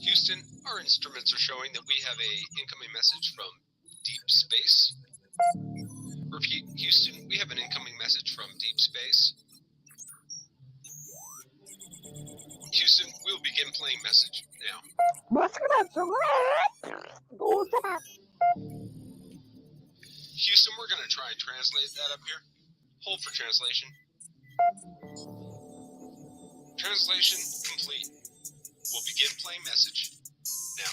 Houston, our instruments are showing that we have a incoming message from deep space. Repeat, Houston, we have an incoming message from deep space. Houston, we will begin playing message now. Houston, we're going to try and translate that up here. Hold for translation. Translation complete. We'll begin playing message now.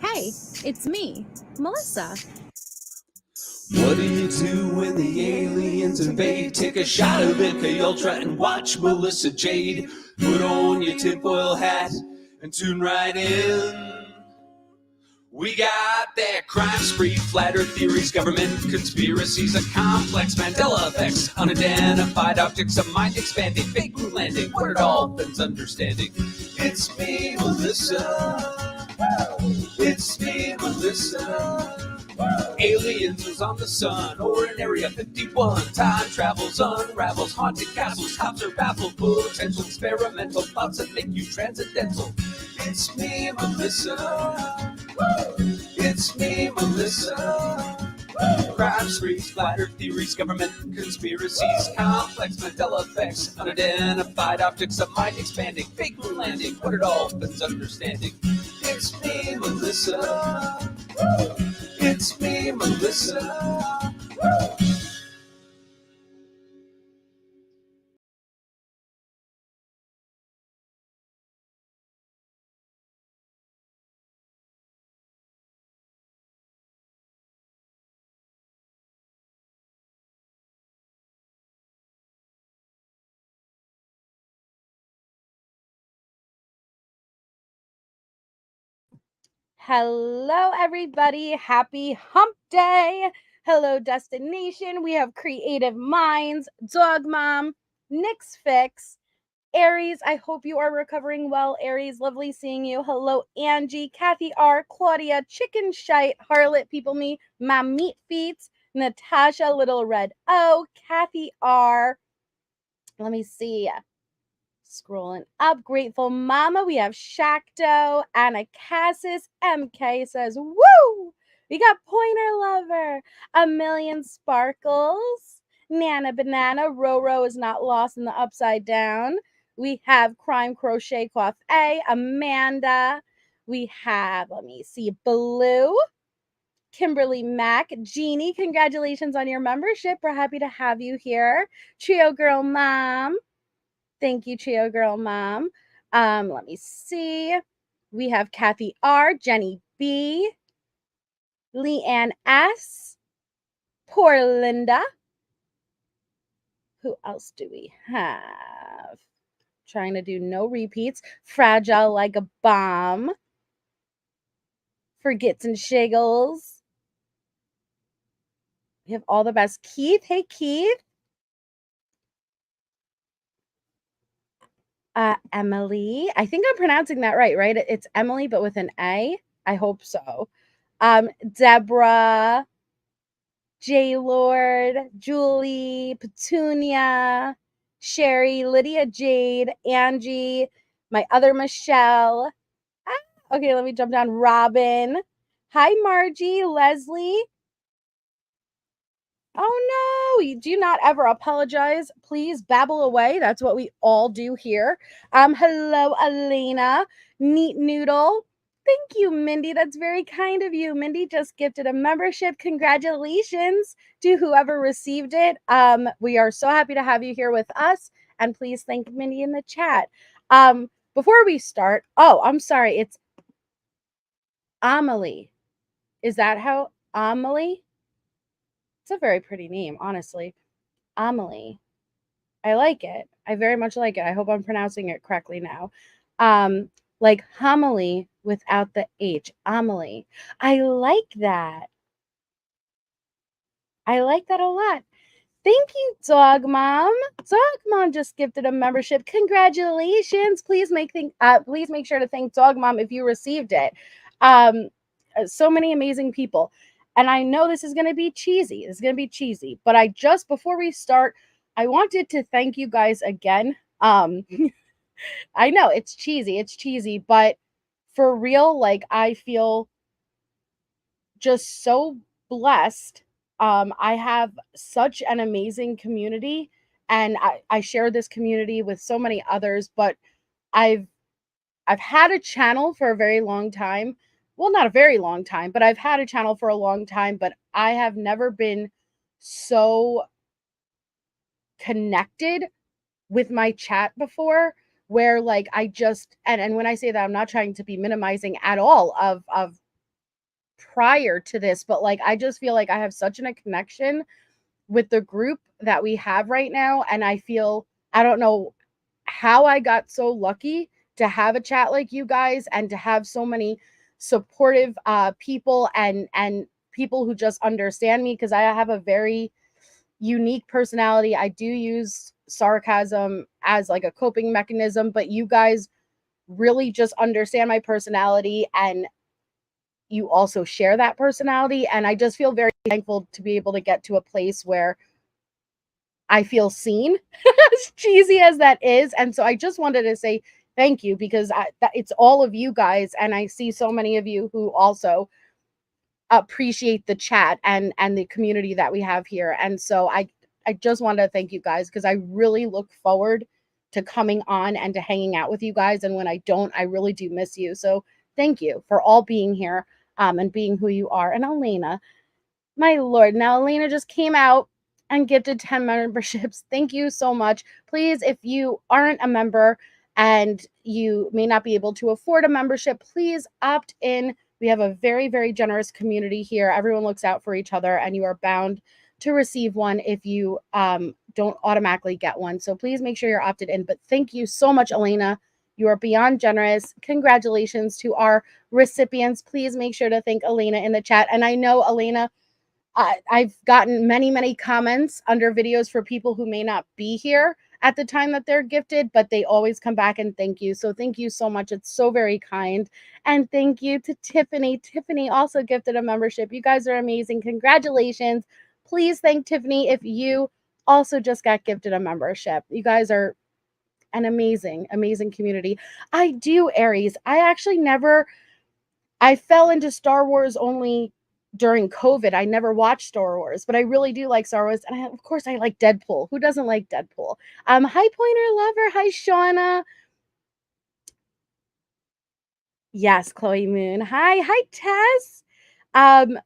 Hey, it's me, Melissa. What do you do when the aliens invade? Take a shot of MK Ultra and watch Melissa Jade. Put on your tinfoil hat and tune right in. We got that crime spree, flat earth theories, government conspiracies, a complex Mandela effects, unidentified objects, a mind expanding, fake moon landing, what are dolphins understanding? It's me, Melissa. It's me, Melissa. Aliens is on the sun or in Area 51. Time travels, unravels, haunted castles, cops are baffled, potential experimental thoughts that make you transcendental. It's me, Melissa. It's me, Melissa. Crime sprees, flat earth theories, government conspiracies, complex Mandela effects, unidentified objects of mind expanding, fake moon landing, what are dolphins understanding? It's me, Melissa. It's me, Melissa. Hello, everybody. Happy hump day. Hello, destination. We have Creative Minds, Dog Mom, Nick's Fix, Aries. I hope you are recovering well, Aries. Lovely seeing you. Hello, Angie, Kathy R, Claudia, Chicken Shite, Harlot, People Me, My Meat Feet, Natasha, Little Red O, Kathy R. Let me see. Scrolling up, Grateful Mama. We have Shacto, Anna Cassis, MK says, woo! We got Pointer Lover, A Million Sparkles, Nana Banana, Roro is not lost in the upside down. We have Crime Crochet Cloth A, Amanda. We have, let me see, Blue, Kimberly Mack, Jeannie. Congratulations on your membership. We're happy to have you here. Trio Girl Mom. Thank you, Trio Girl Mom. Let me see. We have Kathy R, Jenny B, Leanne S, Poor Linda. Who else do we have? Trying to do no repeats. Fragile like a bomb. Forgets and Shiggles. We have all the best. Keith. Hey, Keith. Emily. I think I'm pronouncing that right? It's Emily, but with an A. I hope so. Deborah, J Lord, Julie, Petunia, Sherry, Lydia Jade, Angie, my other Michelle. Okay, let me jump down. Robin. Hi, Margie, Leslie. Oh no, you do not ever apologize. Please babble away. That's what we all do here. Hello, Elena. Neat Noodle. Thank you, Mindy. That's very kind of you. Mindy just gifted a membership. Congratulations to whoever received it. We are so happy to have you here with us. And please thank Mindy in the chat. Before we start, oh, I'm sorry, it's Amelie. Is that how Amelie? It's a very pretty name, honestly. Amelie. I like it. I very much like it. I hope I'm pronouncing it correctly now. Like homily without the H. Amelie. I like that. I like that a lot. Thank you, Dog Mom. Dog Mom just gifted a membership. Congratulations. Please make sure to thank Dog Mom if you received it. So many amazing people. And I know this is going to be cheesy. It's going to be cheesy. But before we start, I wanted to thank you guys again. I know it's cheesy, but for real, like I feel just so blessed. I have such an amazing community, and I share this community with so many others, but I've I've had a channel for a very long time. Well, not a very long time, but I've had a channel for a long time, but I have never been so connected with my chat before, where like I just, and when I say that, I'm not trying to be minimizing at all of prior to this, but like I just feel like I have such a connection with the group that we have right now, and I feel, I don't know how I got so lucky to have a chat like you guys and to have so many supportive people and people who just understand me, because I have a very unique personality. I do use sarcasm as like a coping mechanism, but you guys really just understand my personality, and you also share that personality, and I just feel very thankful to be able to get to a place where I feel seen, as cheesy as that is. And so I just wanted to say thank you, because it's all of you guys, and I see so many of you who also appreciate the chat and the community that we have here. And so I just wanted to thank you guys, because I really look forward to coming on and to hanging out with you guys. And when I don't, I really do miss you. So thank you for all being here, and being who you are. And Elena, my lord, now Elena just came out and gifted 10 memberships. Thank you so much. Please, if you aren't a member and you may not be able to afford a membership, please opt in. We have a very, very generous community here. Everyone looks out for each other, and you are bound to receive one if you don't automatically get one. So please make sure you're opted in. But thank you so much, Elena. You are beyond generous. Congratulations to our recipients. Please make sure to thank Elena in the chat. And I know, Elena, I've gotten many, many comments under videos for people who may not be here at the time that they're gifted, but they always come back and thank you. So thank you so much. It's so very kind. And thank you to Tiffany. Tiffany also gifted a membership. You guys are amazing. Congratulations. Please thank Tiffany if you also just got gifted a membership. You guys are an amazing, amazing community. I do, Aries. I fell into Star Wars only during COVID. I never watched Star Wars, but I really do like Star Wars. And of course, I like Deadpool. Who doesn't like Deadpool? Hi, Pointer Lover. Hi, Shauna. Yes, Chloe Moon. Hi, Tess. Um,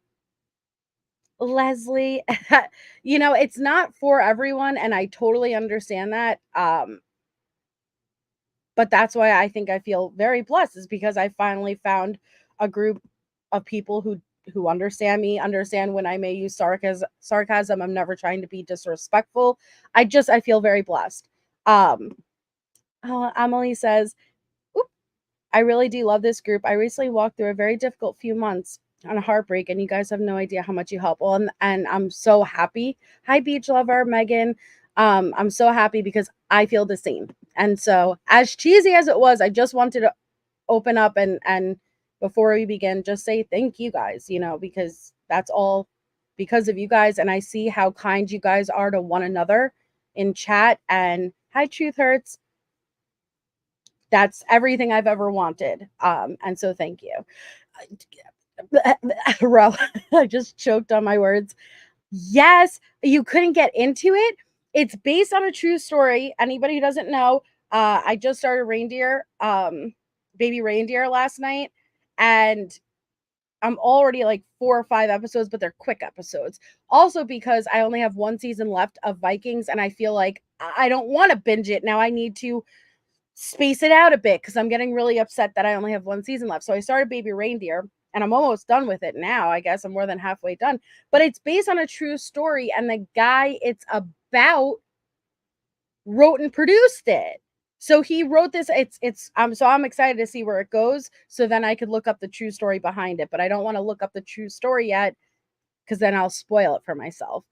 Leslie. It's not for everyone, and I totally understand that. But that's why I think I feel very blessed, is because I finally found a group of people who understand me, understand when I may use sarcasm. I'm never trying to be disrespectful. I feel very blessed. Emily says, "Oop, I really do love this group. I recently walked through a very difficult few months on a heartbreak, and you guys have no idea how much you help." Well, and I'm so happy. Hi, beach lover, Megan. I'm so happy because I feel the same. And so, as cheesy as it was, I just wanted to open up and before we begin, just say thank you guys, because that's all because of you guys. And I see how kind you guys are to one another in chat. And hi, Truth Hurts. That's everything I've ever wanted. And so thank you. Ro, I just choked on my words. Yes, you couldn't get into it. It's based on a true story. Anybody who doesn't know, I just started reindeer, baby reindeer last night, and I'm already like 4 or 5 episodes, but they're quick episodes. Also because I only have 1 season left of Vikings, and I feel like I don't want to binge it. Now I need to space it out a bit because I'm getting really upset that I only have 1 season left. So I started Baby Reindeer, and I'm almost done with it now. I guess I'm more than halfway done. But it's based on a true story, and the guy it's about wrote and produced it. So he wrote this. So I'm excited to see where it goes. So then I could look up the true story behind it. But I don't want to look up the true story yet, because then I'll spoil it for myself.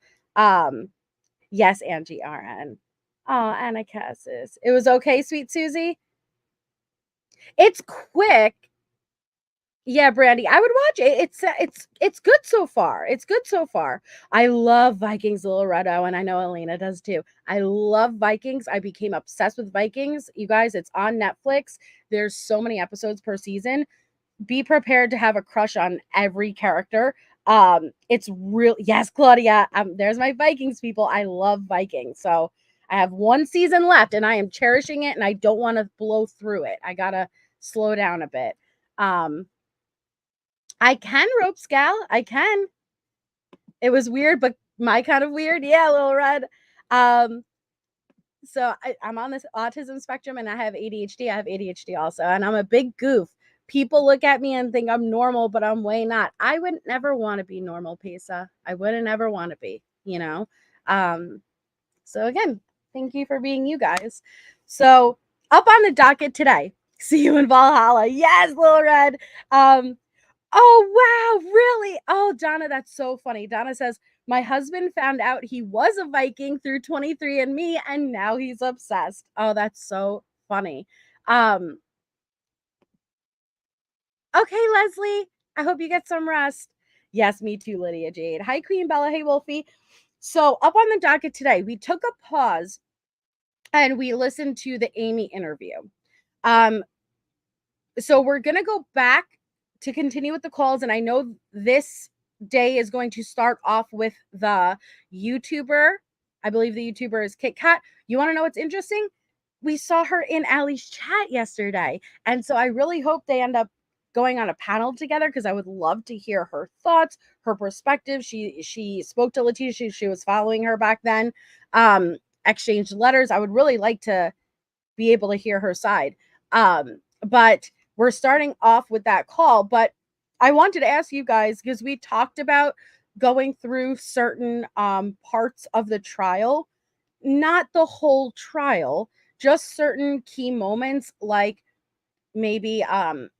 Yes, Angie RN. Oh, Anna Cassis. It was okay, sweet Susie. It's quick. Yeah, Brandy, I would watch it. It's good so far. It's good so far. I love Vikings Loretto, and I know Elena does too. I love Vikings. I became obsessed with Vikings. You guys, it's on Netflix. There's so many episodes per season. Be prepared to have a crush on every character. It's real. Yes, Claudia. There's my Vikings people. I love Vikings. So I have one season left, and I am cherishing it, and I don't want to blow through it. I gotta slow down a bit. I can rope scal. I can. It was weird, but my kind of weird. Yeah, Little Red. So I'm on this autism spectrum and I have ADHD. I have ADHD also, and I'm a big goof. People look at me and think I'm normal, but I'm way not. I would never want to be normal, Pesa. I wouldn't ever want to be, you know? So again, thank you for being you guys. So up on the docket today, see you in Valhalla. Yes, Little Red. Oh, wow, really? Oh, Donna, that's so funny. Donna says, my husband found out he was a Viking through 23andMe, and now he's obsessed. Oh, that's so funny. Okay, Leslie, I hope you get some rest. Yes, me too, Lydia Jade. Hi, Queen Bella. Hey, Wolfie. So up on the docket today, we took a pause and we listened to the Amy interview. So we're going to go back to continue with the calls. And I know this day is going to start off with the YouTuber. I believe the YouTuber is Kit Kat. You want to know what's interesting? We saw her in Allie's chat yesterday. And so I really hope they end up going on a panel together because I would love to hear her thoughts, her perspective. She spoke to Letecia. She was following her back then. Exchanged letters. I would really like to be able to hear her side. But we're starting off with that call. But I wanted to ask you guys, because we talked about going through certain parts of the trial, not the whole trial, just certain key moments, like maybe a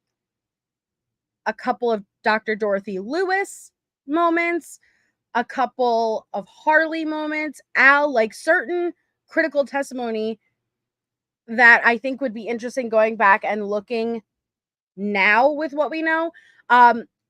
couple of Dr. Dorothy Lewis moments, a couple of Harley moments, Al, like certain critical testimony that I think would be interesting going back and looking now with what we know.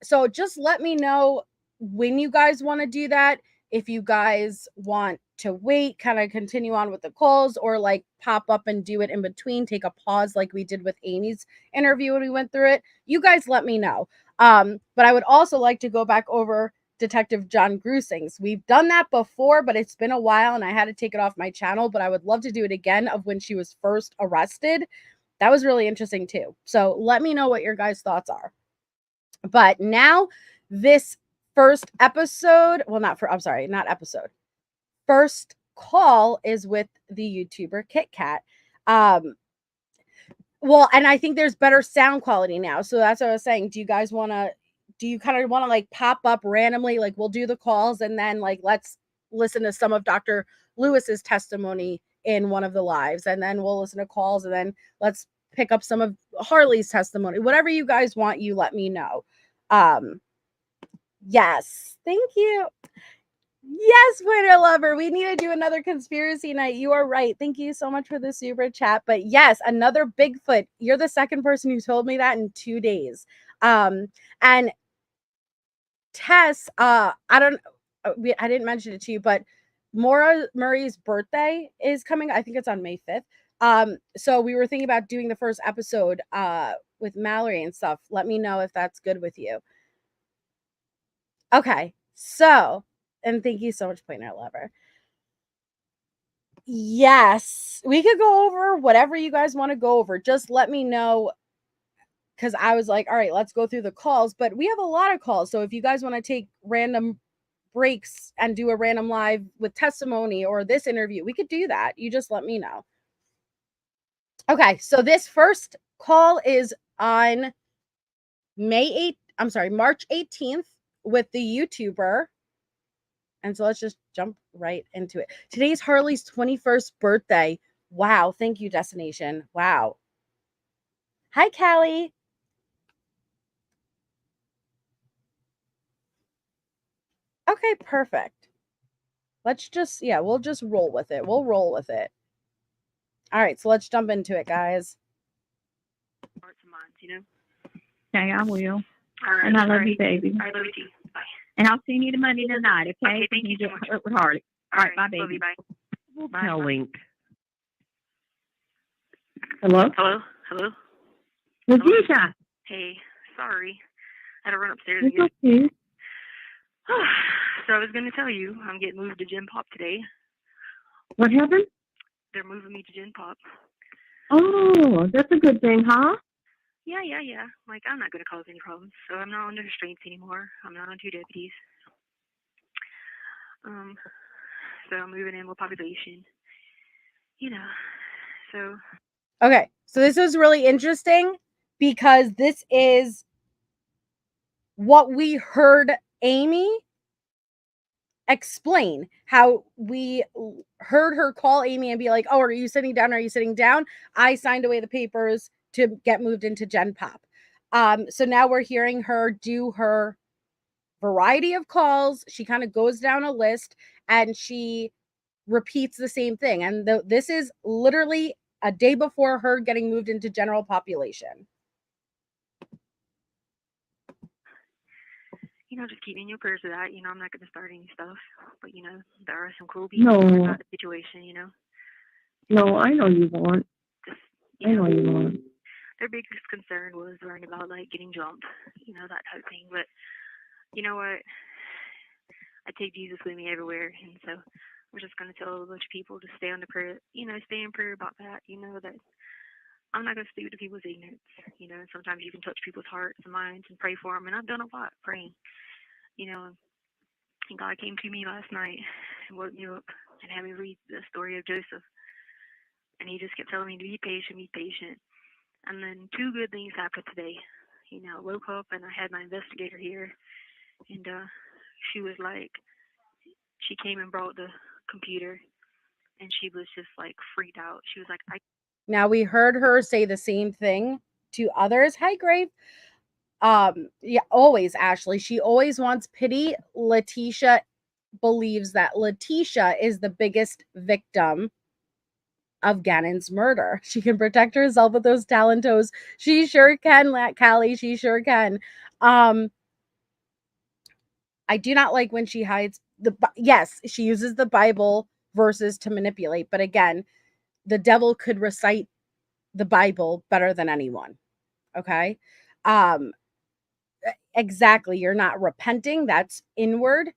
So just let me know when you guys want to do that. If you guys want to wait, kind of continue on with the calls, or like pop up and do it in between, take a pause like we did with Amy's interview when we went through it. You guys let me know. But I would also like to go back over Detective John Grusing's. We've done that before, but it's been a while and I had to take it off my channel, but I would love to do it again of when she was first arrested. That was really interesting too. So let me know what your guys' thoughts are. But now this first episode, well, not episode. First call is with the YouTuber Kit Kat. Well, and I think there's better sound quality now. So that's what I was saying. Do you kind of want to like pop up randomly? Like we'll do the calls and then like let's listen to some of Dr. Lewis's testimony in one of the lives, and then we'll listen to calls, and then let's pick up some of Harley's testimony. Whatever you guys want, you let me know. Yes, thank you. Yes, Winter Lover. We need to do another conspiracy night. You are right. Thank you so much for the super chat. But yes, another Bigfoot. You're the second person who told me that in 2 days. And Tess, I didn't mention it to you, but Maura Murray's birthday is coming. I think it's on May 5th. So we were thinking about doing the first episode with Mallory and stuff. Let me know if that's good with you. Okay. So, and thank you so much, Pointer Lover. Yes, we could go over whatever you guys want to go over. Just let me know, because I was like, all right, let's go through the calls. But we have a lot of calls. So if you guys want to take random breaks and do a random live with testimony or this interview, we could do that. You just let me know. Okay, so this first call is on March 18th with the YouTuber. And so let's just jump right into it. Today's Harley's 21st birthday. Wow. Thank you, Destination. Wow. Hi, Callie. Okay, perfect. Let's just, we'll just roll with it. We'll roll with it. All right, so let's jump into it, guys. You know? Yeah, I will. All right. And I love you, baby. I love you too. Bye. And I'll see you Monday tonight, okay? Okay, thank you so much. With Harley. All right, bye, Love baby. you, bye. Bye. Tell Link. Hello? Hello? Hello? Letecia. Hey, sorry. I had to run upstairs It's again. okay. So I was going to tell you, I'm getting moved to Gen Pop today. What happened? They're moving me to Gen Pop. Oh, that's a good thing, huh? Yeah. Like, I'm not going to cause any problems. So I'm not under restraints anymore. I'm not on 2 deputies. So I'm moving in with population. You know, so. Okay, so this is really interesting because this is what we heard Amy explain, how we heard her call Amy and be like, oh, are you sitting down? Are you sitting down? I signed away the papers to get moved into Gen Pop. So now we're hearing her do her variety of calls. She kind of goes down a list and she repeats the same thing. And this is literally a day before her getting moved into general population. You know, just keep me in your prayers for that. You know, I'm not going to start any stuff. But, you know, there are some cool people about the situation, you know. No, I know you won't. Just, I know you won't. Their biggest concern was worrying about, like, getting jumped, you know, that type of thing. But, you know what? I take Jesus with me everywhere. And so we're just going to tell a bunch of people to stay on the prayer, you know, stay in prayer about that. You know, that I'm not going to speak to people's ignorance. You know, sometimes you can touch people's hearts and minds and pray for them. And I've done a lot praying, you know. And God came to me last night and woke me up and had me read the story of Joseph. And he just kept telling me to be patient, be patient. And then 2 good things happened today. You know, I woke up and I had my investigator here. And she was like, she came and brought the computer. And she was just like freaked out. She was like, Now we heard her say the same thing to others. Hi, Grave. Yeah, always, Ashley. She always wants pity. Letecia believes that Letecia is the biggest victim of Gannon's murder. She can protect herself with those talentos. She sure can, Callie. She sure can. I do not like when she hides yes, she uses the Bible verses to manipulate, but again, the devil could recite the Bible better than anyone. Okay? Exactly. You're not repenting. That's inward.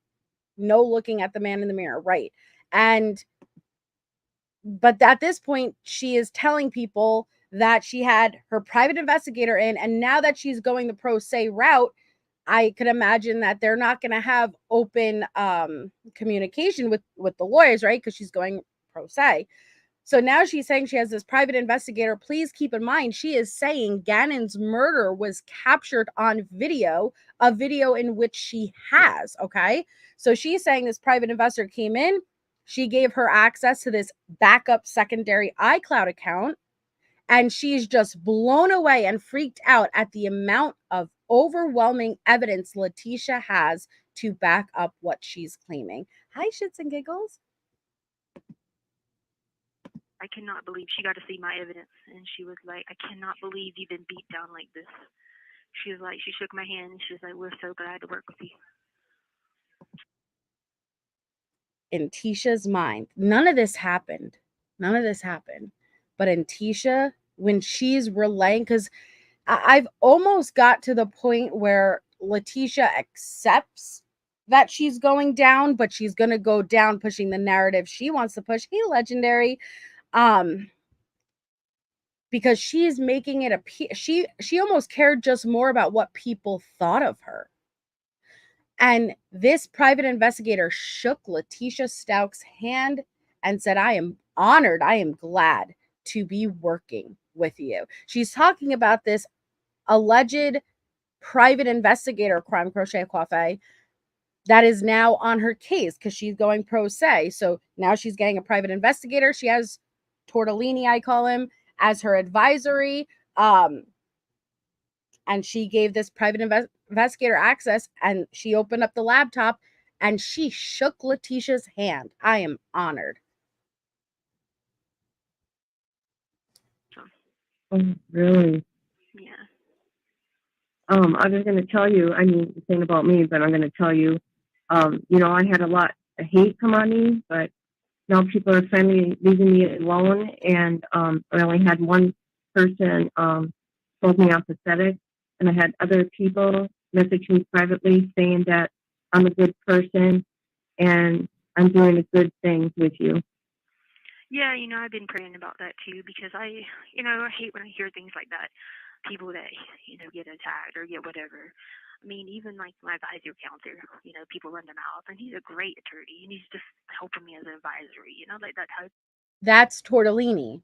No looking at the man in the mirror, right? But at this point, she is telling people that she had her private investigator in, and now that she's going the pro se route, I could imagine that they're not going to have open communication with the lawyers, right? Because she's going pro se. So now she's saying she has this private investigator. Please keep in mind, she is saying Gannon's murder was captured on video, a video in which she has, okay? So she's saying this private investor came in, she gave her access to this backup secondary iCloud account, and she's just blown away and freaked out at the amount of overwhelming evidence Letecia has to back up what she's claiming. Hi, shits and giggles. I cannot believe she got to see my evidence. And she was like, I cannot believe you've been beat down like this. She was like, she shook my hand and she was like, we're so glad to work with you. In Tisha's mind, none of this happened. But in Tisha, when she's relaying, because I've almost got to the point where Letecia accepts that she's going down, but she's going to go down pushing the narrative she wants to push. Hey, Legendary. Because she's making it appear she almost cared just more about what people thought of her. And this private investigator shook Letecia Stauch's hand and said, I am honored, I am glad to be working with you. She's talking about this alleged private investigator, Crime Crochet Coiffé, that is now on her case because she's going pro se. So now she's getting a private investigator. She has Tortellini, I call him, as her advisory. And she gave this private investigator access, and she opened up the laptop and she shook Letecia's hand. I am honored. Oh, really? Yeah. I was going to tell you, I mean, the thing about me, but I'm going to tell you, I had a lot of hate come on me, but now people are finally leaving me alone. And I only had one person told me I'm pathetic, and I had other people message me privately saying that I'm a good person and I'm doing a good thing with you. Yeah, I've been praying about that too because I hate when I hear things like that. People that, get attacked or get whatever. I mean, even like my advisor counselor, people run their mouth and he's a great attorney and he's just helping me as an advisory, like that type. That's Tortellini,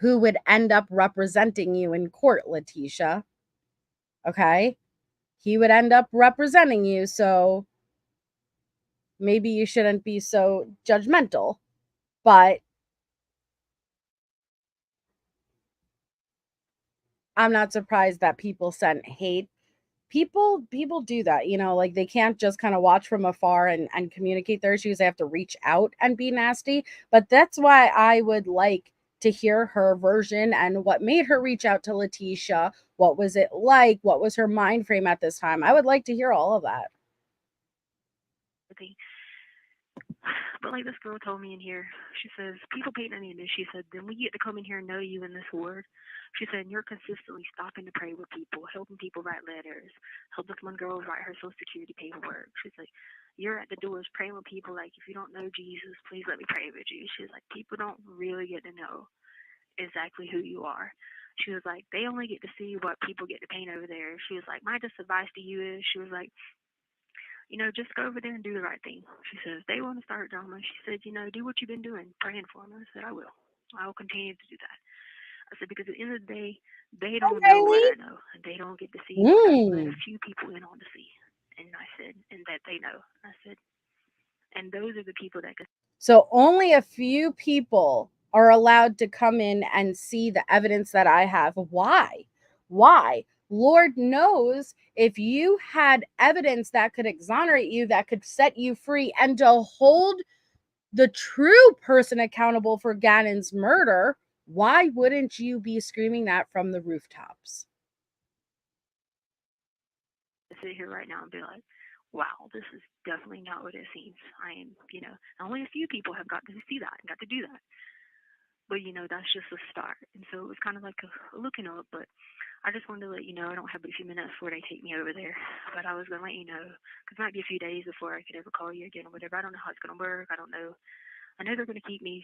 who would end up representing you in court, Letecia. Okay? He would end up representing you, so maybe you shouldn't be so judgmental. But I'm not surprised that people sent hate. People do that, like they can't just kind of watch from afar and communicate their issues. They have to reach out and be nasty. But that's why I would like to hear her version and what made her reach out to Letecia. What was it like? What was her mind frame at this time? I would like to hear all of that. But like this girl told me in here, she says, people paint on you, and she said, then we get to come in here and know you in this ward. She said, you're consistently stopping to pray with people, helping people write letters, help this one girl write her Social Security paperwork. She's like, you're at the doors praying with people like, if you don't know Jesus, please let me pray with you. She's like, people don't really get to know exactly who you are. She was like, they only get to see what people get to paint over there. She was like, my just advice to you is, she was like, just go over there and do the right thing. She says, they want to start drama. She said, do what you've been doing, praying for them. I said, I will. I will continue to do that. I said, because at the end of the day, they don't know what I know. And they don't get to see what I let a few people in on to see. And I said, and that they know. I said, and those are the people that could. So only a few people are allowed to come in and see the evidence that I have. Why? Why? Lord knows if you had evidence that could exonerate you, that could set you free, and to hold the true person accountable for Gannon's murder, why wouldn't you be screaming that from the rooftops? Sit here right now and be like, wow, this is definitely not what it seems. I am, only a few people have got to see that and got to do that. But, that's just a start. And so it was kind of like a looking up, but I just wanted to let you know, I don't have but a few minutes before they take me over there, but I was going to let you know, because it might be a few days before I could ever call you again or whatever. I don't know how it's going to work. I don't know. I know they're going to keep me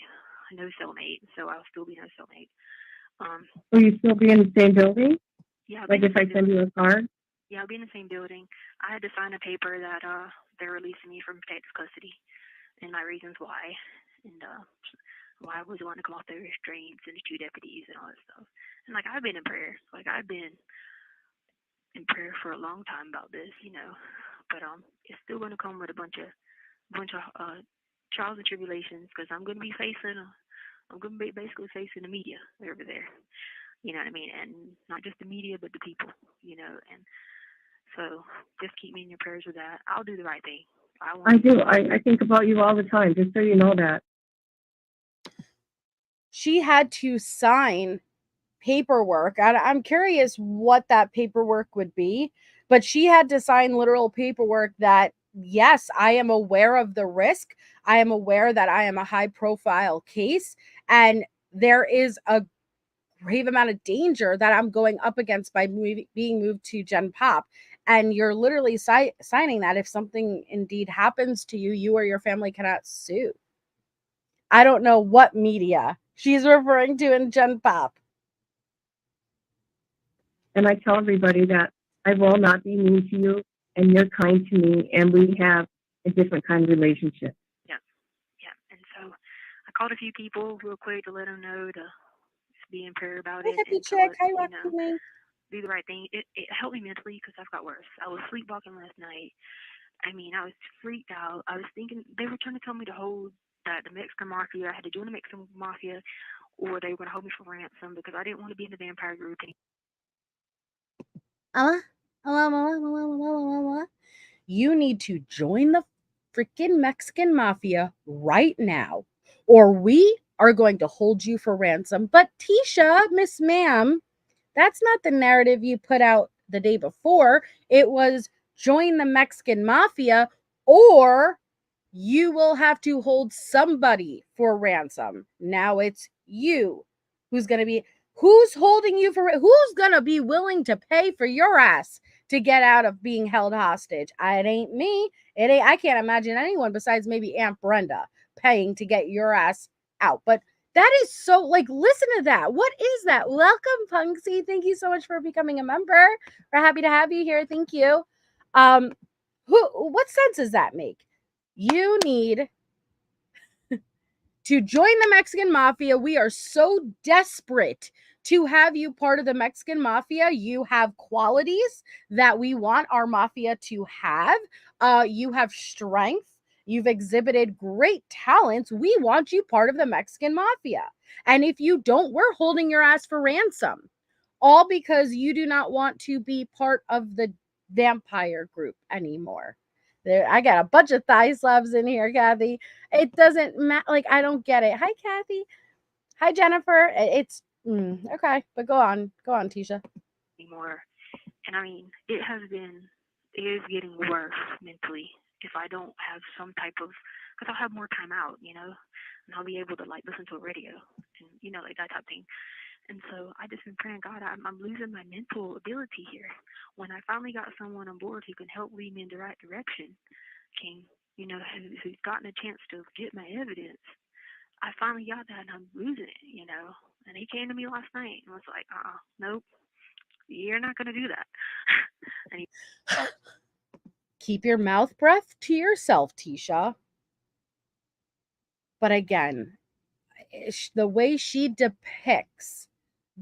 no cellmate, so I'll still be no cellmate. Will you still be in the same building? Yeah. Like if I send you a card? Yeah, I'll be in the same building. I had to sign a paper that they're releasing me from protective custody and my reasons why, and why I was wanting to come off the restraints and the 2 deputies and all that stuff. And like I've been in prayer, I've been in prayer for a long time about this, but it's still going to come with a bunch of trials and tribulations because I'm going to be basically facing the media over there. You know what I mean? And not just the media, but the people, and so just keep me in your prayers with that. I'll do the right thing. I do. I think about you all the time, just so you know that. She had to sign paperwork. I'm curious what that paperwork would be, but she had to sign literal paperwork that, yes, I am aware of the risk. I am aware that I am a high profile case and there is a grave amount of danger that I'm going up against by being moved to Gen Pop. And you're literally signing that if something indeed happens to you, you or your family cannot sue. I don't know what media she's referring to in Gen Pop. And I tell everybody that I will not be mean to you, and you're kind to me, and we have a different kind of relationship. Yeah. And so I called a few people real quick to let them know to be in prayer about it and to let, do the right thing. It helped me mentally because I've got worse. I was sleepwalking last night. I mean, I was freaked out. I was thinking they were trying to tell me to hold that the Mexican Mafia. I had to join the Mexican Mafia, or they were going to hold me for ransom because I didn't want to be in the vampire group anymore. You need to join the freaking Mexican Mafia right now, or we are going to hold you for ransom. But Tisha, Miss Ma'am, that's not the narrative you put out the day before, it was join the Mexican mafia or you will have to hold somebody for ransom. Now it's you who's going to be, who's holding you for, who's going to be willing to pay for your ass to get out of being held hostage. It ain't me. It ain't, I can't imagine anyone besides maybe Aunt Brenda paying to get your ass out. But that is so, like, listen to that. What is that? Welcome, Punksy. Thank you so much for becoming a member. We're happy to have you here. Thank you. What sense does that make? You need to join the Mexican mafia. We are so desperate to have you part of the Mexican mafia. You have qualities that we want our mafia to have. You have strength. You've exhibited great talents. We want you part of the Mexican mafia. And if you don't, we're holding your ass for ransom. All because you do not want to be part of the vampire group anymore. There, I got a bunch of thigh slabs in here, Kathy. It doesn't matter. Like, I don't get it. Hi, Kathy. Hi, Jennifer. It's okay, but go on, Tisha. Anymore. And I mean, it is getting worse mentally if I don't have some type of, because I'll have more time out, you know, and I'll be able to like listen to a radio and, you know, like that type of thing. And so I just been praying, God, I'm losing my mental ability here. When I finally got someone on board who can help lead me in the right direction, King, you know, who's gotten a chance to get my evidence, I finally got that and I'm losing it, you know. And he came to me last night and was like, nope, you're not going to do that. And Keep your mouth breath to yourself, Tisha. But again, the way she depicts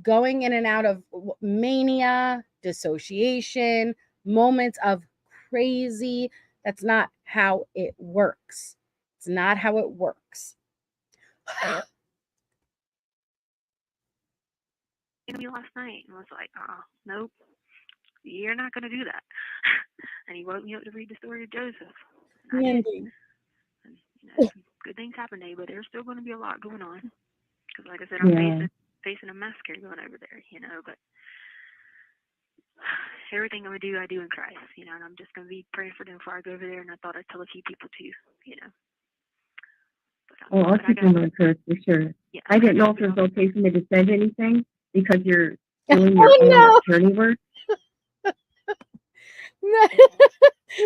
going in and out of mania, dissociation, moments of crazy, that's not how it works. It's not how it works. me last night and was like, nope, you're not going to do that. And he woke me up to read the story of Joseph. And I did. And, you know, some good things happened today, but there's still going to be a lot going on. Because, like I said, I'm facing a massacre going over there, you know, but everything I'm going to do, I do in Christ, you know, and I'm just going to be praying for them before I go over there, and I thought I'd tell a few people too, you know. But, I'll keep them on first for sure. Yeah, I didn't know if it was okay for me to send anything because you're doing your own attorney work.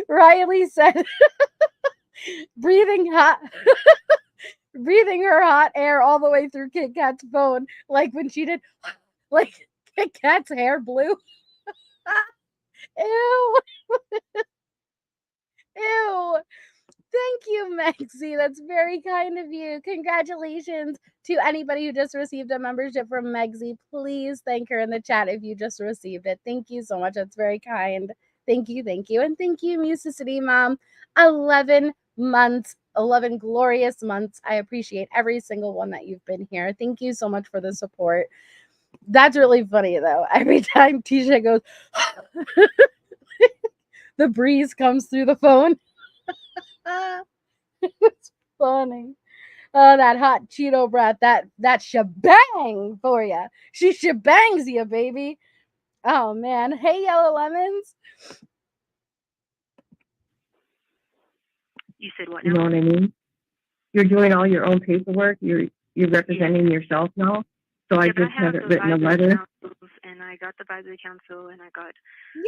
Riley said, breathing her hot air all the way through Kit Kat's phone, like when she did, like Kit Kat's hair blew. Ew. Ew. Thank you, Maxie. That's very kind of you. Congratulations to anybody who just received a membership from Maxie. Please thank her in the chat if you just received it. Thank you so much. That's very kind. Thank you. And thank you, Musicity Mom. 11 months, 11 glorious months. I appreciate every single one that you've been here. Thank you so much for the support. That's really funny, though. Every time Tisha goes, the breeze comes through the phone. It's funny. Oh, that hot Cheeto breath, that shebang for you. She shebangs you, baby. Oh man. Hey, Yellow Lemons. You said what now? You know what I mean? You're doing all your own paperwork. You're representing yourself now. So I just haven't written a letter. And I got the advisory council, and I got the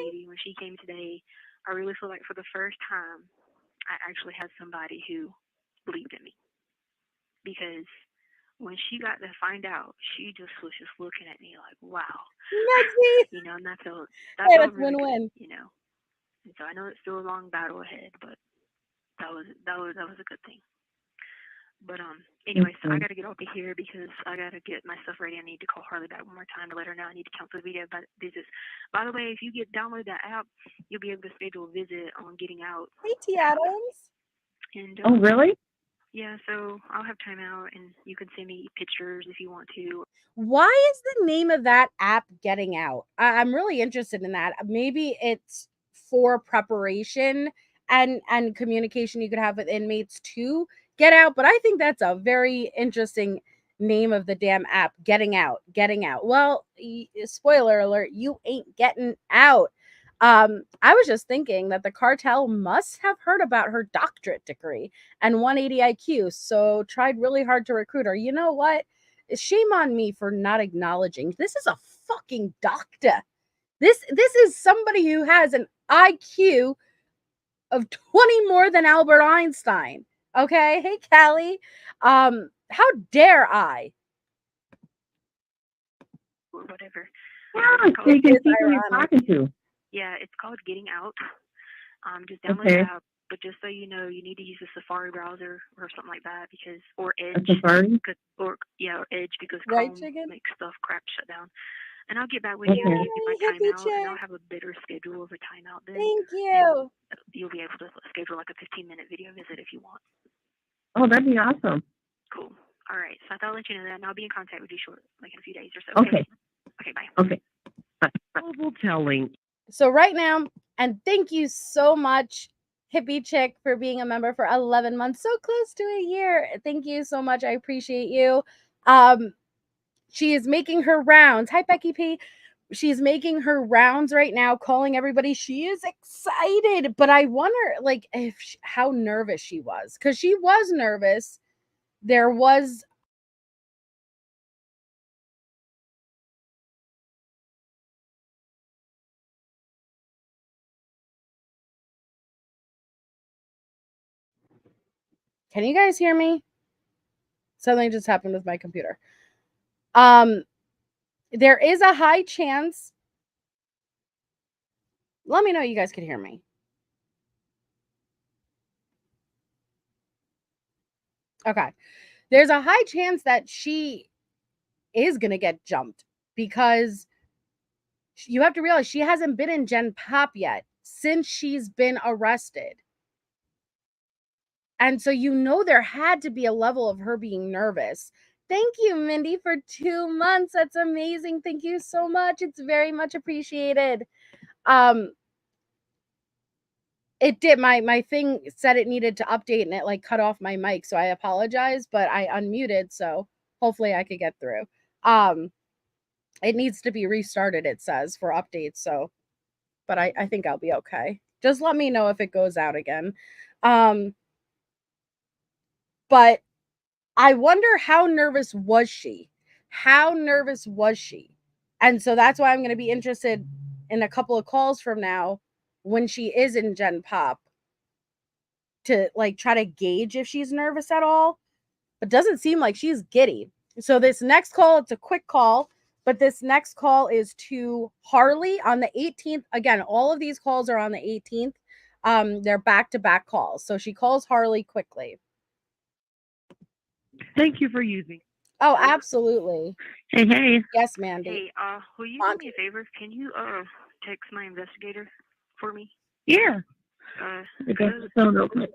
lady. When she came today, I really feel like for the first time, I actually had somebody who believed in me. Because when she got to find out, she just was just looking at me like, wow. You know, and that felt really win-win. Good, you know. And so I know it's still a long battle ahead, but that was a good thing. But anyway, so I got to get off of here because I got to get my stuff ready. I need to call Harley back one more time to let her know I need to cancel the video visits. By the way, if you download that app, you'll be able to schedule a visit on Getting Out. Hey, T. Adams. And oh, really? Yeah, so I'll have time out, and you can send me pictures if you want to. Why is the name of that app Getting Out? I'm really interested in that. Maybe it's for preparation and communication you could have with inmates to get out, but I think that's a very interesting name of the damn app, Getting Out. Well, spoiler alert, you ain't getting out. I was just thinking that the cartel must have heard about her doctorate degree and 180 IQ, so tried really hard to recruit her. You know what? Shame on me for not acknowledging this is a fucking doctor. This is somebody who has an IQ of 20 more than Albert Einstein. Okay? Hey, Callie. How dare I? Or whatever. Yeah, so you can see who you're talking to. Yeah, it's called Getting Out. Just download the app. But just so you know, you need to use the Safari browser or something like that, because, or Edge. Safari? Or Edge, because Right, Chrome chicken? makes stuff crap shut down. And I'll get back with you and give you my timeout, and I'll have a better schedule of a timeout then. Thank you. You'll be able to schedule like a 15-minute video visit if you want. Oh, that'd be awesome. Cool. All right. So I thought I'll let you know that, and I'll be in contact with you short, like in a few days or so. Okay. Okay, bye. Okay. Global telling. So right now, and thank you so much, Hippie Chick, for being a member for 11 months, so close to a year. Thank you so much. I appreciate you. She is making her rounds. Hi, Becky P. She's making her rounds right now, calling everybody. She is excited, but I wonder, like, how nervous she was, because she was nervous. There was Can you guys hear me? Something just happened with my computer. There is a high chance. Let me know you guys can hear me. Okay. There's a high chance that she is going to get jumped, because you have to realize she hasn't been in Gen Pop yet since she's been arrested. And so, there had to be a level of her being nervous. Thank you, Mindy, for 2 months. That's amazing. Thank you so much. It's very much appreciated. It did. My thing said it needed to update, and it like cut off my mic. So I apologize, but I unmuted. So hopefully I could get through. It needs to be restarted, it says, for updates. So, but I think I'll be okay. Just let me know if it goes out again. But I wonder, how nervous was she? How nervous was she? And so that's why I'm going to be interested in a couple of calls from now, when she is in Gen Pop, to like try to gauge if she's nervous at all. But doesn't seem like she's giddy. So this next call, it's a quick call, but this next call is to Harley on the 18th. Again, all of these calls are on the 18th. They're back-to-back calls. So she calls Harley quickly. Thank you for using. Oh, absolutely. Hey. Yes, Mandy. Hey, will you do me a favor? Can you text my investigator for me? Yeah. I got the phone real quick.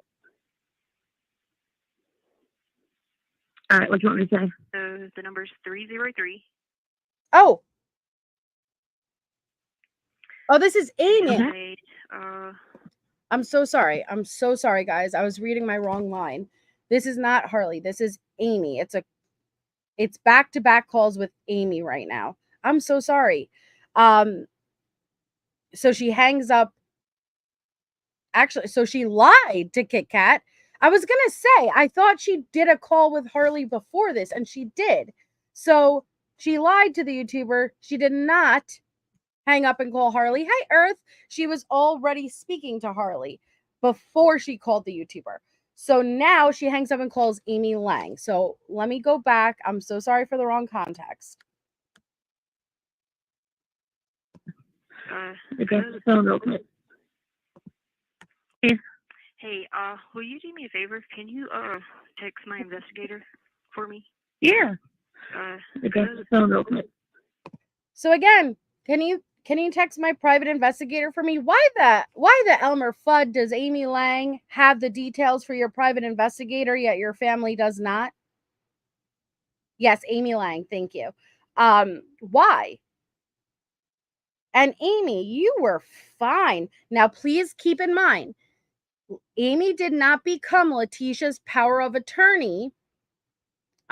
All right, what do you want me to say? The number's 303. Oh, this is Amy. Jade, I'm so sorry. I'm so sorry, guys. I was reading my wrong line. This is not Harley. This is Amy. It's back-to-back calls with Amy right now. I'm so sorry. So she hangs up. Actually, so she lied to Kit Kat. I was going to say, I thought she did a call with Harley before this, and she did. So she lied to the YouTuber. She did not hang up and call Harley. Hi, Earth. She was already speaking to Harley before she called the YouTuber. So now she hangs up and calls Amy Lang. So let me go back. I'm so sorry for the wrong context. I got the phone real quick. Hey, will you do me a favor? Can you text my investigator for me? Yeah. I got the phone real quick. So again, can you text my private investigator for me? Why the Elmer Fudd does Amy Lang have the details for your private investigator, yet your family does not? Yes, Amy Lang, thank you. Why? And Amy, you were fine. Now, please keep in mind, Amy did not become Letecia's power of attorney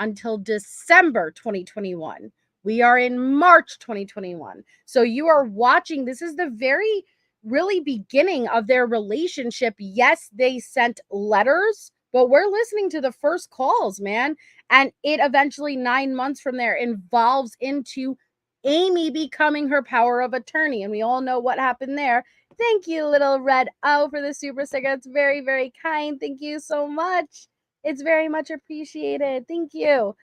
until December 2021. We are in March 2021. So you are watching, this is the very really beginning of their relationship. Yes, they sent letters, but we're listening to the first calls, man. And it eventually 9 months from there involves into Amy becoming her power of attorney. And we all know what happened there. Thank you, little red O, for the super sticker. It's very, very kind. Thank you so much. It's very much appreciated. Thank you.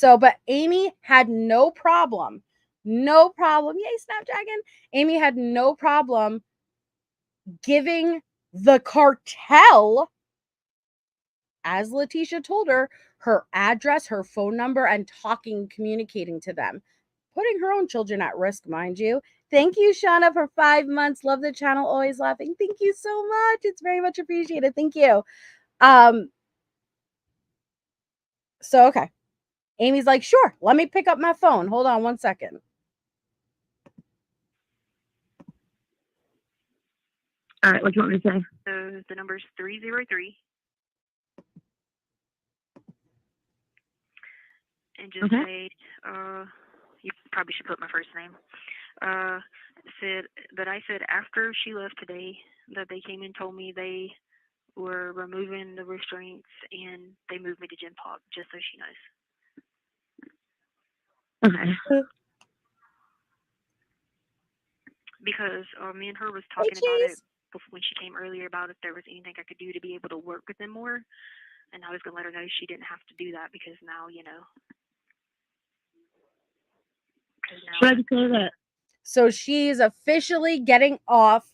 But Amy had no problem. Yay, Snapdragon. Amy had no problem giving the cartel, as Letecia told her address, her phone number, and communicating to them, putting her own children at risk, mind you. Thank you, Shauna, for 5 months. Love the channel, always laughing. Thank you so much. It's very much appreciated. Thank you. So, okay. Amy's like, sure, let me pick up my phone. Hold on 1 second. All right, what do you want me to say? So the number's 303. And just say, you probably should put my first name. I said after she left today that they came and told me they were removing the restraints and they moved me to Gen Pop, just so she knows. Okay. Because me and her was talking about it when she came earlier about if there was anything I could do to be able to work with them more. And I was going to let her know she didn't have to do that because now, you know. Should I declare that? So she's officially getting off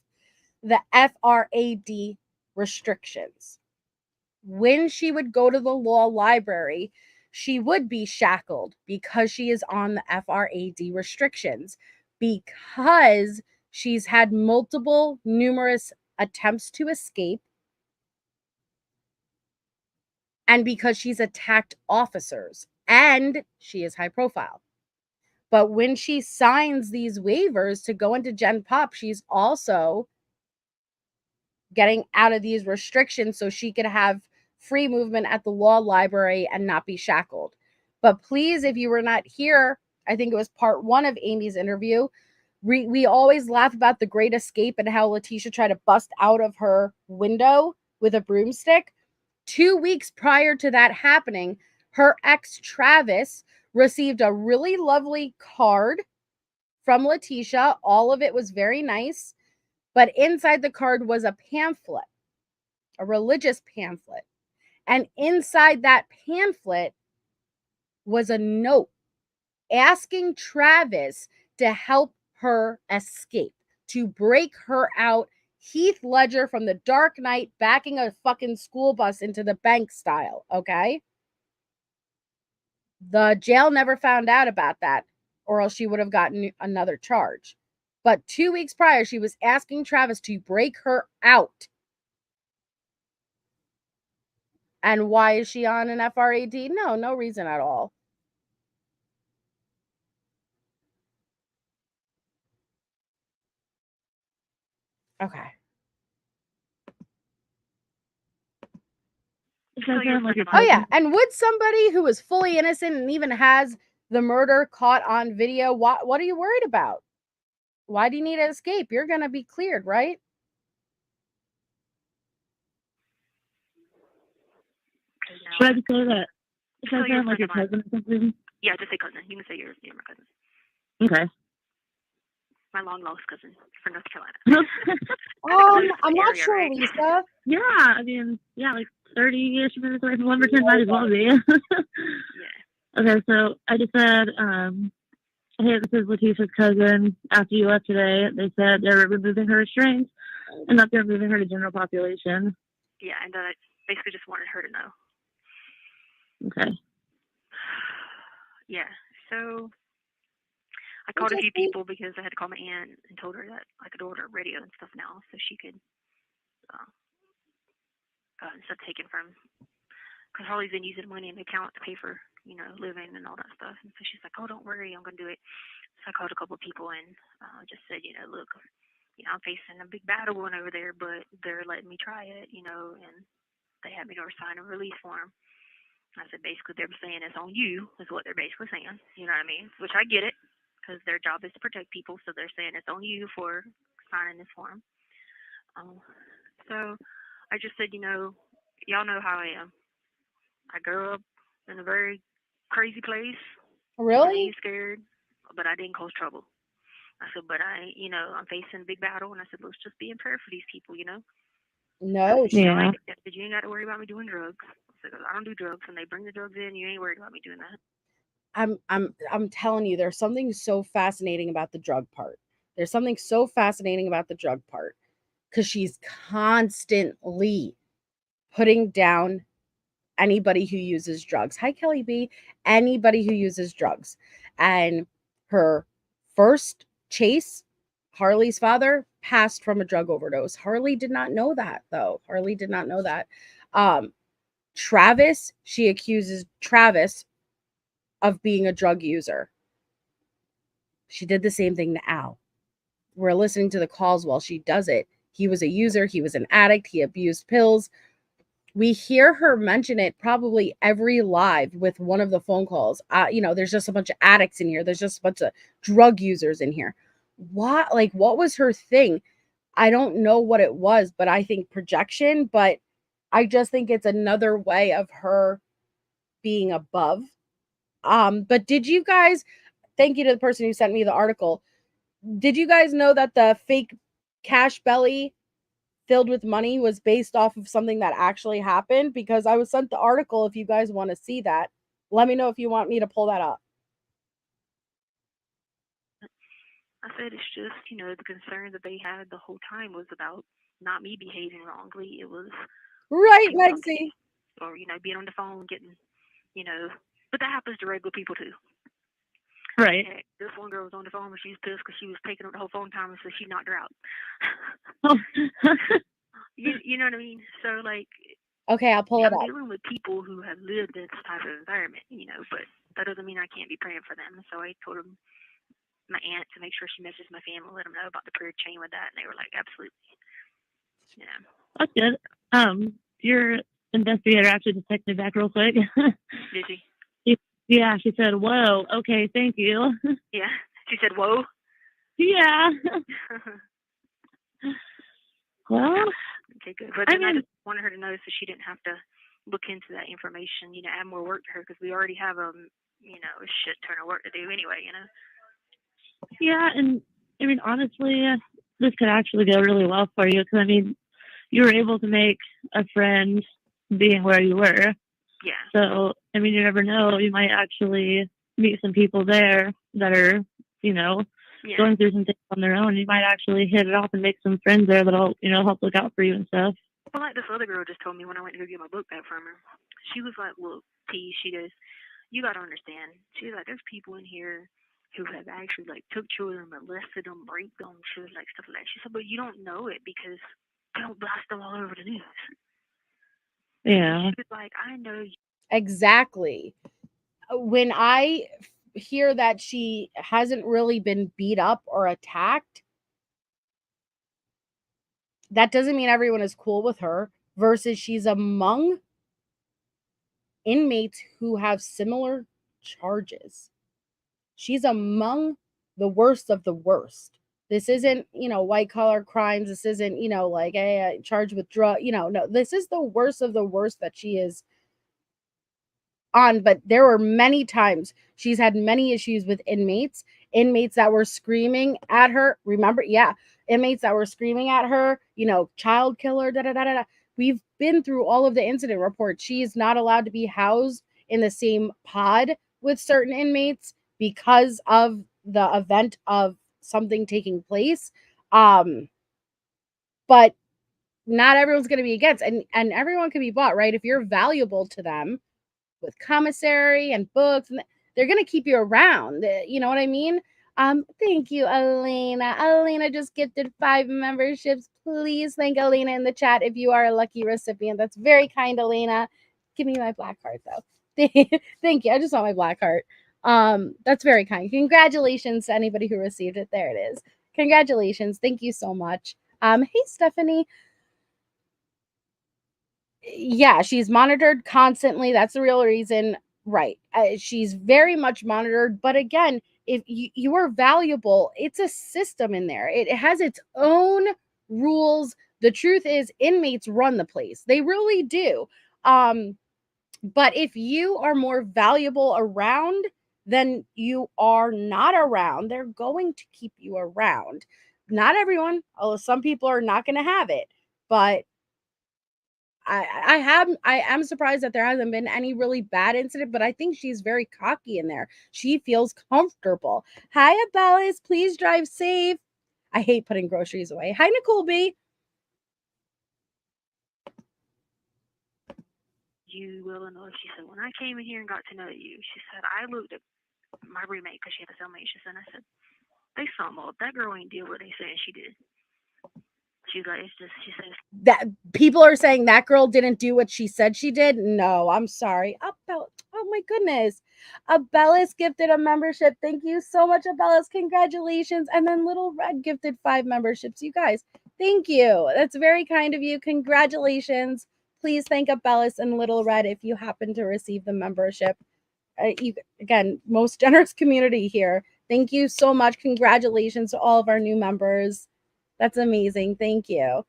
the FRAD restrictions. When she would go to the law library, she would be shackled because she is on the FRAD restrictions, because she's had numerous attempts to escape, and because she's attacked officers, and she is high profile. But when she signs these waivers to go into Gen Pop, she's also getting out of these restrictions so she could have free movement at the law library and not be shackled. But please, if you were not here, I think it was part 1 of Amy's interview, we always laugh about the Great Escape and how Letecia tried to bust out of her window with a broomstick. 2 weeks prior to that happening, her ex Travis received a really lovely card from Letecia. All of it was very nice. But inside the card was a pamphlet, a religious pamphlet. And inside that pamphlet was a note asking Travis to help her escape, to break her out. Heath Ledger from The Dark Knight backing a fucking school bus into the bank style, okay? The jail never found out about that, or else she would have gotten another charge. But 2 weeks prior, she was asking Travis to break her out. And why is she on an FRAD? No reason at all. Okay. Oh yeah, and would somebody who is fully innocent and even has the murder caught on video, what are you worried about? Why do you need to escape? You're going to be cleared, right? Should I declare that? Should I sound like your cousin or something? Yeah, just say cousin. You can say you're my cousin. Okay. My long lost cousin from North Carolina. I'm not sure, right? Lisa. Yeah, I mean, like 30-ish minutes away from Lumberton, might as well be. Yeah. Okay, so I just said, hey, this is Letecia's cousin. After you left today, they said they're removing her restraints and that they're moving her to general population. Yeah, and I basically just wanted her to know. Okay. Yeah, so I called a few people because I had to call my aunt and told her that I could order radio and stuff now so she could instead of taking from, because Harley's been using money in the account to pay for, living and all that stuff. And so she's like, oh, don't worry, I'm going to do it. So I called a couple of people and just said, look, I'm facing a big battle going over there, but they're letting me try it, and they had me to sign a release form. I said, basically, they're saying it's on you, is what they're basically saying. You know what I mean? Which I get it, because their job is to protect people, so they're saying it's on you for signing this form. So I just said, y'all know how I am. I grew up in a very crazy place. I Really? ain't scared, but I didn't cause trouble. I said, but I'm facing a big battle, and I said, let's just be in prayer for these people, No. Yeah. I said, you ain't got to worry about me doing drugs. I said, 'cause I don't do drugs, and they bring the drugs in, you ain't worried about me doing that. I'm telling you, there's something so fascinating about the drug part. There's something so fascinating about the drug part because she's constantly putting down anybody who uses drugs. Hi, Kelly B. Anybody who uses drugs. And her first chase, Harley's father, passed from a drug overdose. Harley did not know that, though. Harley did not know that. Travis, she accuses Travis of being a drug user. She did the same thing to Al. We're listening to the calls while she does it. He was a user, he was an addict, he abused pills. We hear her mention it probably every live with one of the phone calls. There's just a bunch of addicts in here. There's just a bunch of drug users in here. What was her thing? I don't know what it was, but I think projection, but I just think it's another way of her being above. But did you guys, thank you to the person who sent me the article. Did you guys know that the fake cash belly filled with money was based off of something that actually happened? Because I was sent the article. If you guys want to see that, let me know if you want me to pull that up. I said it's just, the concern that they had the whole time was about not me behaving wrongly. It was right, Lexi. Or, being on the phone, getting, but that happens to regular people too. Right. And this one girl was on the phone and she was pissed because she was taking up the whole phone time, and so she knocked her out. You know what I mean? So, okay, I'll pull it up. I'm dealing with people who have lived this type of environment, but that doesn't mean I can't be praying for them. So I told my aunt to make sure she messaged my family, let them know about the prayer chain with that, and they were like, absolutely. Yeah. That's good. Your investigator actually just texted me back real quick. Did she? Yeah, she said, whoa, okay, thank you. Yeah, she said, whoa? Yeah. Well, okay, good. But then I just wanted her to know so she didn't have to look into that information, add more work to her, because we already have a shit ton of work to do anyway, Yeah, and honestly, this could actually go really well for you, because you were able to make a friend being where you were. Yeah. So, you never know. You might actually meet some people there that are, going through some things on their own. You might actually hit it off and make some friends there that'll, help look out for you and stuff. Well, like this other girl just told me when I went to go get my book back from her. She was like, look, T, she goes, you got to understand. She's like, there's people in here who have actually, took children, molested them, raped them, she was like, stuff like that. She said, but you don't know it because they don't blast them all over the news. Yeah. She was like, I know you. Exactly. When I hear that she hasn't really been beat up or attacked, that doesn't mean everyone is cool with her, versus she's among inmates who have similar charges. She's among the worst of the worst. This isn't, white collar crimes. This isn't, charged with drug, no, this is the worst of the worst that she is on. But there were many times she's had many issues with inmates that were screaming at her. Remember? Yeah. Inmates that were screaming at her, child killer, da da da da. We've been through all of the incident reports. She is not allowed to be housed in the same pod with certain inmates because of the event of something taking place. But not everyone's going to be against, and everyone can be bought, right? If you're valuable to them with commissary and books, and they're going to keep you around. You know what I mean? Thank you, Elena. Elena just gifted 5 memberships. Please thank Elena in the chat if you are a lucky recipient. That's very kind, Elena. Give me my black heart, though. Thank you. I just want my black heart. That's very kind. Congratulations to anybody who received it. There it is. Congratulations. Thank you so much. Hey, Stephanie. Yeah, she's monitored constantly. That's the real reason. Right. She's very much monitored. But again, if you are valuable, it's a system in there. It has its own rules. The truth is, inmates run the place. They really do. But if you are more valuable around than you are not around, they're going to keep you around. Not everyone. Some people are not going to have it. But I am surprised that there hasn't been any really bad incident, but I think she's very cocky in there. She feels comfortable. Hi, Abellis, please drive safe. I hate putting groceries away. Hi, Nicole B. You will know. She said, when I came in here and got to know you, she said, I looked at my roommate because she had a cellmate. She said, I said, they something up. That girl ain't did what they said she did. She's like, it's just, she says, That people are saying that girl didn't do what she said she did. No, I'm sorry. Oh my goodness. Abellis gifted a membership. Thank you so much, Abellis. Congratulations. And then Little Red gifted 5 memberships. You guys, thank you. That's very kind of you. Congratulations. Please thank Abellis and Little Red if you happen to receive the membership. Again, most generous community here. Thank you so much. Congratulations to all of our new members. That's amazing. Thank you.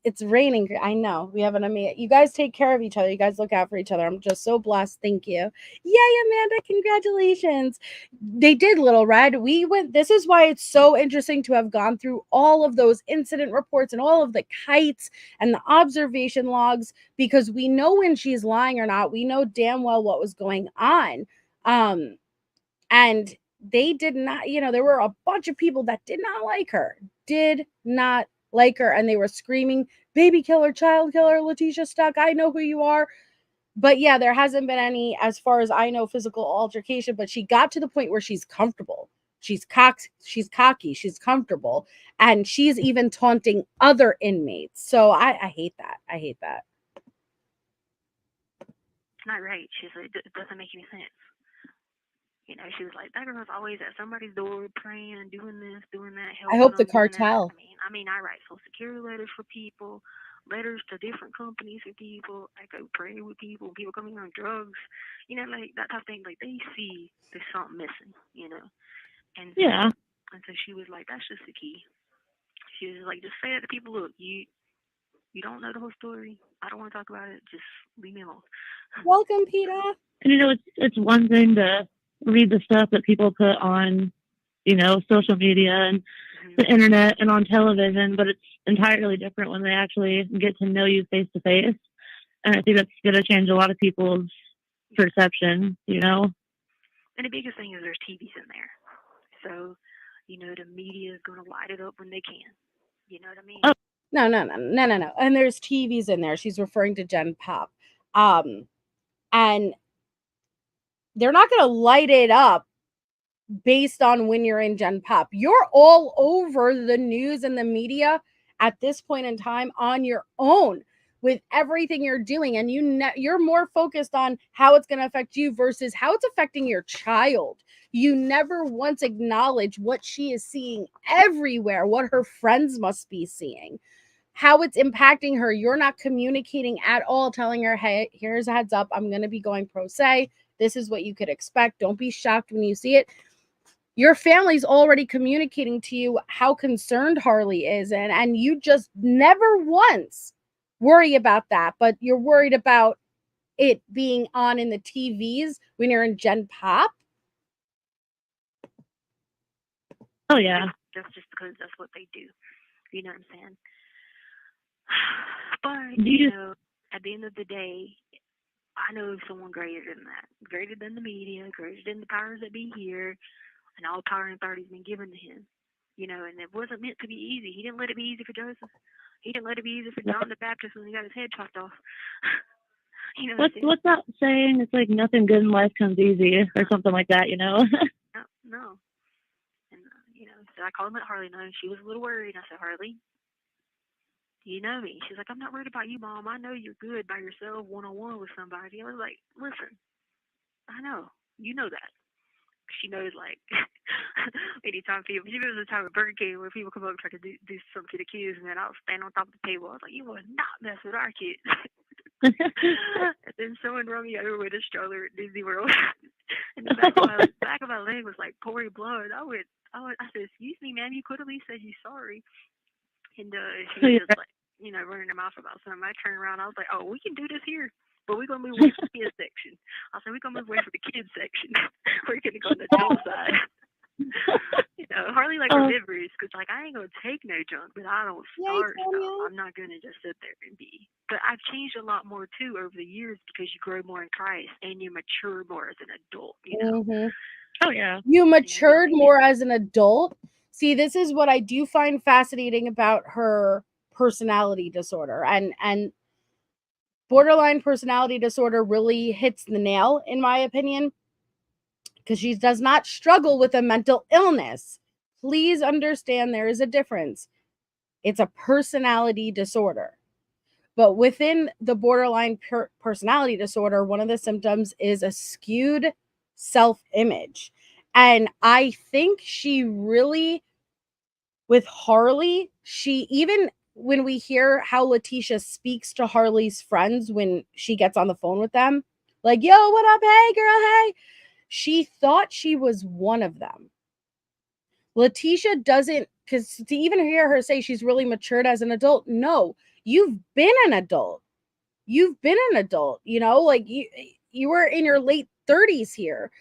It's raining. I know. We have an amazing. You guys take care of each other. You guys look out for each other. I'm just so blessed. Thank you. Yay, Amanda. Congratulations. They did, Little Red. We went. This is why it's so interesting to have gone through all of those incident reports and all of the kites and the observation logs, because we know when she's lying or not. We know damn well what was going on. And they did not, there were a bunch of people that did not like her, and they were screaming, baby killer, child killer, Letecia Stauch, I know who you are. But yeah, there hasn't been any, as far as I know, physical altercation, but she got to the point where she's comfortable. She's cocky, she's comfortable, and she's even taunting other inmates. So I hate that. I hate that. it's not right. She's like, it doesn't make any sense. She was like, that girl's always at somebody's door praying, doing this, doing that, helping I hope the them, doing that. cartel. I write social security letters for people, letters to different companies for people. I go pray with people. People coming on drugs, like that type of thing. Like they see there's something missing, And so, Yeah. And so she was like, that's just the key. She was like, just say it to people. Look, you don't know the whole story. I don't want to talk about it. Just leave me alone. Welcome, Peter. And it's one thing to read the stuff that people put on, social media and the internet and on television, but it's entirely different when they actually get to know you face to face. And I think that's going to change a lot of people's perception, And the biggest thing is there's TVs in there. So, the media is going to light it up when they can. You know what I mean? Oh. No. And there's TVs in there. She's referring to Gen Pop. And they're not going to light it up based on when you're in Gen Pop. You're all over the news and the media at this point in time on your own with everything you're doing. And you're more focused on how it's going to affect you versus how it's affecting your child. You never once acknowledge what she is seeing everywhere, what her friends must be seeing, how it's impacting her. You're not communicating at all, telling her, hey, here's a heads up. I'm going to be going pro se. This is what you could expect. Don't be shocked when you see it. Your family's already communicating to you how concerned Harley is, and you just never once worry about that, but you're worried about it being on in the TVs when you're in Gen Pop. Oh, yeah. That's just because that's what they do. You know what I'm saying? But, at the end of the day, I know someone greater than that, greater than the media, greater than the powers that be here, and all power and authority has been given to him. And it wasn't meant to be easy. He didn't let it be easy for Joseph. He didn't let it be easy for John the Baptist when he got his head chopped off. What's that saying? It's like nothing good in life comes easy, or something like that, No. And, so I called him at Harley, and she was a little worried. I said, Harley, you know me. She's like, I'm not worried about you, Mom. I know you're good by yourself, one-on-one with somebody. I was like, listen, I know. You know that. she knows, like, anytime she was the time at Burger King where people come up and try to do something to the kids, and then I'll stand on top of the table. I was like, you will not mess with our kids. And then someone run me over with a stroller at Disney World, and the back of my leg was like pouring blood. I said, excuse me, ma'am, you could at least said you sorry. And she was just like, running her mouth about something. I turned around, I was like, oh, we can do this here, but we're gonna move away from the kids section. I said, we're gonna move away from the kids section. We're gonna go on the adult side. Harley remembers, because like, I ain't gonna take no junk, but I don't start stuff. I'm not gonna just sit there and be. But I've changed a lot more too over the years, because you grow more in Christ and you mature more as an adult. Mm-hmm. Oh yeah, you matured more as an adult. See, this is what I do find fascinating about her personality disorder, and borderline personality disorder really hits the nail, in my opinion, because she does not struggle with a mental illness. Please understand there is a difference. It's a personality disorder. But within the borderline personality disorder, one of the symptoms is a skewed self-image. And I think she really, with Harley, even when we hear how Letecia speaks to Harley's friends when she gets on the phone with them, like, yo, what up? Hey, girl, hey. She thought she was one of them. Letecia doesn't, because to even hear her say she's really matured as an adult, no, you've been an adult. You've been an adult, like you were in your late 30s here.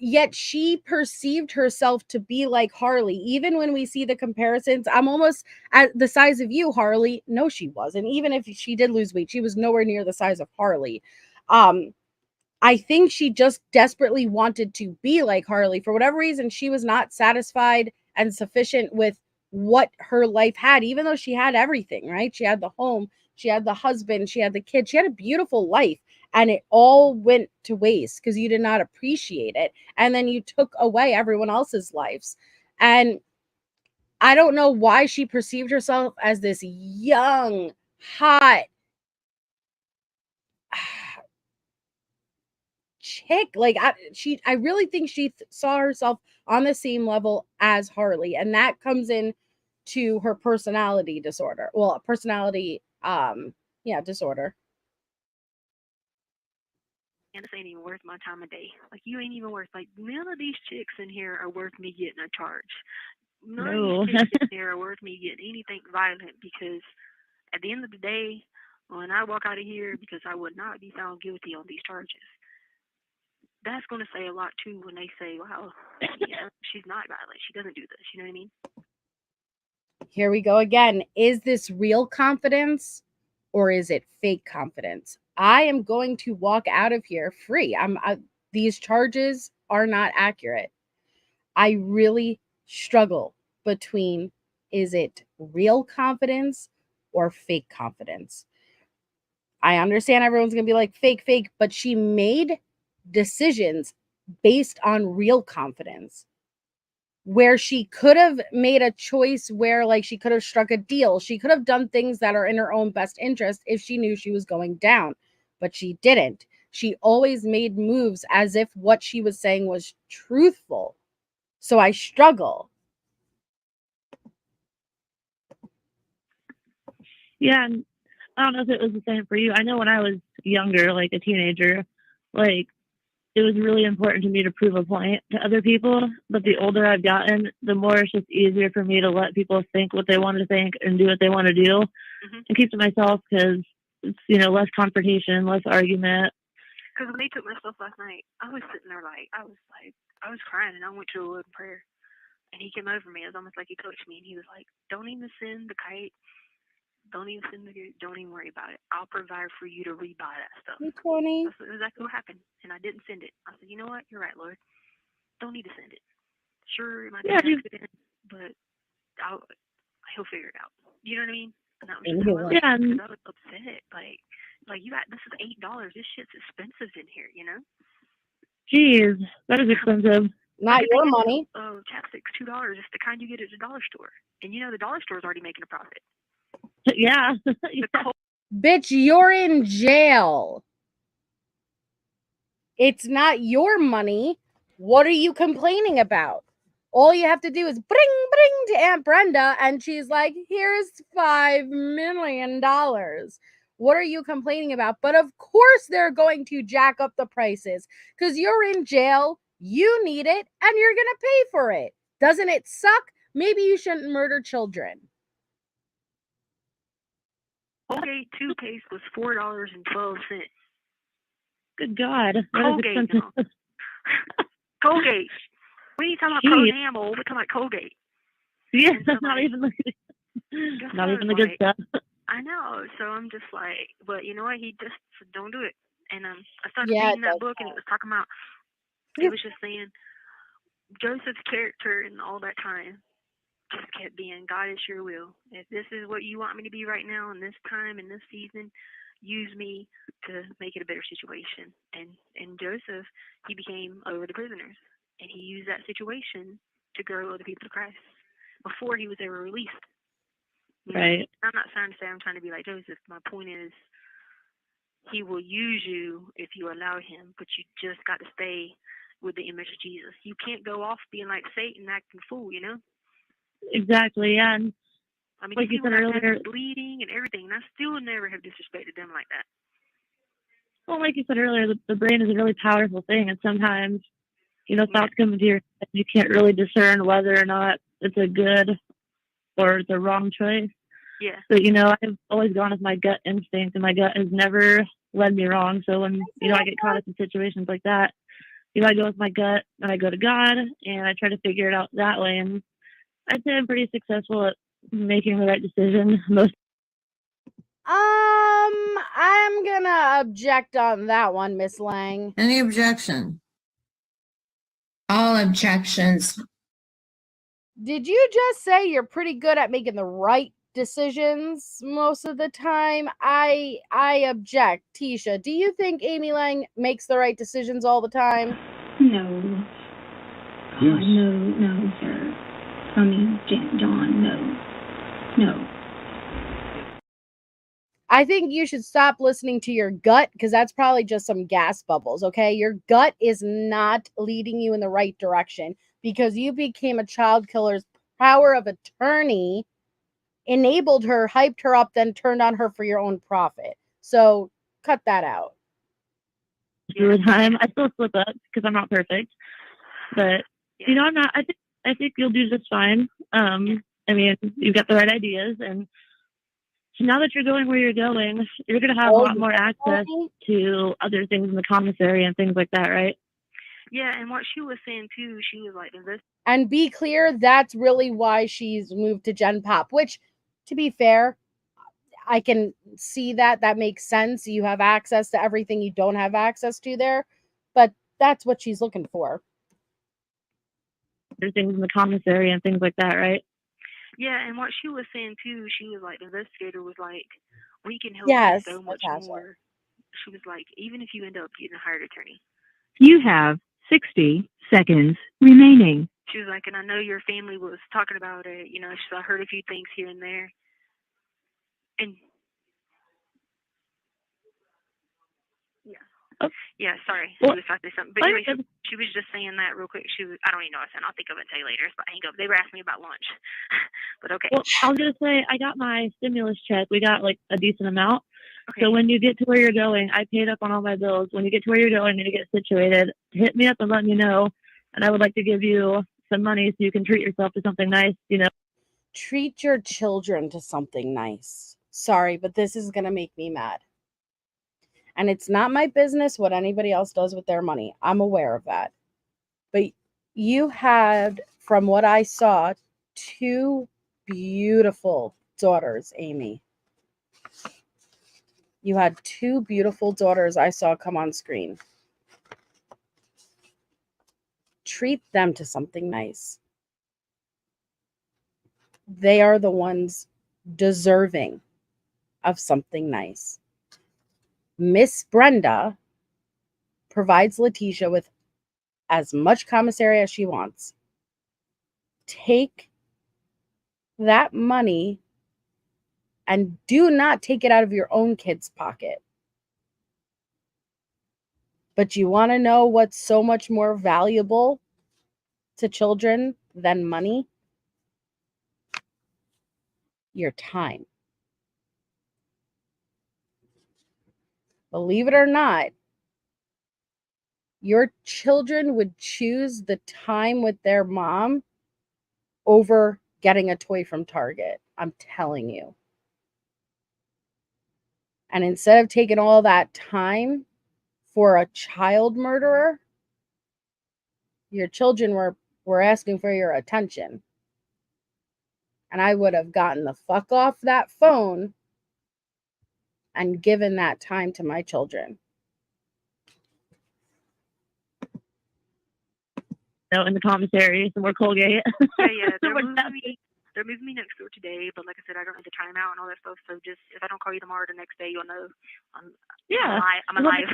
Yet she perceived herself to be like Harley. Even when we see the comparisons, I'm almost at the size of you, Harley. No, she wasn't. Even if she did lose weight, she was nowhere near the size of Harley. I think she just desperately wanted to be like Harley. For whatever reason, she was not satisfied and sufficient with what her life had, even though she had everything, right? She had the home, she had the husband, she had the kids, she had a beautiful life, and it all went to waste because you did not appreciate it. And then you took away everyone else's lives. And I don't know why she perceived herself as this young, hot chick. Like, I really think she saw herself on the same level as Harley, and that comes in to her personality disorder. Well, personality, disorder. And this ain't even worth my time of day. Like, you ain't even worth, like, none of these chicks in here are worth me getting a charge. None of these chicks in here are worth me getting anything violent, because at the end of the day, when I walk out of here, because I would not be found guilty on these charges, that's going to say a lot too when they say, wow, she's not violent. She doesn't do this. You know what I mean? Here we go again. Is this real confidence or is it fake confidence? I am going to walk out of here free. These charges are not accurate. I really struggle between, is it real confidence or fake confidence? I understand everyone's going to be like, fake, but she made decisions based on real confidence, where she could have made a choice where, like, she could have struck a deal. She could have done things that are in her own best interest if she knew she was going down, but she didn't. She always made moves as if what she was saying was truthful. So I struggle. Yeah, and I don't know if it was the same for you. I know when I was younger, like a teenager, like, it was really important to me to prove a point to other people. But the older I've gotten, the more it's just easier for me to let people think what they want to think and do what they want to do, and keep to myself, because it's, less confrontation, less argument. Because when they took my stuff last night, I was sitting there I was crying, and I went to the Lord in prayer. And he came over me. It was almost like he touched me, and he was like, don't even send the kite. Don't even send the good. Don't even worry about it. I'll provide for you to rebuy that stuff. Hey, Tony. That's exactly what happened. And I didn't send it. I said, you know what? You're right, Lord. Don't need to send it. Sure, it might be an accident, but he'll figure it out. You know what I mean? And that was just how I was upset. Like you got, this is $8. This shit's expensive in here, Jeez, that is expensive. Not your money. Chapstick's $2. It's the kind you get at the dollar store. And the dollar store's already making a profit. Yeah. Bitch, you're in jail. It's not your money. What are you complaining about? All you have to do is bring to Aunt Brenda, and she's like, here's $5 million. What are you complaining about? But of course they're going to jack up the prices because you're in jail, you need it, and you're going to pay for it. Doesn't it suck? Maybe you shouldn't murder children. Colgate toothpaste was $4.12. Good God. Colgate, no. Colgate. We ain't talking about Pronamel. We're talking about Colgate. Yeah, so not like, even the like, good stuff. I know. So I'm just like, but you know what? He just said, don't do it. And I started Yeah, reading that book, and it was talking about, it was just saying Joseph's character and all that time just kept being, God is your will. If this is what you want me to be right now in this time, in this season, use me to make it a better situation. And Joseph, he became over the prisoners, and he used that situation to grow other people to Christ before he was ever released. You know? Right. I'm not trying to say I'm trying to be like Joseph. My point is, he will use you if you allow him, but you just got to stay with the image of Jesus. You can't go off being like Satan, acting fool, you know? Exactly, yeah. And I mean, like you said earlier, bleeding and everything, and I still never have disrespected them like that. well, like you said earlier, the brain is a really powerful thing, and sometimes, you know, thoughts come into your head, you can't really discern whether or not it's a good or it's a wrong choice. Yeah. But, you know, I've always gone with my gut instinct, and my gut has never led me wrong. So when, you know, I get caught up in situations like that, you know, I go with my gut, and I go to God, and I try to figure it out that way. And I'd say I'm pretty successful at making the right decision most. I'm gonna object on that one, Miss Lang. Any objection? All objections. Did you just say you're pretty good at making the right decisions most of the time? I object. Tisha, do you think Amy Lang makes the right decisions all the time? No. Yes. No, sir. I mean, John, no. I think you should stop listening to your gut because that's probably just some gas bubbles, okay? Your gut is not leading you in the right direction because you became a child killer's power of attorney, enabled her, hyped her up, then turned on her for your own profit. So cut that out. Through the time, I still slip up because I'm not perfect, but you know, I think you'll do just fine. I mean, you've got the right ideas, and now that you're going where you're going, you're going to have a lot more access to other things in the commissary and things like that, right? Yeah, and what she was saying too, she was like, and be clear, that's really why she's moved to Gen Pop, which, to be fair, I can see that makes sense. You have access to everything you don't have access to there, but that's what she's looking for. There's things in the commissary and things like that, right? Yeah, and what she was saying too, she was like, the investigator was like, we can help you so much more. She was like, even if you end up getting a hired attorney. You have 60 seconds remaining. She was like, and I know your family was talking about it, you know, so I heard a few things here and there. And yeah, sorry. She was talking to something. But anyway, she was just saying that real quick. I don't even know what I said. I'll think of it and tell you later. But hang up. They were asking me about lunch. But okay. Well, I was going to say, I got my stimulus check. We got like a decent amount. Okay. So when you get to where you're going, I paid up on all my bills. When you get to where you're going and you get situated, hit me up and let me know. And I would like to give you some money so you can treat yourself to something nice, you know. Treat your children to something nice. Sorry, but this is going to make me mad. And it's not my business what anybody else does with their money. I'm aware of that. But you had, from what I saw, 2 beautiful daughters, Amy. You had 2 beautiful daughters I saw come on screen. Treat them to something nice. They are the ones deserving of something nice. Miss Brenda provides Letecia with as much commissary as she wants. Take that money and do not take it out of your own kid's pocket. But you want to know what's so much more valuable to children than money? Your time. Believe it or not, your children would choose the time with their mom over getting a toy from Target. I'm telling you. And instead of taking all that time for a child murderer, your children were asking for your attention. And I would have gotten the fuck off that phone and given that time to my children. In the commissary, some more Colgate. Yeah, they're moving me next door today, but like I said, I don't know the timeout and all that stuff. So just if I don't call you tomorrow, the next day you'll know I'm alive.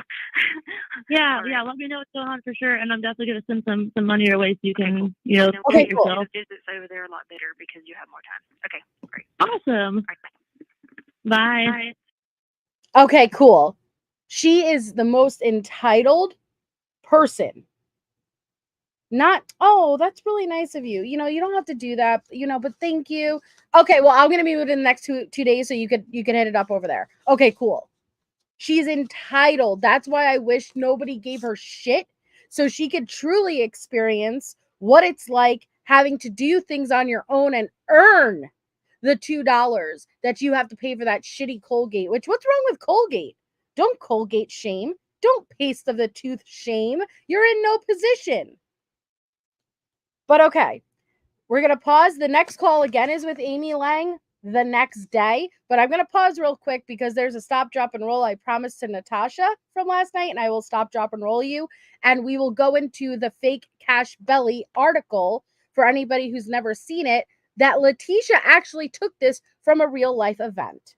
Yeah, let me know what's going on for sure, and I'm definitely gonna send some money your way so you can Okay, treat cool. yourself. The visits over there are a lot better because you have more time. Okay, great. Awesome. All right, Bye. Okay, cool. She is the most entitled person. Not, oh, that's really nice of you. You don't have to do that, but thank you. Okay, well, I'm gonna be within the next two days, so you can hit it up over there. Okay, cool. She's entitled. That's why I wish nobody gave her shit, so she could truly experience what it's like having to do things on your own and earn the $2 that you have to pay for that shitty Colgate. What's wrong with Colgate? Don't Colgate shame. Don't paste of the tooth shame. You're in no position. But okay, we're going to pause. The next call again is with Amy Lang the next day. But I'm going to pause real quick because there's a stop, drop, and roll I promised to Natasha from last night, and I will stop, drop, and roll you. And we will go into the fake Cash Belly article for anybody who's never seen it, that Letecia actually took this from a real life event.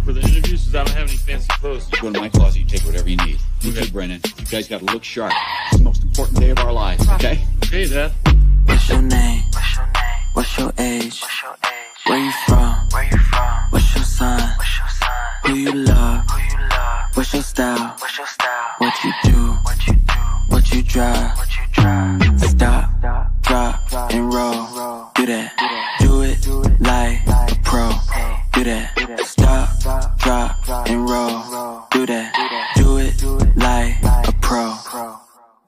For the interviews, because I don't have any fancy clothes. You go to my closet, you take whatever you need. You too, Brennan. You guys got to look sharp. It's the most important day of our lives, okay? Okay, Dad. What's your name? What's your age? Where you from? What's your sign? Who you love? What's your style? What you do? What you drive? Stop, drop, and roll. Do that. Do it like a pro. Do that. Stop, drop, and roll. Do that. Do it like a pro.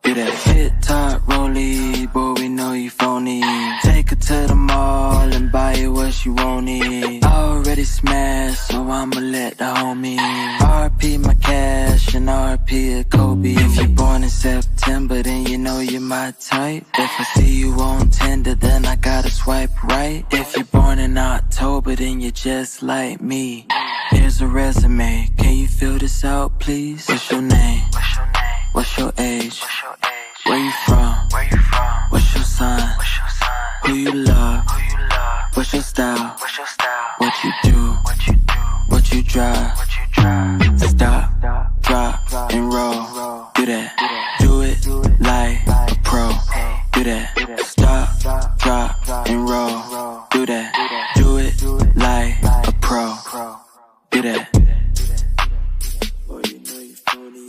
Do that. Hit top, rollie, boy, we know you phony. Take her to the mall and buy her what she want it. Already smashed, so I'ma let the homie. RP my cash and RP a Kobe. If you're born in September, then you know you're my type. If I see you on Tinder, then I gotta swipe right. If you're born in October, then you're just like me. Here's a resume, can you fill this out, please? What's your name? What's your age? Where you from? What's your sign? Who you love? What's your style? What you do? What you drive? Stop, drop, and roll. Do that. Do it like a pro. Do that. Stop, drop, and roll. Do that. Do it like a pro. Do that. Oh, you know you phony.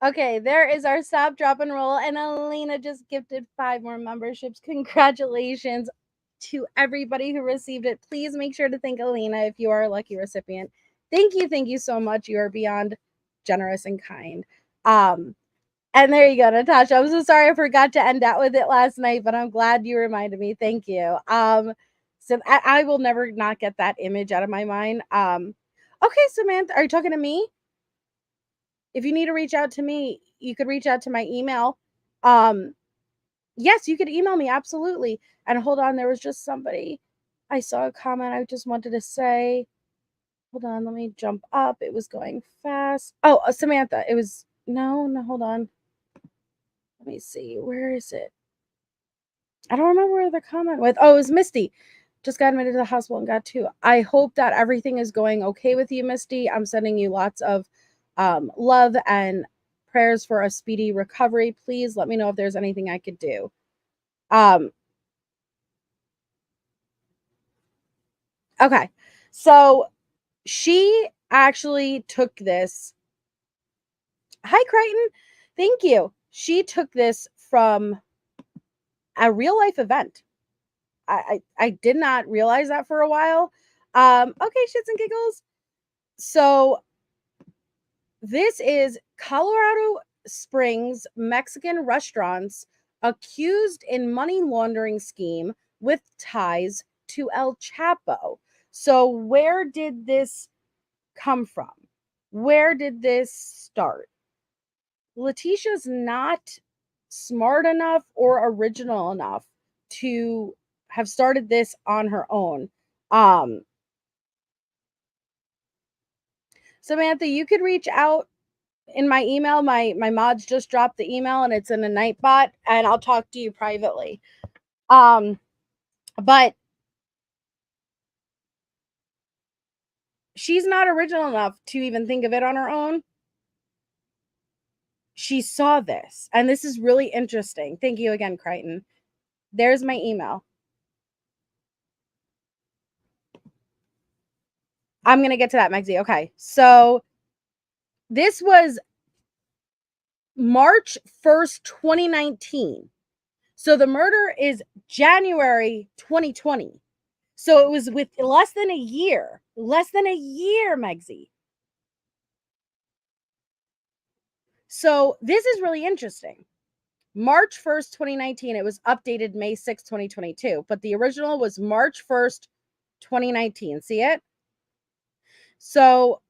Okay, there is our stop, drop, and roll. And Elena just gifted 5 more memberships. Congratulations to everybody who received it. Please make sure to thank Elena if you are a lucky recipient. Thank you so much. You are beyond generous and kind. And there you go, Natasha. I'm so sorry I forgot to end out with it last night, but I'm glad you reminded me. Thank you. So I will never not get that image out of my mind. Okay, Samantha, are you talking to me? If you need to reach out to me, you could reach out to my email. Yes, you could email me, absolutely. And hold on, there was just somebody. I saw a comment I just wanted to say. Hold on, let me jump up. It was going fast. Oh, Samantha. It was, no, hold on. Let me see. Where is it? I don't remember where the comment with. Oh, it was Misty. Just got admitted to the hospital and got 2. I hope that everything is going okay with you, Misty. I'm sending you lots of love and prayers for a speedy recovery. Please let me know if there's anything I could do. Okay. So she actually took this. Hi, Crichton. Thank you. She took this from a real life event. I did not realize that for a while. Okay, shits and giggles. So this is Colorado Springs Mexican restaurants accused in money laundering scheme with ties to El Chapo. So where did this come from? Where did this start? Letecia's not smart enough or original enough to have started this on her own. Samantha, you could reach out in my email. My mods just dropped the email and it's in a Nightbot, and I'll talk to you privately. But she's not original enough to even think of it on her own. She saw this, and this is really interesting. Thank you again, Crichton. There's my email. I'm going to get to that, Megzy. Okay. So this was March 1st, 2019. So the murder is January 2020. So it was with less than a year, Megzy. So this is really interesting. March 1st, 2019, it was updated May 6th, 2022, but the original was March 1st, 2019. See it? So,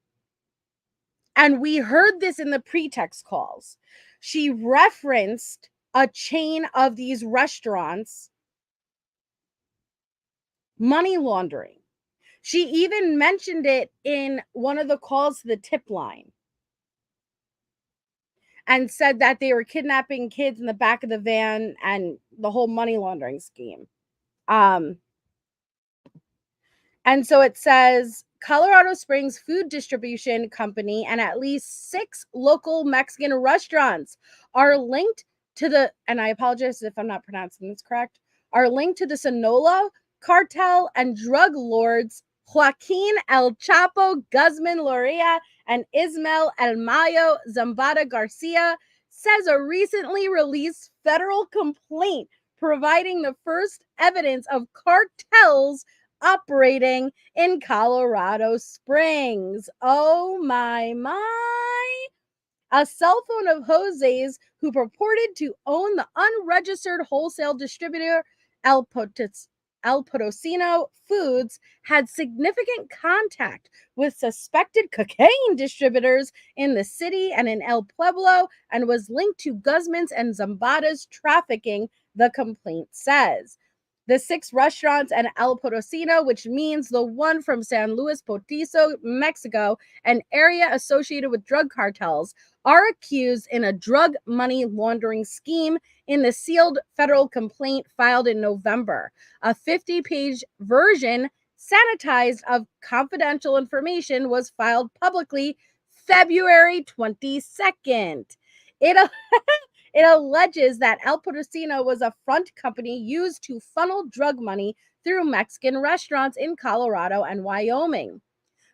and we heard this in the pretext calls. She referenced a chain of these restaurants money laundering. She even mentioned it in one of the calls to the tip line and said that they were kidnapping kids in the back of the van and the whole money laundering scheme. And so it says Colorado Springs Food Distribution Company and at least 6 local Mexican restaurants are linked to the, and I apologize if I'm not pronouncing this correct, are linked to the Sinaloa cartel and drug lords Joaquin El Chapo Guzman Loria and Ismael El Mayo Zambada Garcia, says a recently released federal complaint providing the first evidence of cartels operating in Colorado Springs. Oh my. A cell phone of Jose's, who purported to own the unregistered wholesale distributor El Potosino Foods, had significant contact with suspected cocaine distributors in the city and in El Pueblo, and was linked to Guzman's and Zambada's trafficking, the complaint says. The 6 restaurants and El Potosino, which means the one from San Luis Potosi, Mexico, an area associated with drug cartels, are accused in a drug money laundering scheme in the sealed federal complaint filed in November. A 50-page version sanitized of confidential information was filed publicly February 22nd. It alleges that El Potosino was a front company used to funnel drug money through Mexican restaurants in Colorado and Wyoming.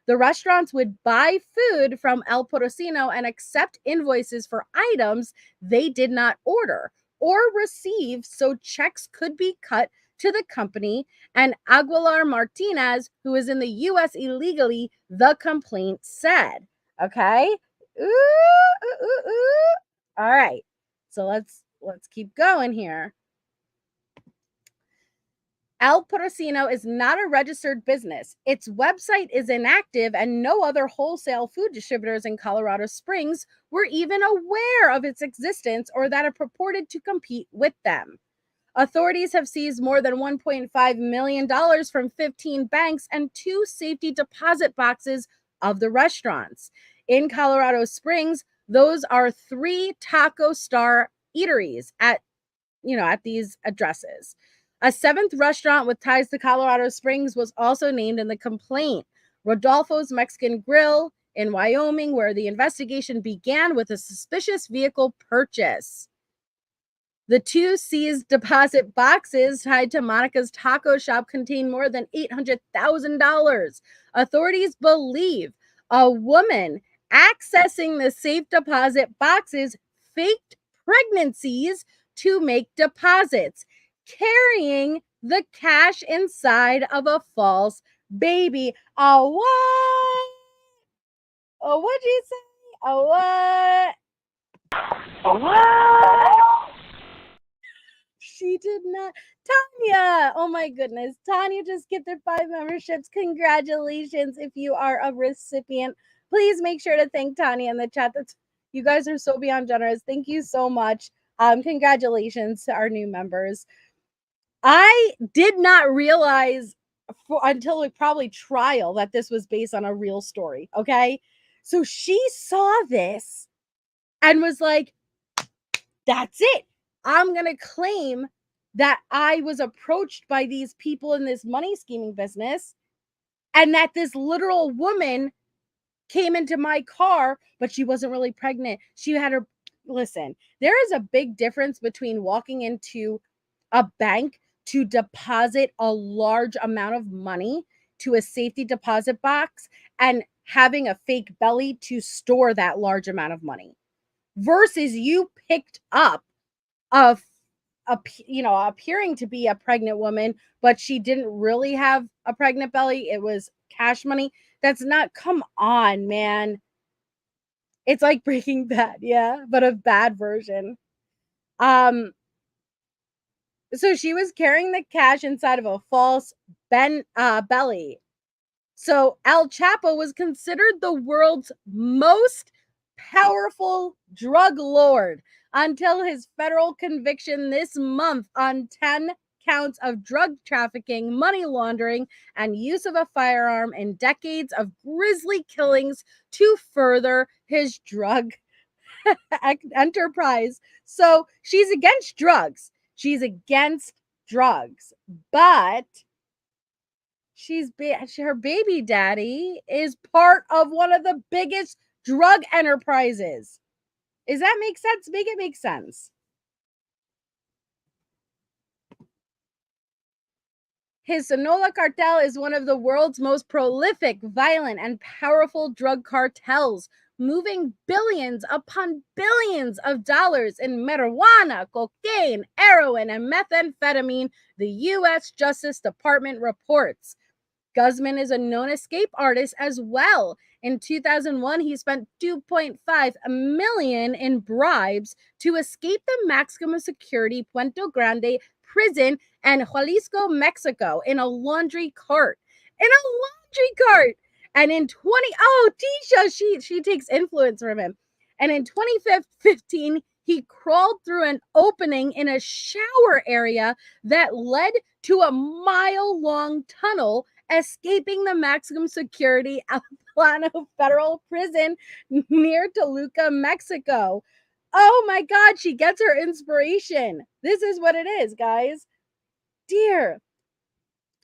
The restaurants would buy food from El Potosino and accept invoices for items they did not order or receive, so checks could be cut to the company and Aguilar Martinez, who is in the U.S. illegally, the complaint said. Okay? All right. So let's keep going here. El Potosino is not a registered business. Its website is inactive, and no other wholesale food distributors in Colorado Springs were even aware of its existence or that it purported to compete with them. Authorities have seized more than $1.5 million from 15 banks and 2 safety deposit boxes of the restaurants. In Colorado Springs, those are 3 Taco Star eateries at at these addresses. A seventh restaurant with ties to Colorado Springs was also named in the complaint. Rodolfo's Mexican Grill in Wyoming, where the investigation began with a suspicious vehicle purchase. The 2 seized deposit boxes tied to Monica's taco shop contained more than $800,000. Authorities believe a woman accessing the safe deposit boxes faked pregnancies to make deposits, carrying the cash inside of a false baby. A what? Oh, what'd you say? A what? A what? She did not. Tanya, oh my goodness. Tanya just gifted 5 memberships. Congratulations if you are a recipient. Please make sure to thank Tanya in the chat. You guys are so beyond generous. Thank you so much. Congratulations to our new members. I did not realize until probably trial that this was based on a real story. Okay. So she saw this and was like, that's it. I'm going to claim that I was approached by these people in this money scheming business and that this literal woman came into my car, but she wasn't really pregnant. She had her. Listen, there is a big difference between walking into a bank to deposit a large amount of money to a safety deposit box and having a fake belly to store that large amount of money versus you picked up appearing to be a pregnant woman, but she didn't really have a pregnant belly. It was cash money. That's not, come on, man. It's like Breaking Bad, yeah, but a bad version. So she was carrying the cash inside of a false belly. So El Chapo was considered the world's most powerful drug lord until his federal conviction this month on 10 counts of drug trafficking, money laundering, and use of a firearm in decades of grisly killings to further his drug enterprise. So she's against drugs. She's against drugs, but her baby daddy is part of one of the biggest drug enterprises. Does that make sense? Make it make sense. His Sonora cartel is one of the world's most prolific, violent, and powerful drug cartels, moving billions upon billions of dollars in marijuana, cocaine, heroin, and methamphetamine, the U.S. Justice Department reports. Guzman is a known escape artist as well. In 2001, he spent $2.5 million in bribes to escape the maximum security Puente Grande prison in Jalisco, Mexico, in a laundry cart. And in Tisha, she takes influence from him. And in 2015, he crawled through an opening in a shower area that led to a mile-long tunnel, escaping the maximum security Altiplano Federal Prison near Toluca, Mexico. Oh my God, she gets her inspiration. This is what it is, guys. Dear.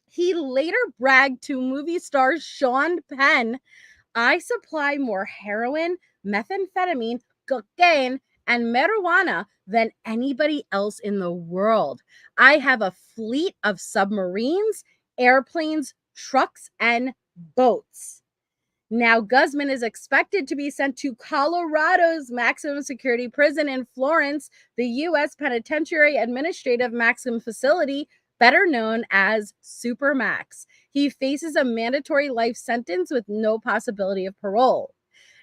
He later bragged to movie star Sean Penn, I supply more heroin, methamphetamine, cocaine, and marijuana than anybody else in the world. I have a fleet of submarines, airplanes, trucks, and boats. Now, Guzman is expected to be sent to Colorado's maximum security prison in Florence, the U.S. Penitentiary Administrative Maximum Facility, better known as Supermax. He faces a mandatory life sentence with no possibility of parole.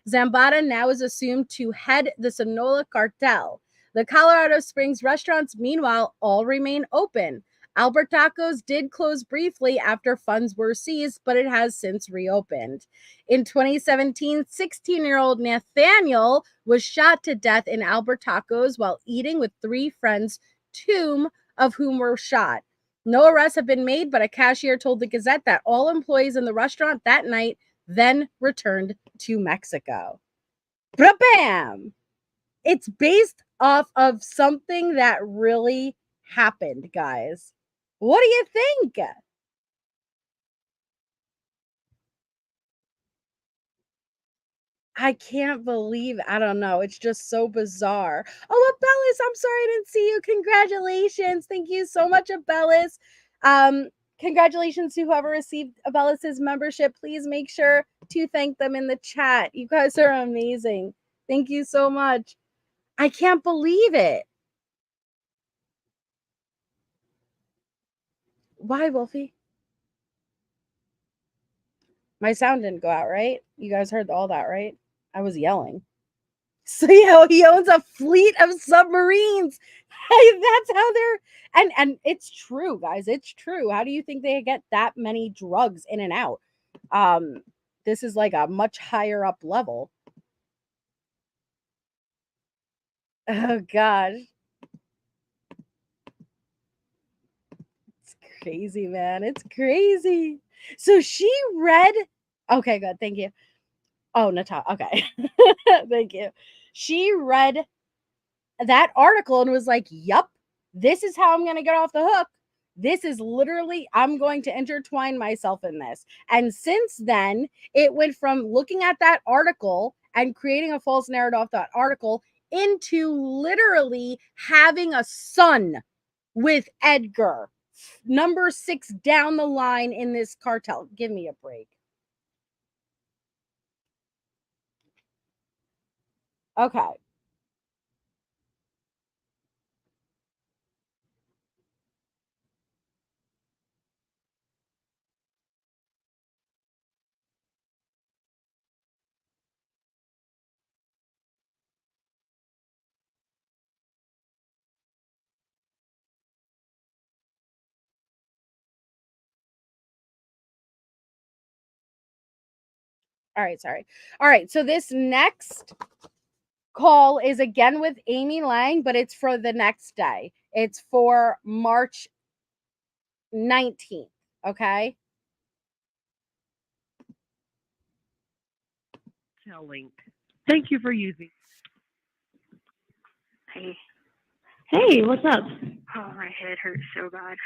Zambada now is assumed to head the Sonora cartel. The Colorado Springs restaurants, meanwhile, all remain open. Albert Tacos did close briefly after funds were seized, but it has since reopened. In 2017, 16-year-old Nathaniel was shot to death in Albert Tacos while eating with 3 friends, 2 of whom were shot. No arrests have been made, but a cashier told the Gazette that all employees in the restaurant that night then returned to Mexico. Bam! It's based off of something that really happened, guys? What do you think? I can't believe, I don't know. It's just so bizarre. Oh, Abellis, I'm sorry I didn't see you. Congratulations. Thank you so much, Abellis. Congratulations to whoever received Abellis's membership. Please make sure to thank them in the chat. You guys are amazing. Thank you so much. I can't believe it. Why, Wolfie? My sound didn't go out, right? You guys heard all that, right? I was yelling. So yeah, he owns a fleet of submarines. That's how they're and it's true, guys. It's true. How do you think they get that many drugs in and out? This is like a much higher up level. Oh gosh. It's crazy, man. It's crazy. So she read. Okay, good. Thank you. Oh, Natasha. Okay. Thank you. She read that article and was like, "Yup, this is how I'm going to get off the hook. This is literally, I'm going to intertwine myself in this." And since then, it went from looking at that article and creating a false narrative off that article into literally having a son with Edgar, number 6 down the line in this cartel. Give me a break. Okay. All right, sorry. All right, so this next call is again with Amy Lang, but it's for the next day. It's for March 19th, okay? Link. Thank you for using. Hey. Hey, what's up? Oh, my head hurts so bad.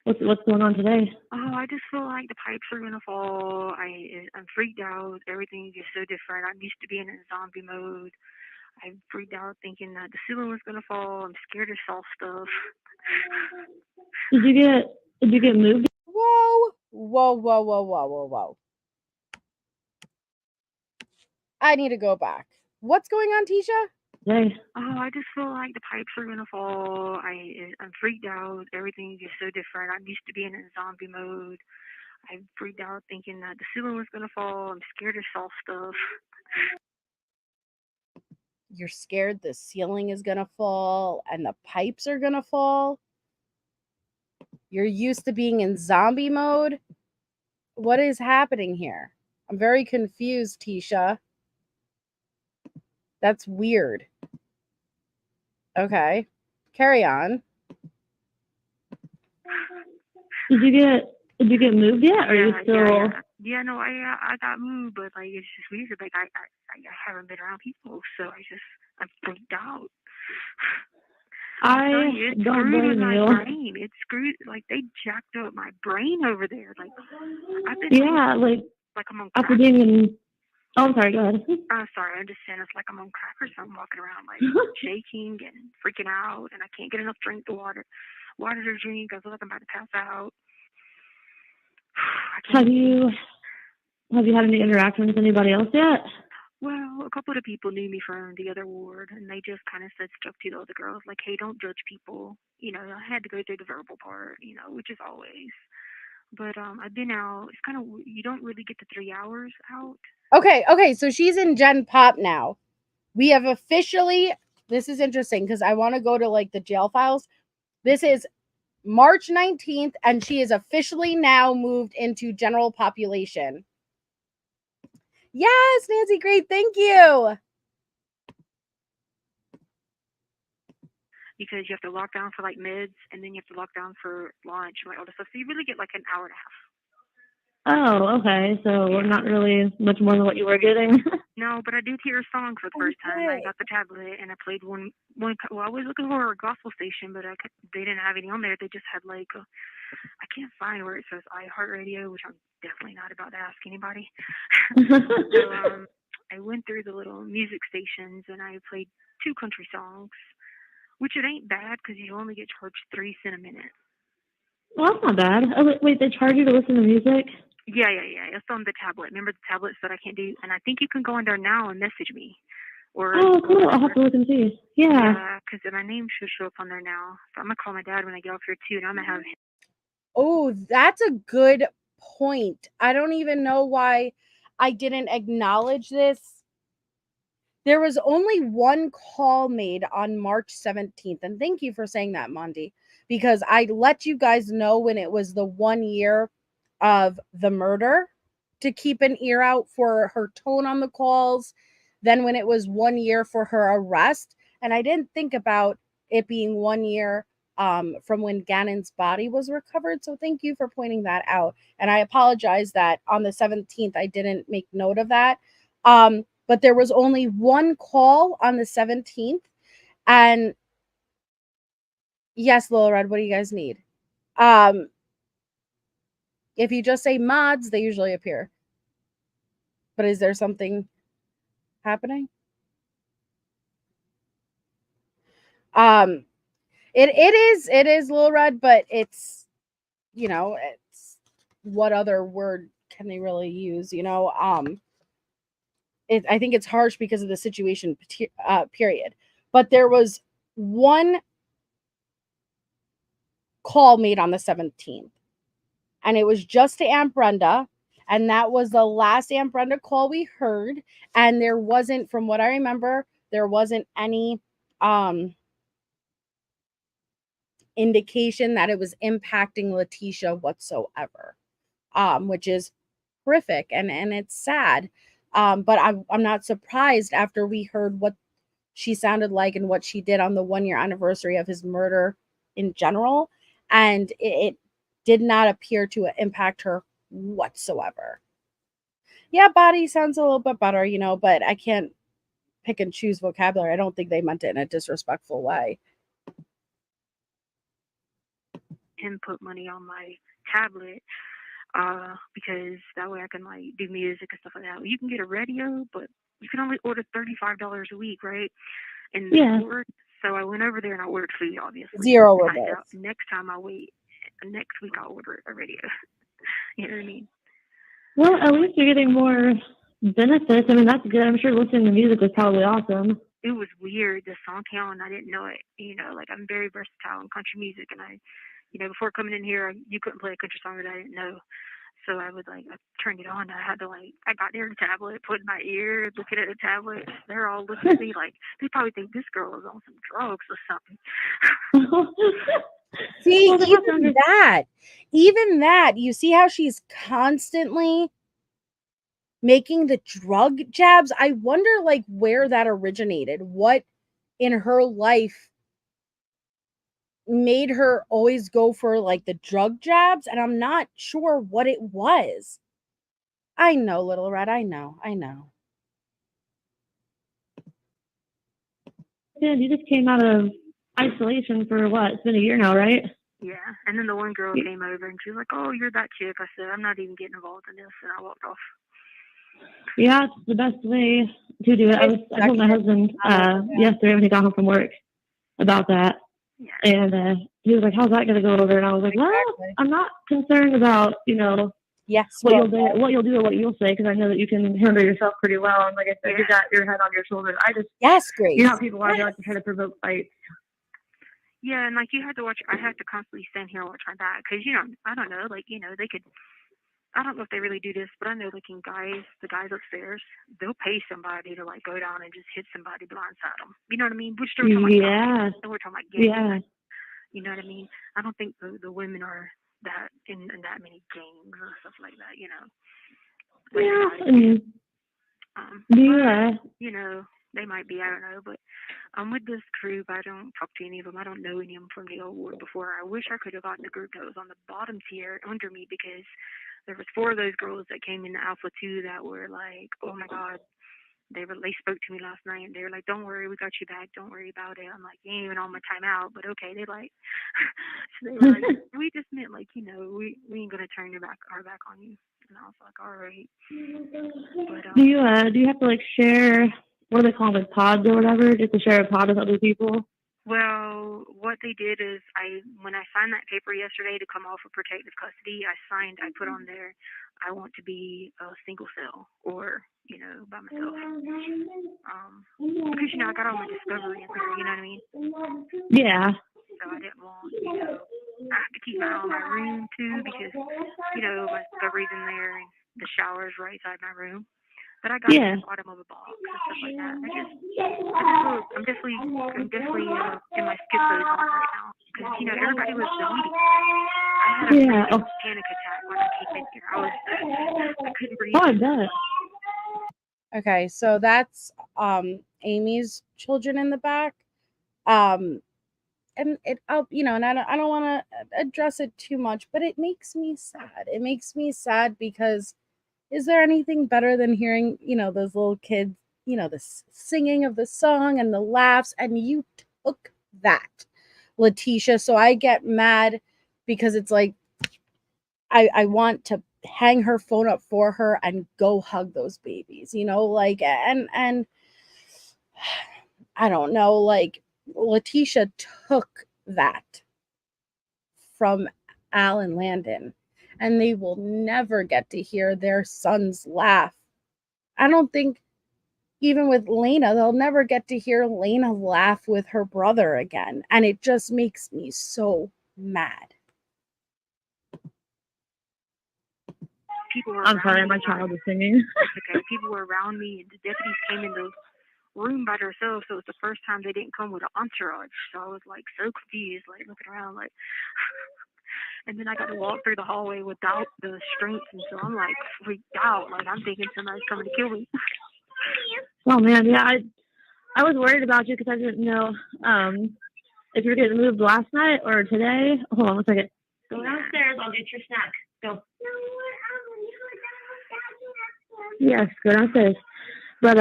What's going on today? Oh, I just feel like the pipes are gonna fall. I'm freaked out. Everything is so different. I'm used to being in zombie mode. I'm freaked out thinking that the ceiling was gonna fall. I'm scared of soft stuff. Did you get moved? Whoa. I need to go back. What's going on, Tisha? Hey. Oh, I just feel like the pipes are gonna fall. I'm freaked out. Everything is so different. I'm used to being in zombie mode. I'm freaked out thinking that the ceiling was gonna fall. I'm scared of soft stuff. You're scared the ceiling is gonna fall and the pipes are gonna fall? You're used to being in zombie mode? What is happening here? I'm very confused, Tisha. That's weird. Okay. Carry on. Did you get moved yet? Or are you still? Yeah, no, I got moved, but like it's just weird. Like I haven't been around people, so I'm freaked out. I don't blame you. Brain. It's screwed. Like they jacked up my brain over there. Like I've been. Yeah, like I'm on after being in. Oh, I'm sorry. Go ahead. Sorry, I'm just saying it's like I'm on crack or something, walking around like shaking and freaking out, and I can't get enough water to drink. I feel like I'm about to pass out. Have you had any interaction with anybody else yet? Well, a couple of people knew me from the other ward, and they just kind of said stuff to the other girls, like, hey, don't judge people. You know, I had to go through the verbal part, you know, which is always. But I've been out. It's kind of, you don't really get the 3 hours out. Okay, so she's in Gen Pop now. We have officially, this is interesting because I want to go to like the jail files. This is March 19th, and she is officially now moved into general population. Yes, Nancy, great. Thank you. Because you have to lock down for like mids, and then you have to lock down for lunch and like all this stuff. So you really get like an hour and a half. Oh, okay. So not really much more than what you were getting. No, but I did hear a song for the first time. I got the tablet and I played one. Well, I was looking for a gospel station, but they didn't have any on there. They just had like I can't find where it says iHeartRadio, which I'm definitely not about to ask anybody. So I went through the little music stations and I played 2 country songs, which it ain't bad because you only get charged 3 cents a minute. Well, that's not bad. Oh, wait, they charge you to listen to music? Yeah. It's on the tablet. Remember the tablets that I can't do? And I think you can go in there now and message me. Or Oh, cool. I'll have to look and see. Yeah. because my name should show up on there now. So I'm going to call my dad when I get off here, too, and I'm going to have him. Oh, that's a good point. I don't even know why I didn't acknowledge this. There was only one call made on March 17th. And thank you for saying that, Monty, because I let you guys know when it was the 1 year of the murder to keep an ear out for her tone on the calls. Then when it was 1 year for her arrest. And I didn't think about it being 1 year from when Gannon's body was recovered. So thank you for pointing that out. And I apologize that on the 17th, I didn't make note of that. But there was only one call on the 17th. And yes, Little Red, what do you guys need? If you just say mods, they usually appear. But is there something happening? It is Little Red, but it's, it's what other word can they really use? I think it's harsh because of the situation, period. But there was one call made on the 17th, and it was just to Aunt Brenda, and that was the last Aunt Brenda call we heard. And there wasn't, from what I remember, there wasn't any indication that it was impacting Letecia whatsoever, which is horrific and it's sad. But I'm not surprised after we heard what she sounded like and what she did on the 1 year anniversary of his murder in general. And it did not appear to impact her whatsoever. Yeah, body sounds a little bit better, but I can't pick and choose vocabulary. I don't think they meant it in a disrespectful way. Him put money on my tablet because that way I can like do music and stuff like that. You can get a radio, but you can only order $35 a week, right? And so I went over there and I ordered food, obviously. Zero reverse. Next time I wait, next week I'll order a radio. You know what I mean? Well, at least you're getting more benefits. I mean, that's good. I'm sure listening to music was probably awesome. It was weird. The song came on, I didn't know it. Like I'm very versatile in country music, and I before coming in here, you couldn't play a country song that I didn't know. So I turned it on. I got their tablet, put in my ear, looking at the tablet. They're all looking at me like, they probably think this girl is on some drugs or something. See, even that, you see how she's constantly making the drug jabs? I wonder where that originated. What in her life made her always go for the drug jabs? And I'm not sure what it was. I know, Little Red, I know. Yeah, you just came out of isolation for what? It's been a year now, right? Yeah, and then the one girl came over and she was like, "Oh, you're that chick." I said, "I'm not even getting involved in this," and I walked off. Yeah, it's the best way to do it. I told my husband yesterday when he got home from work about that. Yeah. And he was like, "How's that going to go over?" And I was like, "Well, I'm not concerned about, what you'll do or what you'll say, because I know that you can handle yourself pretty well. And like I said, you got your head on your shoulders. Grace. You know how people are, they like to try to provoke fights." Yeah, and you had to watch. I had to constantly stand here and watch my back because I don't know, they could. I don't know if they really do this, but I know the guys upstairs, they'll pay somebody to go down and just hit somebody blindside them. You know what I mean? Which we're talking about. We're talking about gangs. Yeah. You know what I mean? I don't think the women are that in that many gangs or stuff like that. They might be. I don't know, but with this group, I don't talk to any of them. I don't know any of them from the old ward before. I wish I could have gotten the group that was on the bottom tier under me because there was 4 of those girls that came in the Alpha 2 that were like, oh my God. They spoke to me last night, and they were like, don't worry, we got you back. Don't worry about it. I'm like, you ain't even on my timeout, but okay. They like, so they were like, we just meant like, we ain't going to turn our back on you. And I was like, all right. But, do you have to like share, what do they call it, pods or whatever, just to share a pod with other people? Well, what they did is when I signed that paper yesterday to come off of protective custody, I put on there, I want to be a single cell or, by myself. Because, I got all my discovery in there, you know what I mean? Yeah. So I didn't want, I have to keep my eye on my room too because, my discovery's in there and the shower's right inside my room. But I got to the bottom of a box and stuff like that. I'm definitely in my schizo zone right now because everybody was deleting. I had a really panic attack when I came in here. I couldn't breathe. Oh, I bet. Okay, so that's Amy's children in the back. And it and I don't want to address it too much, but it makes me sad. It makes me sad because is there anything better than hearing, those little kids, the singing of the song and the laughs, and you took that, Letecia. So I get mad because it's like I want to hang her phone up for her and go hug those babies, and I don't know, like Letecia took that from Al and Landon, and they will never get to hear their sons laugh. I don't think even with Lena, they'll never get to hear Lena laugh with her brother again. And it just makes me so mad. I'm sorry, my child is singing. Okay, people were around me, and the deputies came in the room by themselves, so it's the first time they didn't come with an entourage. So I was like so confused, like looking around, like. And then I got to walk through the hallway without the strength, and so I'm like freaked out, like I'm thinking somebody's coming to kill me. Oh man, yeah, I was worried about you because I didn't know if you were getting moved last night or today. Hold on 1 second. Go downstairs. I'll get your snack. Go. Yes, go downstairs. But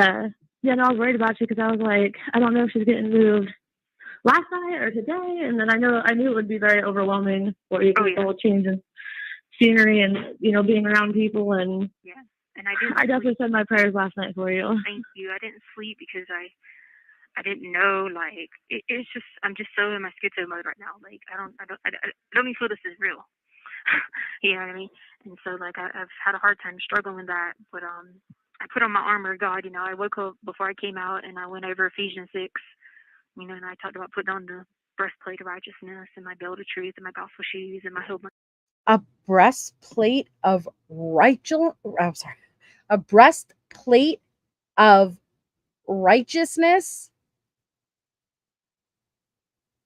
yeah, no, I was worried about you because I was like, I don't know if she's getting moved last night or today, and then I knew it would be very overwhelming for you because the whole change in scenery and being around people and yeah. And I definitely said my prayers last night for you. Thank you. I didn't sleep because I didn't know, like it's just I'm just so in my schizo mode right now. Like I don't even feel this is real. You know what I mean? And so like I've had a hard time struggling with that, but I put on my armor of God. I woke up before I came out and I went over Ephesians 6. And I talked about putting on the breastplate of righteousness and my belt of truth and my gospel shoes and my helmet. A breastplate of a breastplate of righteousness.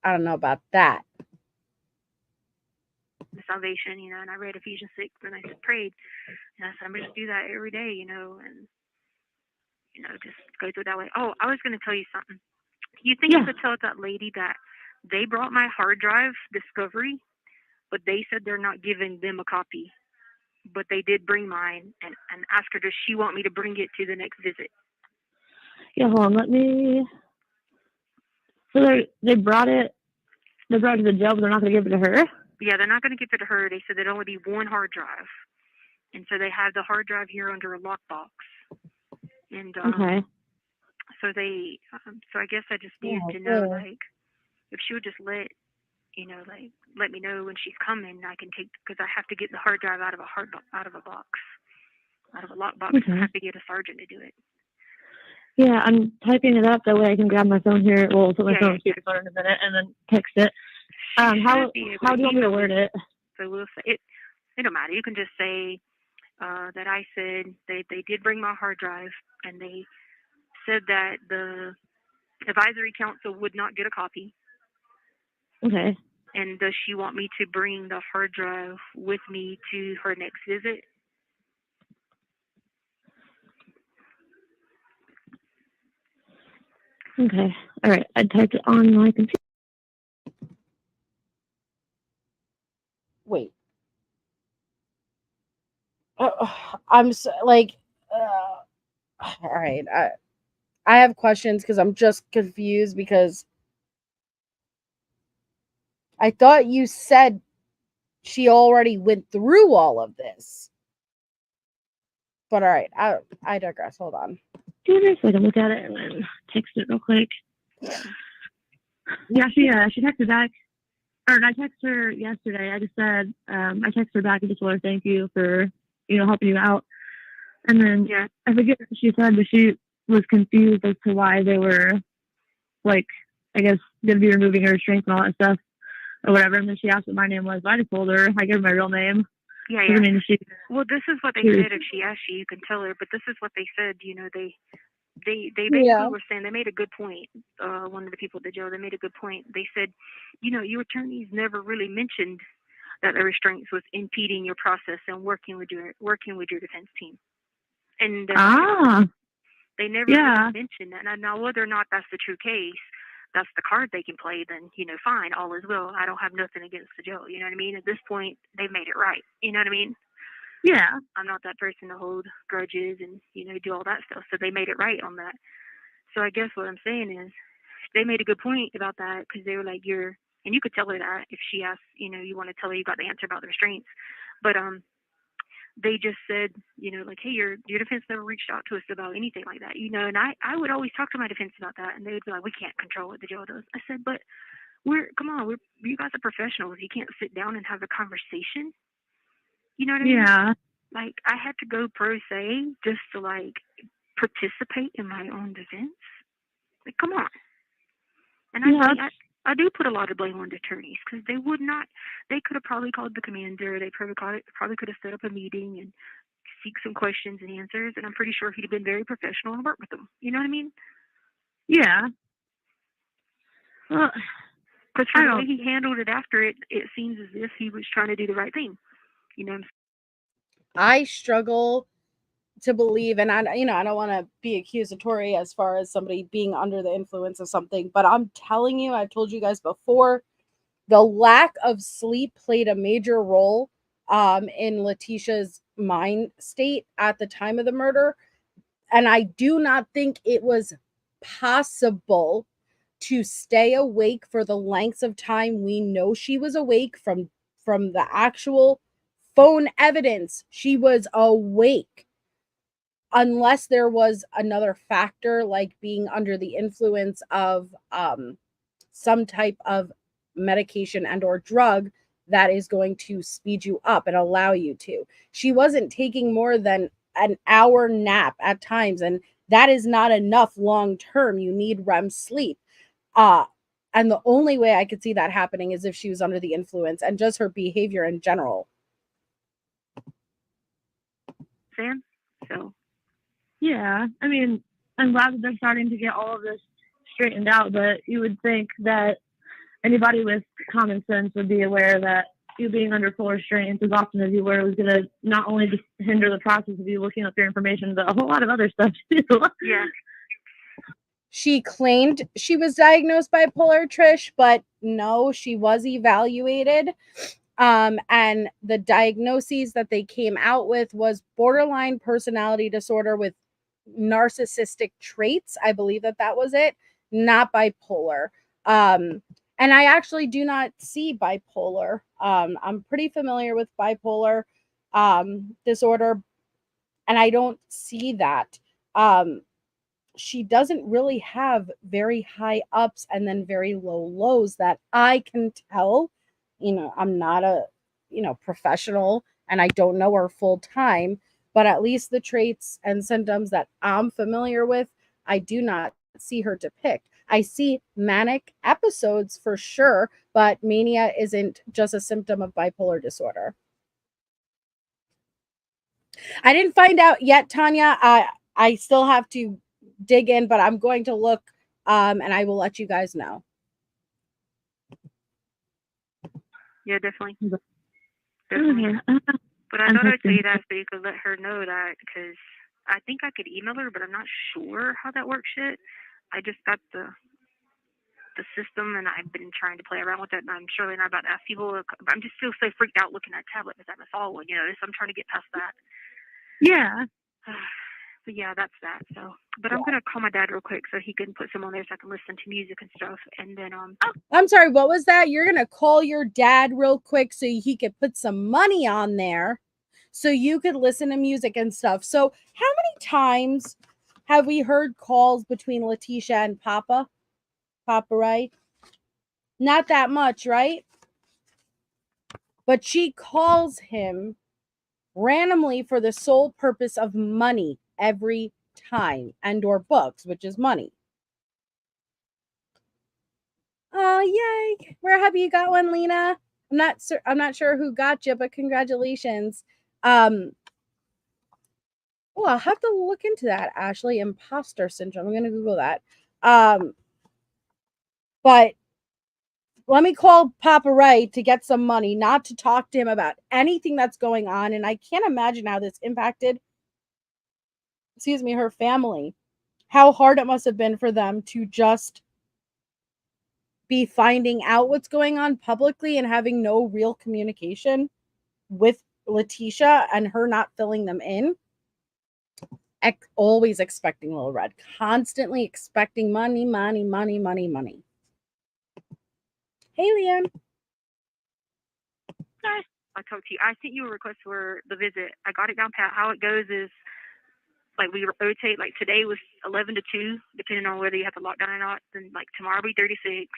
I don't know about that. The salvation, and I read Ephesians 6 and I prayed. And I said, I'm going to do that every day, and, just go through it that way. Oh, I was going to tell you something. You think you could tell that lady that they brought my hard drive, Discovery, but they said they're not giving them a copy. But they did bring mine and ask her, does she want me to bring it to the next visit? Yeah, hold on, let me... So they brought it to the jail, but they're not going to give it to her? Yeah, they're not going to give it to her. They said there'd only be one hard drive. And so they have the hard drive here under a lockbox. And okay. So so I guess I just needed to know, like, if she would just let me know when she's coming, I can take, because I have to get the hard drive out of a lockbox. Okay. I have to get a sergeant to do it. Yeah, I'm typing it up, that way I can grab my phone here. Well, put my phone on speakerphone in a minute and then text it. How do you want me to word it? So we'll say it don't matter. You can just say that I said they did bring my hard drive, and they said that the advisory council would not get a copy. Okay. And does she want me to bring the hard drive with me to her next visit? Okay. All right. I typed it on my computer. Wait. I'm so, like, all right. I have questions because I'm just confused because I thought you said she already went through all of this. But all right, I digress. Hold on. Do this so I can look at it and then text it real quick. Yeah, she texted back. Or I texted her yesterday. I just said, I texted her back and just told her thank you for, helping you out. And then I forget what she said, but she was confused as to why they were, like, I guess, going to be removing her restraints and all that stuff or whatever. And then she asked what my name was. I just told her. I gave her my real name. Yeah. I mean, Well, this is what they said. If she asked you, you can tell her. But this is what they said. They basically were saying, they made a good point. One of the people at the jail, they made a good point. They said, your attorneys never really mentioned that the restraints was impeding your process and working with your defense team. And they never really mentioned that. Now, whether or not that's the true case, that's the card they can play, then, fine, all is well. I don't have nothing against the jail. You know what I mean? At this point, they've made it right. You know what I mean? Yeah. I'm not that person to hold grudges and, do all that stuff. So they made it right on that. So I guess what I'm saying is they made a good point about that because they were like, and you could tell her that if she asked, you want to tell her you got the answer about the restraints. But they just said, like, hey, your defense never reached out to us about anything like that, and I would always talk to my defense about that, and they would be like, we can't control what the jail does. I said, but you guys are professionals. You can't sit down and have a conversation. You know what I mean? Yeah. Like, I had to go pro se just to, like, participate in my own defense. Like, come on. And I do put a lot of blame on the attorneys because they would not. They could have probably called the commander. They probably could have set up a meeting and seek some questions and answers. And I'm pretty sure he'd have been very professional and worked with them. You know what I mean? Yeah. Well, because from the way he handled it after it seems as if he was trying to do the right thing. I struggle to believe, and I don't want to be accusatory as far as somebody being under the influence of something, but I'm telling you, I've told you guys before, the lack of sleep played a major role in Letecia's mind state at the time of the murder. And I do not think it was possible to stay awake for the lengths of time we know she was awake from the actual phone evidence. She was awake. Unless there was another factor like being under the influence of some type of medication and or drug that is going to speed you up and allow you to. She wasn't taking more than an hour nap at times, and that is not enough long term. You need REM sleep. And the only way I could see that happening is if she was under the influence and just her behavior in general. Sam? So yeah, I mean, I'm glad that they're starting to get all of this straightened out, but you would think that anybody with common sense would be aware that you being under full restraints as often as you were was going to not only just hinder the process of you looking up your information, but a whole lot of other stuff too. Yeah. She claimed she was diagnosed bipolar, Trish, but no, she was evaluated. And the diagnoses that they came out with was borderline personality disorder with narcissistic traits. I believe that was it, not bipolar. And I actually do not see bipolar. I'm pretty familiar with bipolar disorder, and I don't see that. She doesn't really have very high ups and then very low lows that I can tell. I'm not a, professional, and I don't know her full time, but at least the traits and symptoms that I'm familiar with, I do not see her depict. I see manic episodes for sure, but mania isn't just a symptom of bipolar disorder. I didn't find out yet, Tanya. I still have to dig in, but I'm going to look, and I will let you guys know. Yeah, definitely. Definitely. But I thought I'd say that so you could let her know that, because I think I could email her, but I'm not sure how that works yet. I just got the system, and I've been trying to play around with it, and I'm surely not about to ask people. I'm just still so freaked out looking at a tablet because I'm a fall one, so I'm trying to get past that. Yeah. But yeah, that's that. So, but I'm gonna call my dad real quick so he can put some on there so I can listen to music and stuff. And then I'm sorry, what was that? You're gonna call your dad real quick so he could put some money on there so you could listen to music and stuff. So how many times have we heard calls between Letecia and Papa? Papa, right? Not that much, right? But she calls him randomly for the sole purpose of money every time, and or books, which is money. Oh, yay. We're happy you got one, Lena. I'm not sure who got you, but congratulations. Oh, I'll have to look into that, Ashley. Imposter syndrome. I'm gonna Google that. But let me call Papa Wright to get some money, not to talk to him about anything that's going on. And I can't imagine how this impacted, her family. How hard it must have been for them to just be finding out what's going on publicly and having no real communication with Letecia and her not filling them in. Always expecting Little Red, constantly expecting money, money, money, money, money. Hey, Leanne. I talked to you. I sent you a request for the visit. I got it down pat. How it goes is like we rotate. Like today was 11 to 2, depending on whether you have to lock down or not. Then like tomorrow will be 36,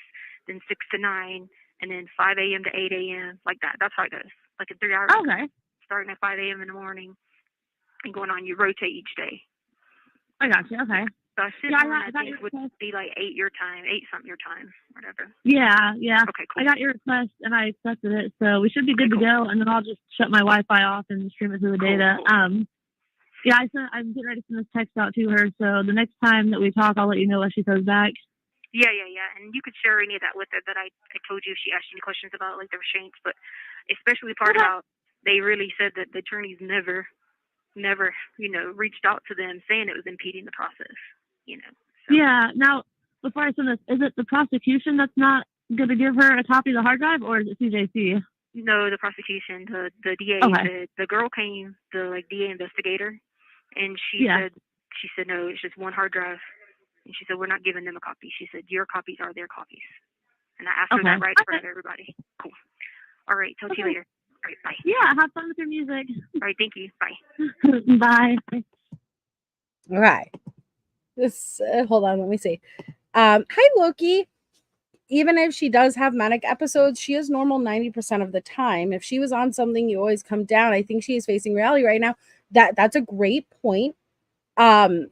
then 6 to 9, and then 5 a.m. to 8 a.m. Like that. That's how it goes. Like in 3 hours. Okay. Starting at 5 a.m. in the morning and going on. You rotate each day. I got you. Okay. So I sit on, I think would be like 8 your time, 8 something your time, whatever. Yeah. Okay, cool. I got your request and I accepted it, so we should be good to go. And then I'll just shut my Wi-Fi off and stream it through the data. Cool. Yeah, I'm getting ready to send this text out to her, so the next time that we talk, I'll let you know when she comes back. Yeah. And you could share any of that with her that I told you if she asked you any questions about like the restraints, but especially the part about they really said that the attorneys never, reached out to them saying it was impeding the process, So. Yeah. Now, before I send this, is it the prosecution that's not going to give her a copy of the hard drive, or is it CJC? No, the prosecution, the DA, Okay. the girl came, the DA investigator, and she said no, it's just one hard drive, and she said we're not giving them a copy. She said your copies are their copies, and I asked her that right in front of everybody. Cool. All right, talk to you later. All right, bye. Yeah, have fun with your music. All right, thank you. Bye. Bye. All right. This hold on, let me see. Hi, Loki. Even if she does have manic episodes, she is normal 90% of the time. If she was on something, you always come down. I think she is facing reality right now. That's a great point. That's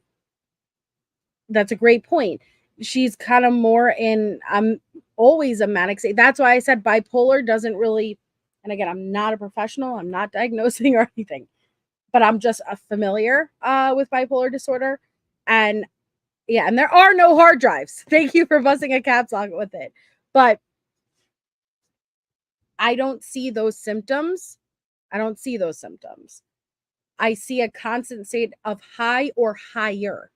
a great point. She's kind of more in always a manic state. That's why I said bipolar doesn't really, and again, I'm not a professional, I'm not diagnosing or anything, but I'm just familiar with bipolar disorder. And yeah, and there are no hard drives. Thank you for busting a caps lock with it. But I don't see those symptoms. I see a constant state of high or higher,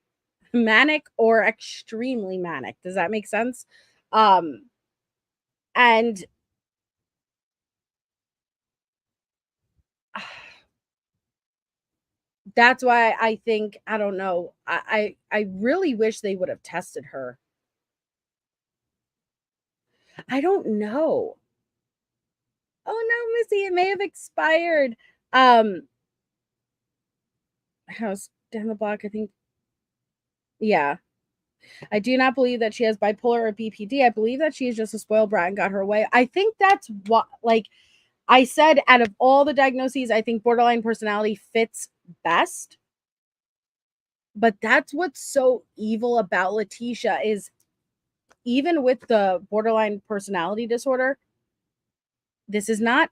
manic or extremely manic. Does that make sense? And that's why I think, I don't know, I really wish they would have tested her. I don't know. Oh no, Missy, it may have expired. House down the block, I think. Yeah. I do not believe that she has bipolar or BPD. I believe that she is just a spoiled brat and got her way. I think that's what, like I said, out of all the diagnoses, I think borderline personality fits best. But that's what's so evil about Letecia is even with the borderline personality disorder, this is not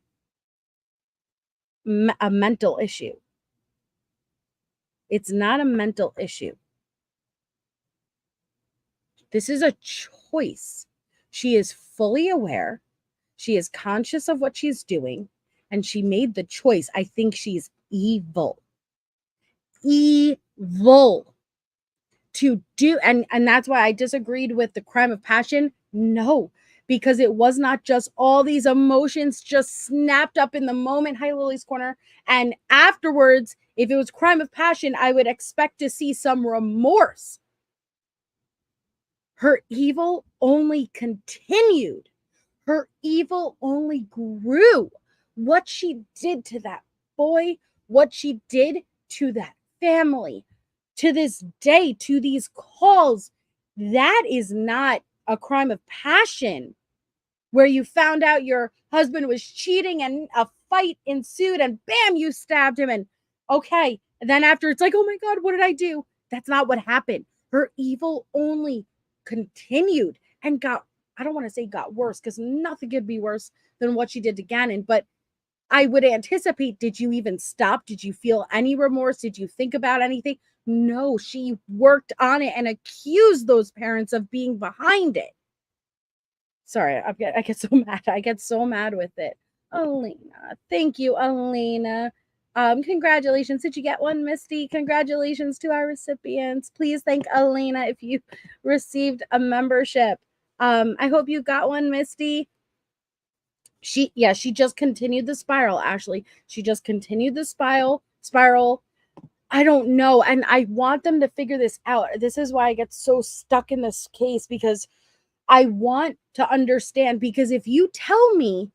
a mental issue. It's not a mental issue. This is a choice. She is fully aware. She is conscious of what she's doing, and she made the choice. I think she's evil. Evil to do, and that's why I disagreed with the crime of passion. No, because it was not just all these emotions just snapped up in the moment. Hi, Lily's Corner. And afterwards, if it was crime of passion, I would expect to see some remorse. Her evil only continued. Her evil only grew. What she did to that boy, what she did to that family, to this day, to these calls, that is not a crime of passion where you found out your husband was cheating and a fight ensued and bam, you stabbed him. And okay, and then after it's like, oh my God, what did I do? That's not what happened. Her evil only continued and got, I don't want to say got worse because nothing could be worse than what she did to Gannon, but I would anticipate, did you even stop? Did you feel any remorse? Did you think about anything? No, she worked on it and accused those parents of being behind it. Sorry, I get so mad. I get so mad with it. Alina, thank you, Alina. Congratulations. Did you get one, Misty? Congratulations to our recipients. Please thank Alina if you received a membership. I hope you got one, Misty. She just continued the spiral, Ashley. She just continued the spiral. I don't know. And I want them to figure this out. This is why I get so stuck in this case, because I want to understand, because if you tell me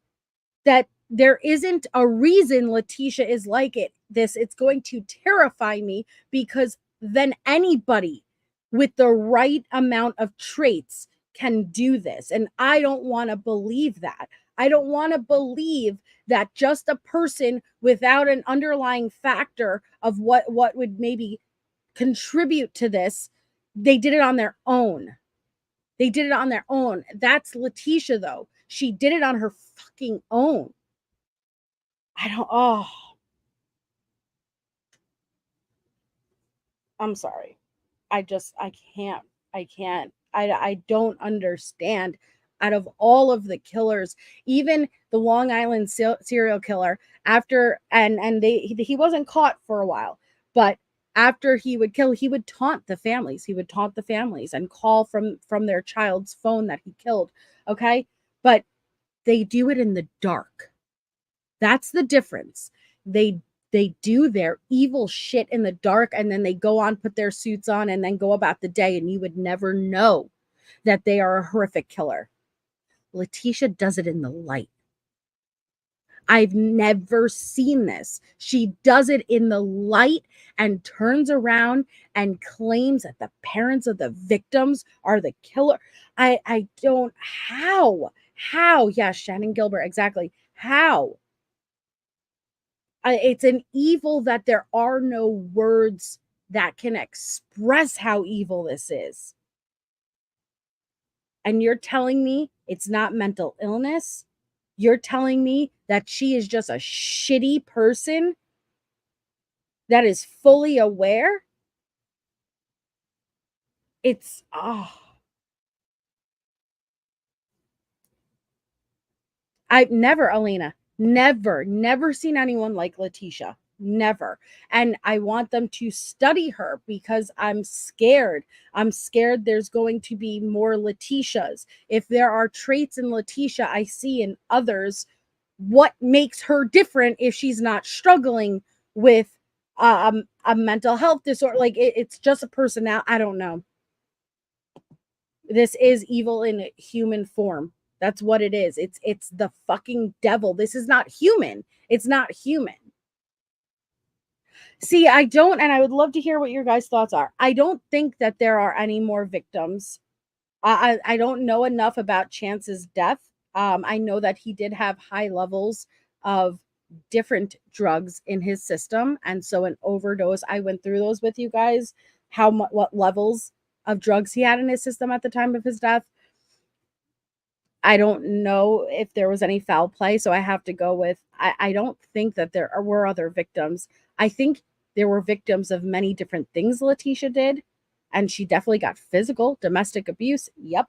that there isn't a reason Letecia is like this, it's going to terrify me, because then anybody with the right amount of traits can do this. And I don't want to believe that. I don't want to believe that just a person without an underlying factor of what would maybe contribute to this, they did it on their own. They did it on their own. That's Letecia, though. She did it on her fucking own. I'm sorry. I can't. I don't understand. Out of all of the killers, even the Long Island serial killer, after, he wasn't caught for a while, but after he would kill, he would taunt the families. He would taunt the families and call from their child's phone that he killed. Okay. But they do it in the dark. That's the difference. They do their evil shit in the dark, and then they go on, put their suits on, and then go about the day, and you would never know that they are a horrific killer. Letecia does it in the light. I've never seen this. She does it in the light and turns around and claims that the parents of the victims are the killer. I don't, how? Yeah, Shannon Gilbert, exactly. How? It's an evil that there are no words that can express how evil this is. And you're telling me it's not mental illness? You're telling me that she is just a shitty person that is fully aware? It's, I've never, Alina, never seen anyone like Letecia. Never. And I want them to study her, because I'm scared. I'm scared there's going to be more Letecias. If there are traits in Letecia I see in others, what makes her different if she's not struggling with a mental health disorder? Like, it's just a personality. I don't know. This is evil in human form. That's what it is. It's the fucking devil. This is not human. It's not human. See, I don't, and I would love to hear what your guys' thoughts are. I don't think that there are any more victims. I don't know enough about Chance's death. I know that he did have high levels of different drugs in his system, and so an overdose. I went through those with you guys. What levels of drugs he had in his system at the time of his death. I don't know if there was any foul play, so I have to go with, I don't think that there were other victims. I think there were victims of many different things Letecia did, and she definitely got physical, domestic abuse, yep.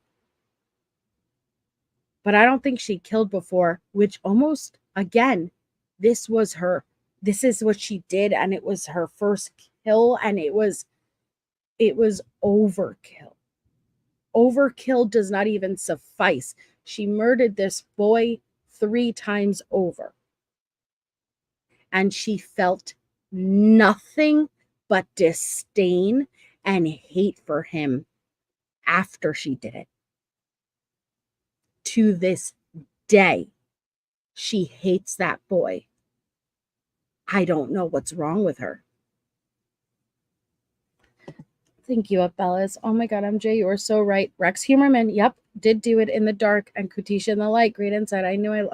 But I don't think she killed before, which almost, again, this is what she did, and it was her first kill, and it was overkill. Overkill does not even suffice. She murdered this boy 3 times over. And she felt nothing but disdain and hate for him after she did it. To this day, she hates that boy. I don't know what's wrong with her. Thank you, Bellas. Oh my God, MJ, you are so right. Rex Humerman, yep, did do it in the dark, and Kutisha in the light, great insight. I knew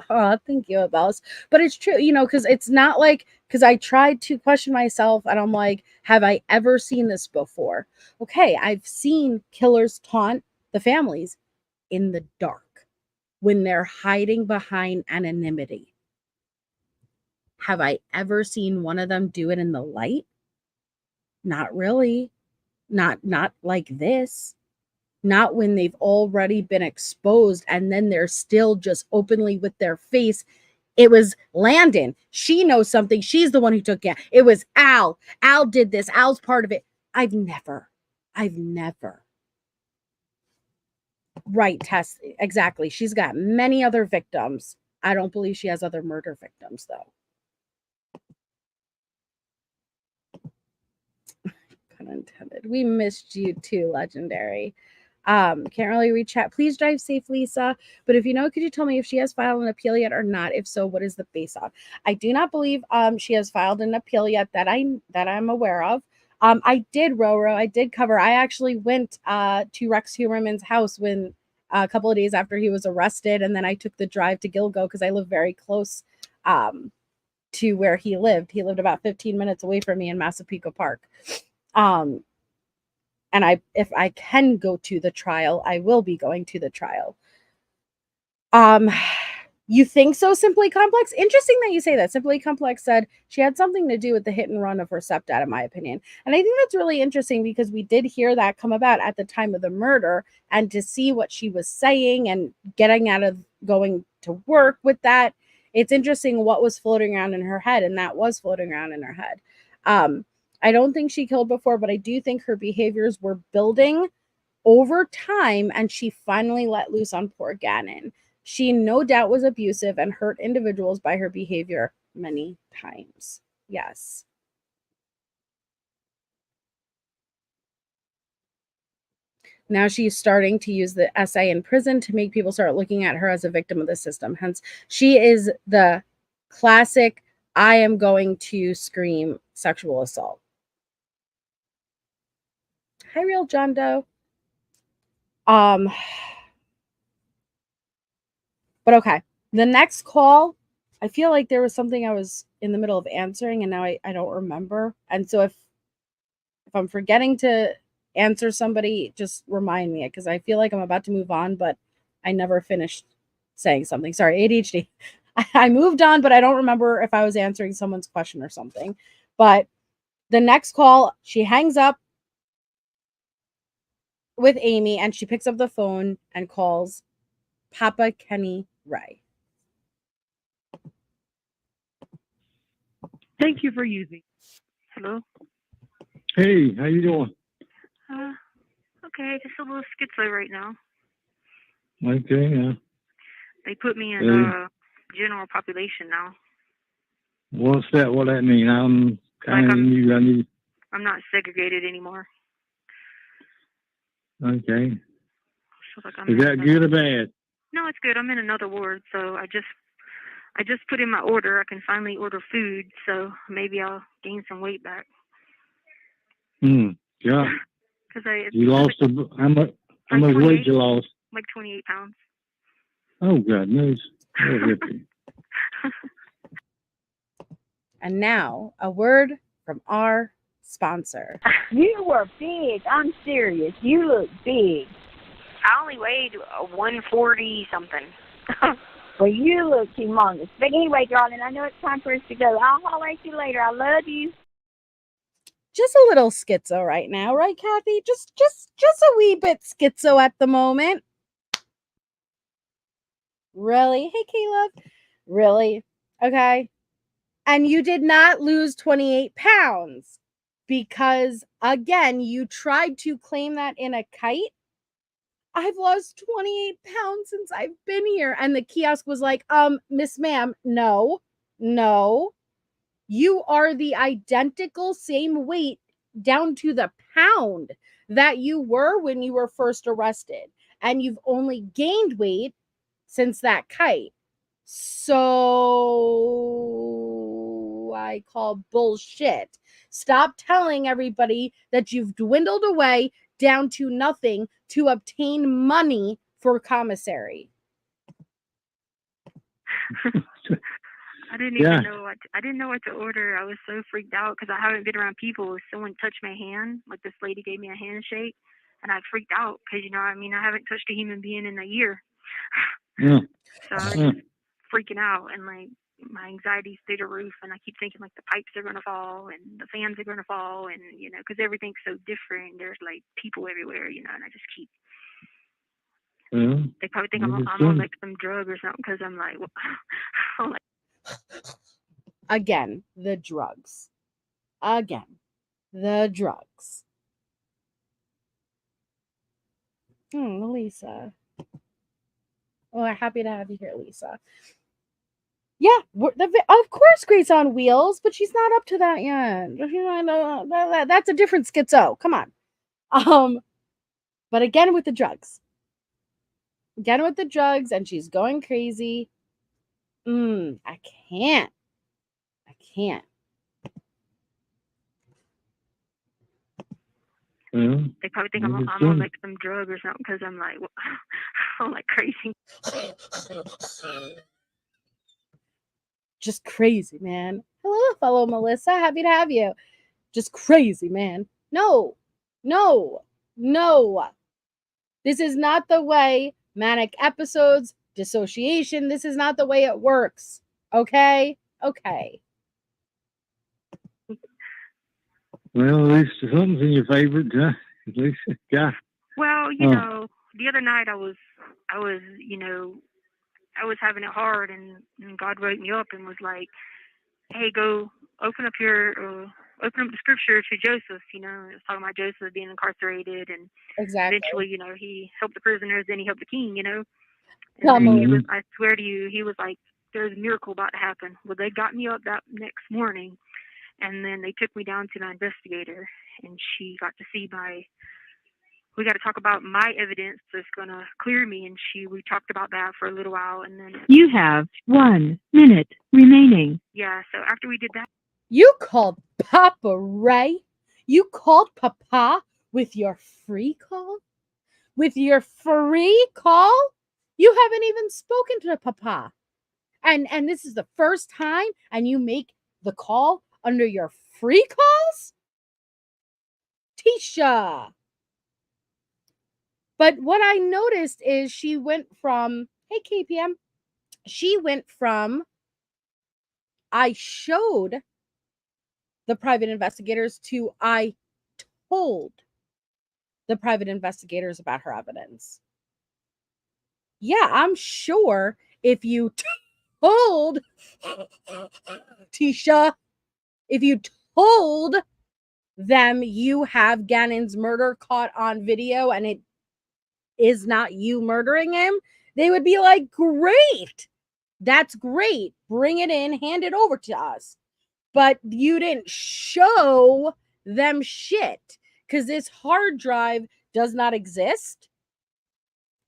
thank you, Bellas. But it's true, because it's not like, because I tried to question myself, and I'm like, have I ever seen this before? Okay, I've seen killers taunt the families in the dark when they're hiding behind anonymity. Have I ever seen one of them do it in the light? Not really. Not like this. Not when they've already been exposed and then they're still just openly with their face. It was Landon. She knows something. She's the one who took it. It was Al. Al did this. Al's part of it. I've never. Right, Tess. Exactly. She's got many other victims. I don't believe she has other murder victims, though. Unintended. We missed you too, Legendary. Can't really reach chat. Please drive safe, Lisa. But if you know, could you tell me if she has filed an appeal yet or not? If so, what is the base on? I do not believe she has filed an appeal yet that I'm aware of. I did Roro. I did cover. I actually went to Rex Humerman's house when a couple of days after he was arrested, and then I took the drive to Gilgo because I live very close to where he lived. He lived about 15 minutes away from me in Massapequa Park. And if I can go to the trial, I will be going to the trial. You think so, Simply Complex? Interesting that you say that. Simply Complex said she had something to do with the hit and run of her stepdad, in my opinion. And I think that's really interesting because we did hear that come about at the time of the murder, and to see what she was saying and getting out of going to work with that, it's interesting what was floating around in her head, and that was floating around in her head. I don't think she killed before, but I do think her behaviors were building over time, and she finally let loose on poor Gannon. She no doubt was abusive and hurt individuals by her behavior many times. Yes. Now she's starting to use the essay in prison to make people start looking at her as a victim of the system. Hence, she is the classic, I am going to scream sexual assault. Hi, Real John Doe. But okay. The next call, I feel like there was something I was in the middle of answering and now I don't remember. And so if I'm forgetting to answer somebody, just remind me, because I feel like I'm about to move on, but I never finished saying something. Sorry, ADHD. I moved on, but I don't remember if I was answering someone's question or something. But the next call, she hangs up with Amy and she picks up the phone and calls Papa Kenny Ray. Thank you for using. Hello? Hey, how you doing? Okay, just a little schizo right now. Okay, yeah. They put me in general population now. What's that? What that mean? I'm kind of new. I'm not segregated anymore. Okay. Like Is that good or bad? No, it's good. I'm in another ward, so I just put in my order. I can finally order food, so maybe I'll gain some weight back. Yeah. Because you lost how much weight you lost? Like 28 pounds. Oh, God knows. And now a word from our sponsor. You were big. I'm serious. You look big. I only weighed 140 something. Well, you look humongous. But anyway, darling, I know it's time for us to go. I'll holler at you later. I love you. Just a little schizo right now, right, Kathy? Just a wee bit schizo at the moment. Really? Hey, Caleb. Really? Okay. And you did not lose 28 pounds because, again, you tried to claim that in a kite I've lost 28 pounds since I've been here. And the kiosk was like, Miss Ma'am, no. You are the identical same weight down to the pound that you were when you were first arrested. And you've only gained weight since that kite. So I call bullshit. Stop telling everybody that you've dwindled away down to nothing to obtain money for commissary. I didn't even know I didn't know what to order. I was so freaked out because I haven't been around people. Someone touched my hand, like this lady gave me a handshake, and I freaked out because I haven't touched a human being in a year. Yeah. So I was just freaking out, and like my anxiety's through the roof, and I keep thinking like the pipes are gonna fall and the fans are gonna fall, and because everything's so different. There's like people everywhere, and I just keep. They probably think I'm on like some drug or something because I'm like, Again, the drugs. Lisa. Oh, I'm happy to have you here, Lisa. Yeah, of course Grace on Wheels, but she's not up to that yet. That's a different schizo. Come on. But again with the drugs. And she's going crazy. I can't. They probably think I'm on like some drug or something because I'm like, I'm like crazy. Just crazy, man. Hello, fellow Melissa. Happy to have you. Just crazy, man. No. This is not the way manic episodes, dissociation. This is not the way it works. Okay. Well, at least something's in your favorite, huh? At least, yeah. Well, the other night I was having it hard, and God wrote me up and was like, "Hey, go open up the scripture to Joseph." It was talking about Joseph being incarcerated, and eventually, he helped the prisoners, then he helped the king. And then he was, I swear to you, he was like, "There's a miracle about to happen." Well, they got me up that next morning, and then they took me down to my investigator, and she got to see we got to talk about my evidence that's going to clear me. And we talked about that for a little while. And then you have 1 minute remaining. Yeah. So after we did that. You called Papa Ray? You called Papa with your free call? You haven't even spoken to Papa. And this is the first time and you make the call under your free calls? Tisha. But what I noticed is she went from, hey KPM, I showed the private investigators to I told the private investigators about her evidence. Yeah, I'm sure if you told Tisha, if you told them you have Gannon's murder caught on video and it is not you murdering him, they would be like, great, that's great, bring it in, hand it over to us. But you didn't show them shit because this hard drive does not exist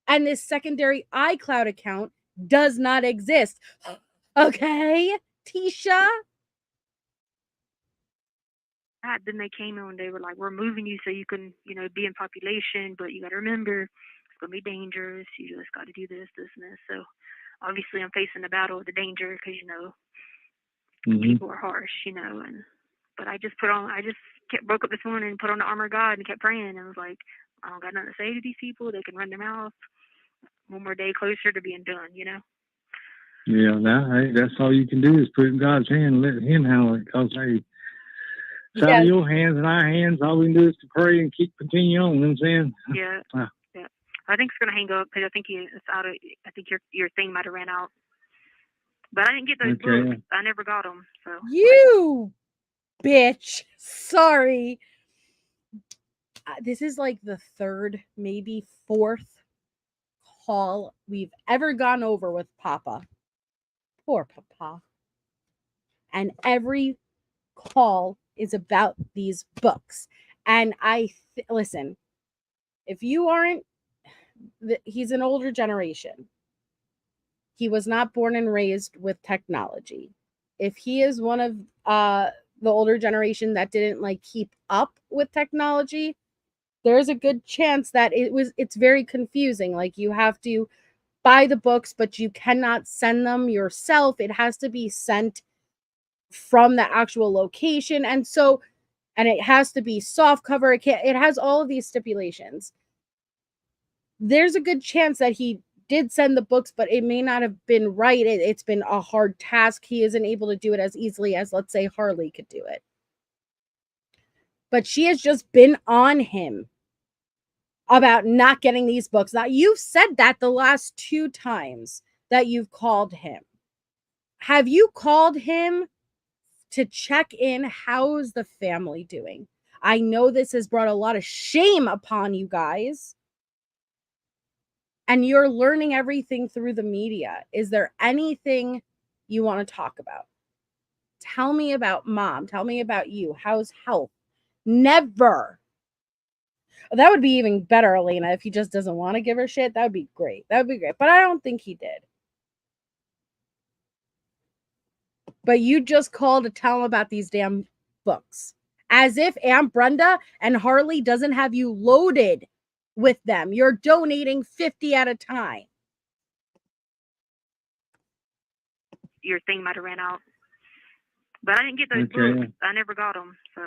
and this secondary iCloud account does not exist. Okay, Tisha? Then they came in and they were like, "We're moving you so you can, be in population, but you got to remember it's going to be dangerous. You just got to do this, this, and this." So obviously I'm facing the battle of the danger because, people are harsh, but I just broke up this morning and put on the armor of God and kept praying and was like, I don't got nothing to say to these people. They can run their mouth. One more day closer to being done, Yeah, that's all you can do is put it in God's hand and let him handle it. Because, it's out of your hands and our hands. All we can do is to pray and continue on. You know what I'm saying? Yeah. Yeah. I think it's going to hang up because I think it's out of. I think your thing might have ran out. But I didn't get those books. I never got them. So you bitch. Sorry. This is like the third, maybe fourth call we've ever gone over with Papa. Poor Papa. And every call is about these books. And listen, if you aren't, he's an older generation. He was not born and raised with technology. If he is one of the older generation that didn't like keep up with technology, there's a good chance that it's very confusing. Like, you have to buy the books, but you cannot send them yourself. It has to be sent from the actual location. And it has to be soft cover. It has all of these stipulations. There's a good chance that he did send the books, but it may not have been right. It's been a hard task. He isn't able to do it as easily as, let's say, Harley could do it. But she has just been on him about not getting these books. Now, you've said that the last 2 times that you've called him. Have you called him to check in? How's the family doing? I know this has brought a lot of shame upon you guys. And you're learning everything through the media. Is there anything you want to talk about? Tell me about mom. Tell me about you. How's health? Never. That would be even better, Elena, if he just doesn't want to give her shit. That would be great. That would be great. But I don't think he did. But you just called to tell him about these damn books. As if Aunt Brenda and Harley doesn't have you loaded with them. You're donating 50 at a time. Your thing might have ran out. But I didn't get those books. I never got them. So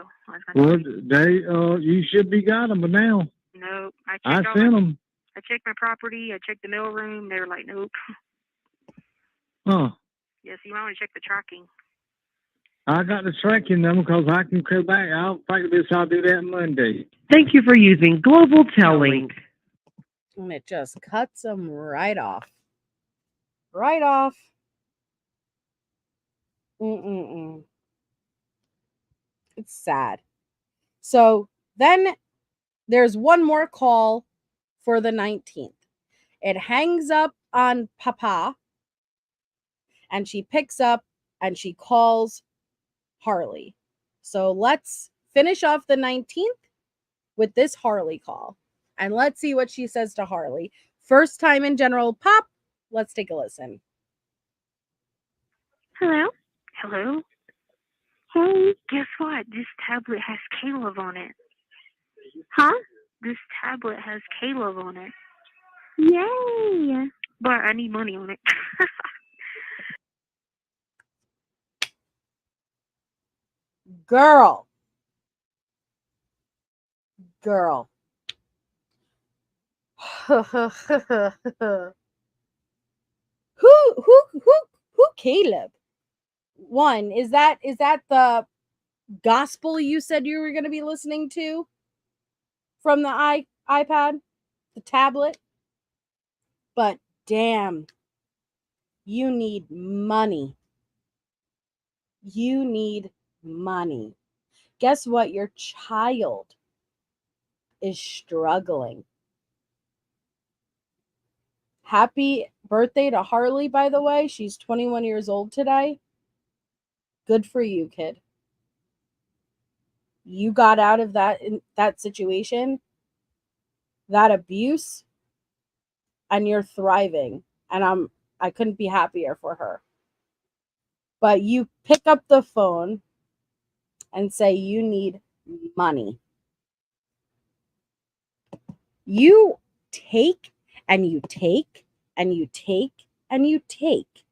you should be got them, but now. No, I sent them. I checked my property. I checked the mail room. They were like, nope. Huh. Yeah, so you might want to check the tracking. I got the tracking number because I can come back. I'll do that Monday. Thank you for using Global Telling. And it just cuts them right off. Right off. It's sad. So then there's one more call for the 19th. It hangs up on Papa, and she picks up and she calls Harley. So let's finish off the 19th with this Harley call. And let's see what she says to Harley. First time in General Pop. Let's take a listen. Hello? Hello? Hey. Guess what? This tablet has Caleb on it. Huh? This tablet has Caleb on it. Yay! But I need money on it. Girl. Who Caleb? One, is that the gospel you said you were going to be listening to from the iPad, the tablet? But damn, you need money. You need money. Guess what? Your child is struggling. Happy birthday to Harley, by the way. She's 21 years old today. Good for you, kid. You got out of that situation, that abuse, and you're thriving. And I couldn't be happier for her. But you pick up the phone and say you need money. You take and you take and you take and you take,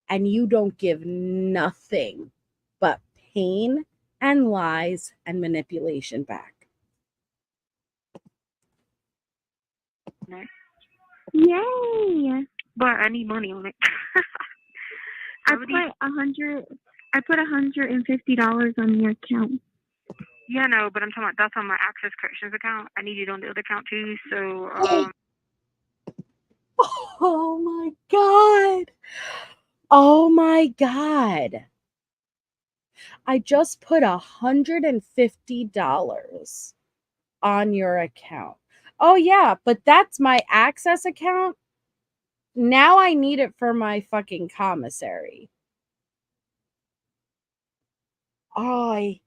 and you don't give nothing but pain and lies and manipulation back. Yay! But I need money on it. I put $150 on your account. Yeah, no, but I'm talking about that's on my Access Corrections account. I need it on the other account too. So, Oh my God. Oh my God. I just put $150 on your account. Oh yeah, but that's my access account. Now I need it for my fucking commissary. Oh, I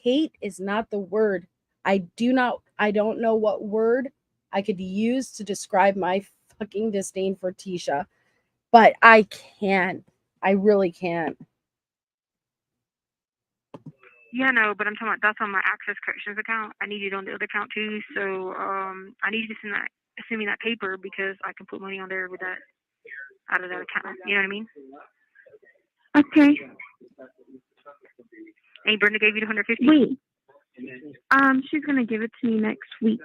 hate is not the word. I don't know what word I could use to describe my fucking disdain for Tisha, but I can't. I really can't. Yeah, no, but I'm talking about that's on my Access Corrections account. I need it on the other account too. So I need you to send me that paper because I can put money on there with that out of that account. You know what I mean? Okay. Hey, Brenda gave you the 150. Wait. She's gonna give it to me next week.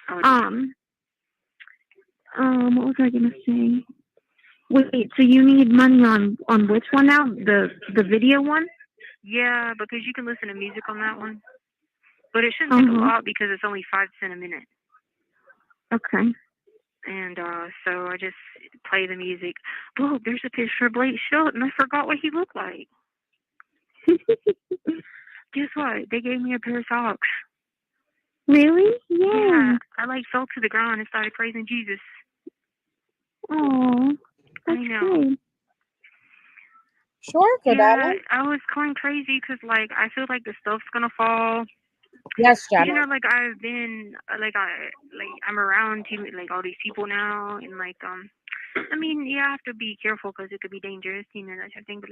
Oh, What was I gonna say? Wait, so you need money on which one now? The video one? yeah, because you can listen to music on that one, but it shouldn't take a lot because it's only 5 cents a minute. Okay. And so I just play the music. Whoa, there's a picture of Blake Shelton. I forgot what he looked like. Guess what? They gave me a pair of socks. Really? Yeah. I fell to the ground and started praising Jesus. Oh, that's I know. good. Sure, Yeah, I was going crazy because I feel like the stuff's gonna fall. Yes, Jenna. You know, I've been I'm around all these people now, and I mean, you have to be careful because it could be dangerous, you know, that type of thing. But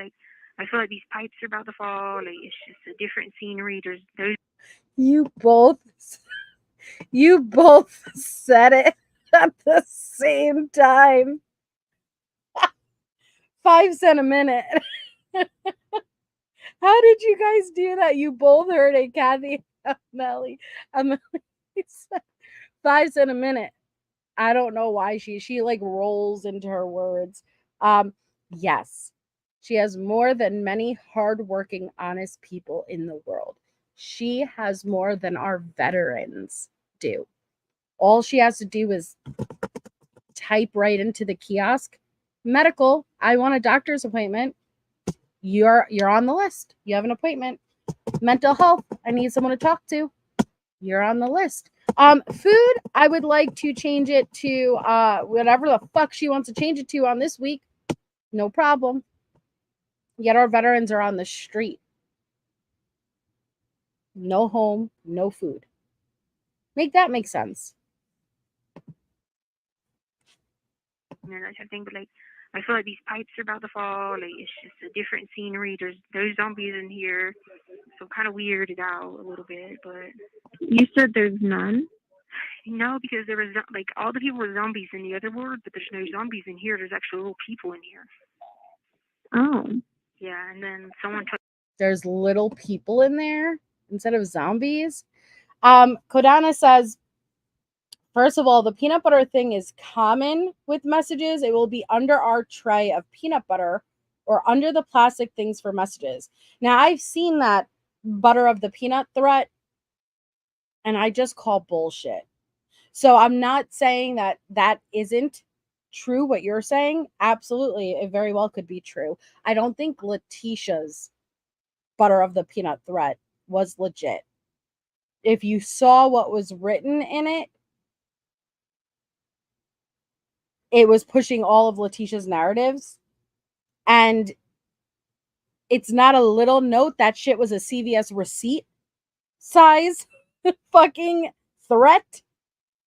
I feel like these pipes are about to fall. It's just a different scenery. There's You both said it at the same time. 5 cents a minute. How did you guys do that? You both heard it, Kathy. Amelie said 5 cents a minute. I don't know why she rolls into her words. Yes, she has more than many hardworking, honest people in the world. She has more than our veterans do. All she has to do is type right into the kiosk, medical, I want a doctor's appointment. You're on the list. You have an appointment. Mental health, I need someone to talk to. You're on the list. Food, I would like to change it to whatever the fuck she wants to change it to on this week. No problem. Yet our veterans are on the street. No home, no food. Make that make sense. you know, that type of thing. But I feel like these pipes are about to fall. It's just a different scenery. There's zombies in here, so I'm kind of weirded out a little bit. But You said there's none? no, because there was all the people were zombies in the other ward, but there's no zombies in here. There's actually little people in here. Oh. Yeah, and then someone took. There's little people in there instead of zombies. Kodana says, first of all, the peanut butter thing is common with messages. It will be under our tray of peanut butter or under the plastic things for messages. Now, I've seen that butter of the peanut threat, and I just call bullshit. So I'm not saying that isn't true what you're saying. Absolutely, it very well could be true. I don't think Letecia's butter of the peanut threat was legit. If you saw what was written in it, it was pushing all of Letecia's narratives. And it's not a little note. That shit was a CVS receipt size fucking threat.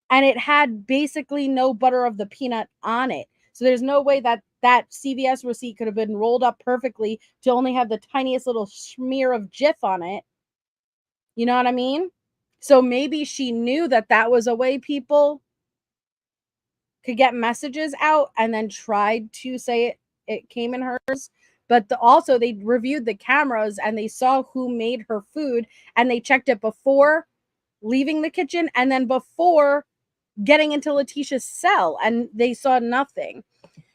And it had basically no butter of the peanut on it. So there's no way that CVS receipt could have been rolled up perfectly to only have the tiniest little smear of Jif on it. You know what I mean? So maybe she knew that was a way people could get messages out and then tried to say it came in hers. But also they reviewed the cameras and they saw who made her food and they checked it before leaving the kitchen and then before getting into Letecia's cell and they saw nothing.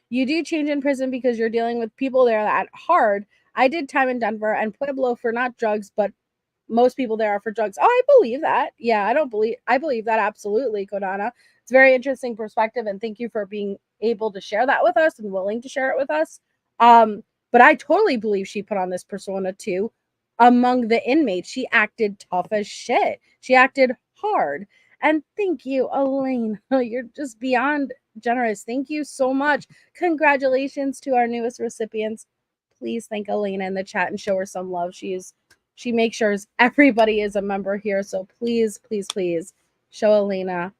You do change in prison because you're dealing with people there that hard. I did time in Denver and Pueblo for not drugs, but most people there are for drugs. Oh, I believe that. Yeah, I believe that absolutely, Kodana. It's a very interesting perspective, and thank you for being able to share that with us and willing to share it with us. But I totally believe she put on this persona too among the inmates. She acted tough as shit. She acted hard. And thank you, Elaine. You're just beyond generous. Thank you so much. Congratulations to our newest recipients. Please thank Elena in the chat and show her some love. She makes sure everybody is a member here. So please, please, please show Elena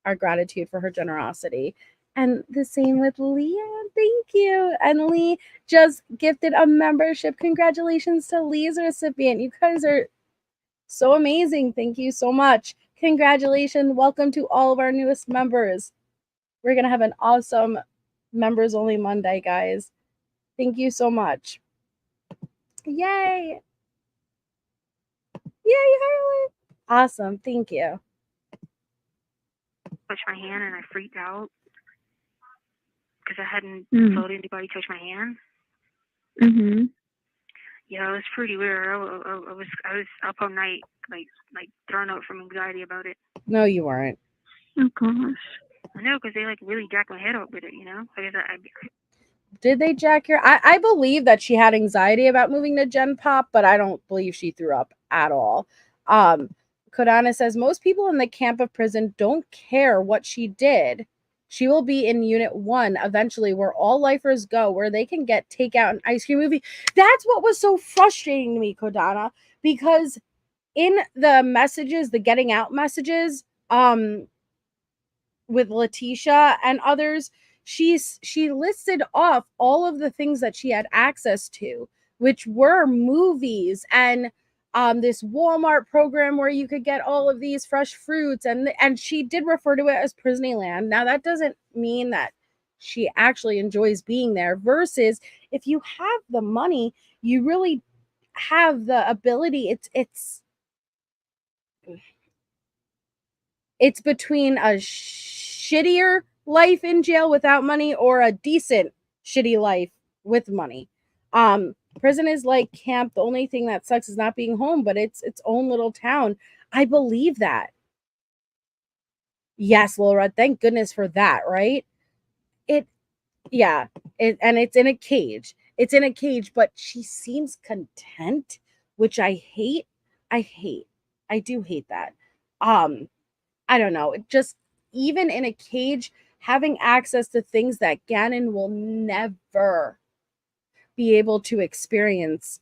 our gratitude for her generosity. And the same with Leah. Thank you. And Lee just gifted a membership. Congratulations to Lee's recipient. You guys are so amazing. Thank you so much. Congratulations. Welcome to all of our newest members. We're going to have an awesome members only Monday, guys. Thank you so much. Yay. Yay, Harlan. Awesome. Thank you. Touched my hand and I freaked out because I hadn't felt anybody touch my hand. Mm-hmm. Yeah, it was pretty weird. I was up all night, like thrown up from anxiety about it. No, you weren't. Oh gosh. I know, because they like really jacked my head up with it, you know. I guess Did they jack your? I believe that she had anxiety about moving to Gen Pop, but I don't believe she threw up at all. Kodana says most people in the camp of prison don't care what she did. She will be in Unit 1 eventually, where all lifers go, where they can get takeout and ice cream movie. That's what was so frustrating to me, Kodana, because in the messages, the getting out messages, with Letecia and others, she listed off all of the things that she had access to, which were movies and this Walmart program where you could get all of these fresh fruits, and she did refer to it as Prisneyland. Now that doesn't mean that she actually enjoys being there, versus if you have the money, you really have the ability. It's between a shittier life in jail without money or a decent shitty life with money. Prison is like camp. The only thing that sucks is not being home, but it's its own little town. I believe that. Yes, Laura, thank goodness for that, right? And it's in a cage. It's in a cage, but she seems content, which I hate. I do hate that. I don't know. It just, even in a cage, having access to things that Gannon will never be able to experience.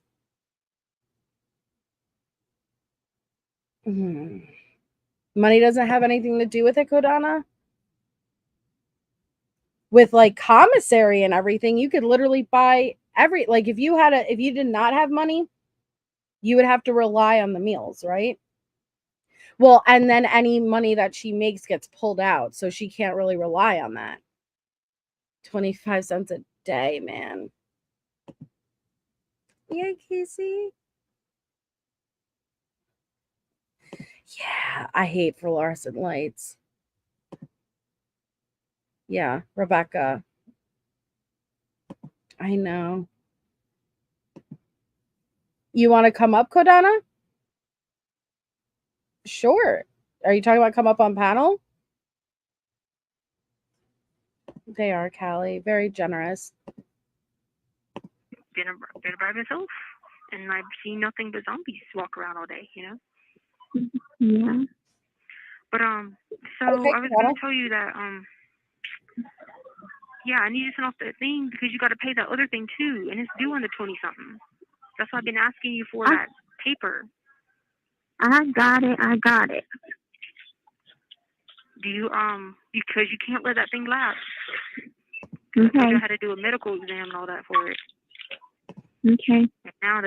Money doesn't have anything to do with it, Kodana? With like commissary and everything, you could literally buy if you did not have money, you would have to rely on the meals, right? Well, and then any money that she makes gets pulled out, so she can't really rely on that. 25 cents a day, man. Yeah, Casey. Yeah, I hate fluorescent lights. Yeah, Rebecca. I know. You want to come up, Kodana? Sure. Are you talking about come up on panel? They are, Callie. Very generous. Been by myself, and I've seen nothing but zombies walk around all day, you know. Yeah. But so okay, I was gonna tell you that yeah, I need to send off that thing because you got to pay that other thing too, and it's due on the 20-something. That's why I've been asking you for that paper. I got it. Do you because you can't let that thing lapse. Okay. I had to do a medical exam and all that for it. Okay. And now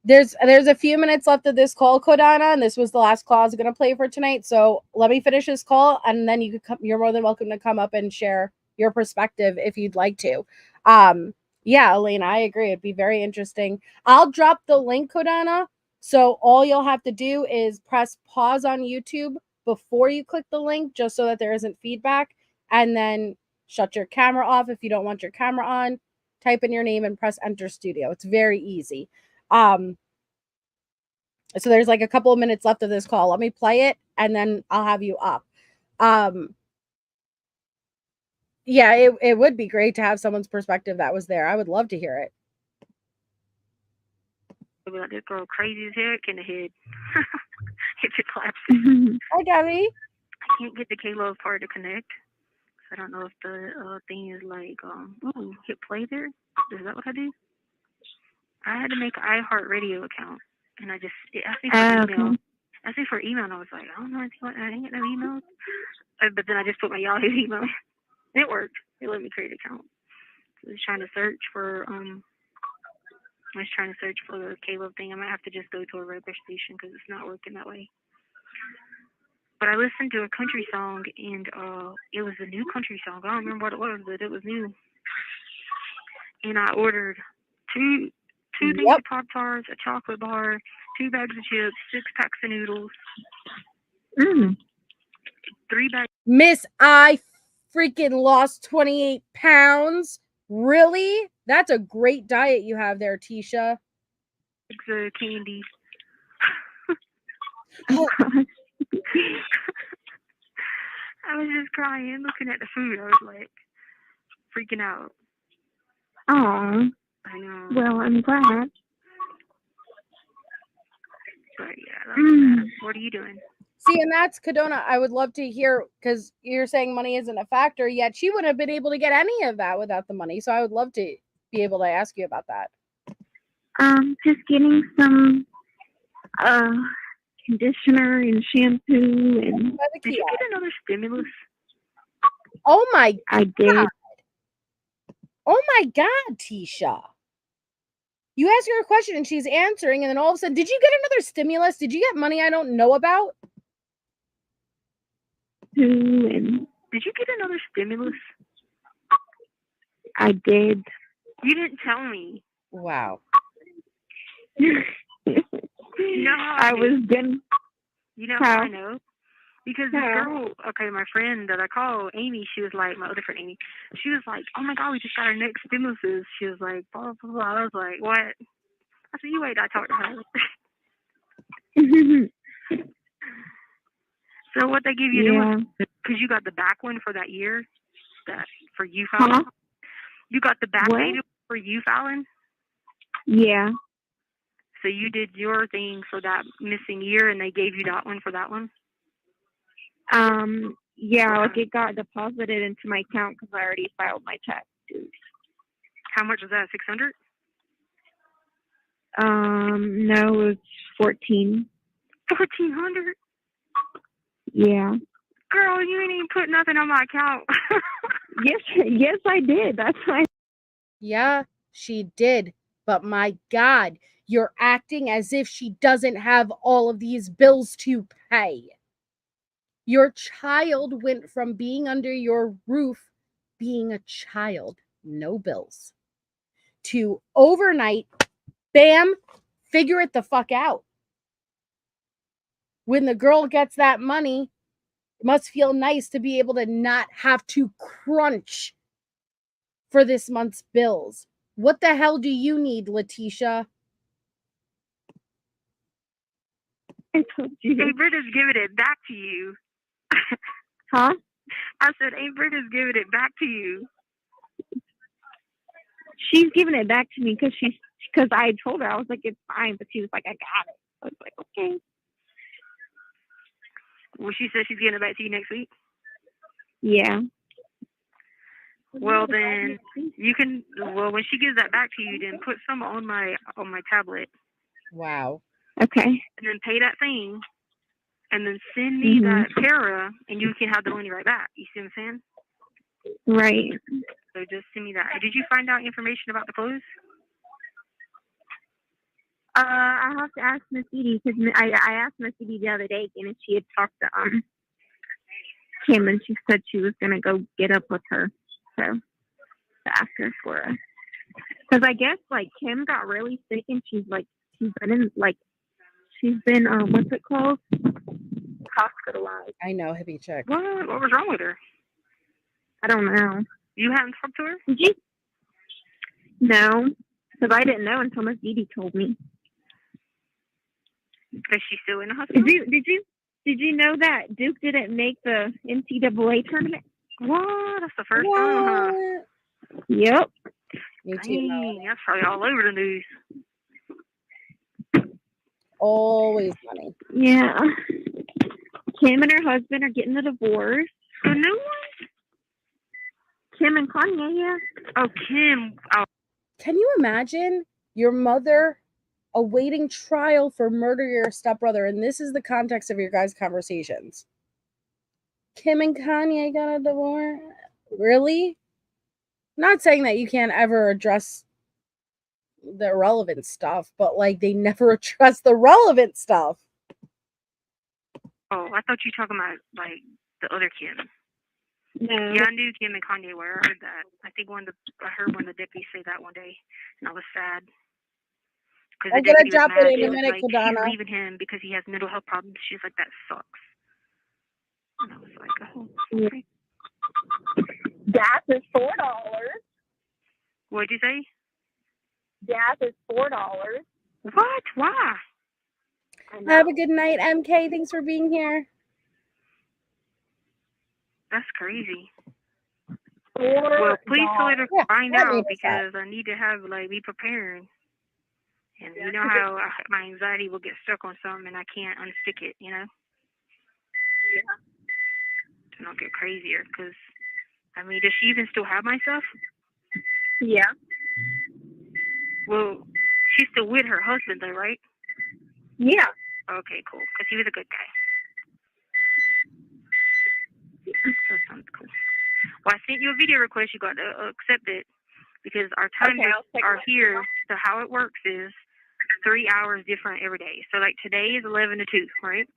there's a few minutes left of this call, Kodana, and this was the last call I was going to play for tonight. So let me finish this call, and then you're more than welcome to come up and share your perspective if you'd like to. Yeah, Elena, I agree. It'd be very interesting. I'll drop the link, Kodana. So all you'll have to do is press pause on YouTube before you click the link, just so that there isn't feedback, and then shut your camera off if you don't want your camera on. Type in your name and press enter studio. It's very easy. So there's like a couple of minutes left of this call. Let me play it and then I'll have you up. Yeah, it would be great to have someone's perspective that was there. I would love to hear it. I'll be like, this girl crazy as heck in the head. If it collapses. Hi, Gabby. can't get the K-Love part to connect. So I don't know if the thing is like, hit play there. Is that what I do? I had to make an iHeartRadio account, and it asked me for email. Asked me for email, and I was like, I don't know, I didn't get no emails. But then I just put my Yahoo email. It worked. It let me create an account. So I was trying to search for the K-Love thing. I might have to just go to a regular station because it's not working that way. But I listened to a country song, and it was a new country song. I don't remember what it was, but it was new. And I ordered two things of Pop-Tarts, a chocolate bar, 2 bags of chips, 6 packs of noodles, 3 bags. Miss, I freaking lost 28 pounds. Really? That's a great diet you have there, Tisha. It's candy. I was just crying looking at the food. I was like freaking out. Oh. I know. Well, I'm glad. But yeah, that was bad. What are you doing? See, and that's Kadona. I would love to hear, because you're saying money isn't a factor, yet she wouldn't have been able to get any of that without the money. So I would love to be able to ask you about that. Just getting some conditioner and shampoo and. Did you get another stimulus? Oh my! I did. God. Oh my God, Tisha! You ask her a question and she's answering, and then all of a sudden, did you get another stimulus? Did you get money I don't know about? Did you get another stimulus? I did. You didn't tell me. Wow. You know how I was gonna. You know how I know? Because this girl, my friend that I call, Amy, she was like, my other friend Amy, she was like, oh my God, we just got our next stimuluses. She was like, blah, blah, blah. I was like, what? I said, you wait, I talked to her. So what they give you doing? Because you got the back one for that year, that for you filing. You got the back data for you filing. Yeah. So you did your thing for that missing year, and they gave you that one for that one. Yeah, like it got deposited into my account because I already filed my taxes. How much was that? 600? No, it was 14. 1,400? Yeah. Girl, you ain't even put nothing on my account. Yes, I did. That's why. Yeah, she did. But my God, you're acting as if she doesn't have all of these bills to pay. Your child went from being under your roof, being a child, no bills, to overnight, bam, figure it the fuck out. When the girl gets that money, it must feel nice to be able to not have to crunch for this month's bills. What the hell do you need, Letecia? Hey, Britta's giving it back to you. Huh? I said, hey, Britta's giving it back to you. She's giving it back to me because I told her, I was like, it's fine. But she was like, I got it. I was like, okay. Well, she said she's getting it back to you next week. Yeah. Well, then you can. Well, when she gives that back to you, then put some on my tablet. Wow. Okay. And then pay that thing, and then send me that para, and you can have the money right back. You see what I'm saying? Right. So just send me that. Did you find out information about the clothes? I have to ask Miss Edie because I asked Miss Edie the other day, and she had talked to Kim, and she said she was gonna go get up with her, so to ask her for her. Because I guess like Kim got really sick, and she's been what's it called? Hospitalized. I know, hippie chick. What was wrong with her? I don't know. You haven't talked to her? Did you? No, because I didn't know until Miss Edie told me. Is she still in the hospital? Did you know that Duke didn't make the NCAA tournament? What? That's the first time, huh? Yep. Me too. Dang, that's probably all over the news. Always money. Yeah. Kim and her husband are getting a divorce. The new one? Kim and Kanye, yeah. Oh, Kim. Oh. Can you imagine your mother awaiting trial for murder your stepbrother? And this is the context of your guys' conversations. Kim and Kanye got a divorce? Really? Not saying that you can't ever address the irrelevant stuff, but like they never address the relevant stuff. Oh, I thought you were talking about like the other Kim. No. Yeah, I knew Kim and Kanye were. I heard that. I think I heard one of the deputies say that one day, and I was sad. Because I'm gonna drop it in a minute, like, Kodana. she's leaving him because he has mental health problems. She's like, that sucks. And I was like, oh, okay. Gas is $4. What'd you say? Gas is $4. What? Why? Have a good night, MK. Thanks for being here. That's crazy. $4. Well, please tell her to find that out made because I need to have be preparing. And you know how my anxiety will get stuck on something and I can't unstick it, you know? Yeah. And I'll get crazier because, I mean, does she even still have my stuff? Yeah. Well, she's still with her husband, though, right? Yeah. Okay, cool. Because he was a good guy. That sounds cool. Well, I sent you a video request. You got to accept it because our times are here. So how it works is 3 hours different every day. So like today is 11 to 2, right?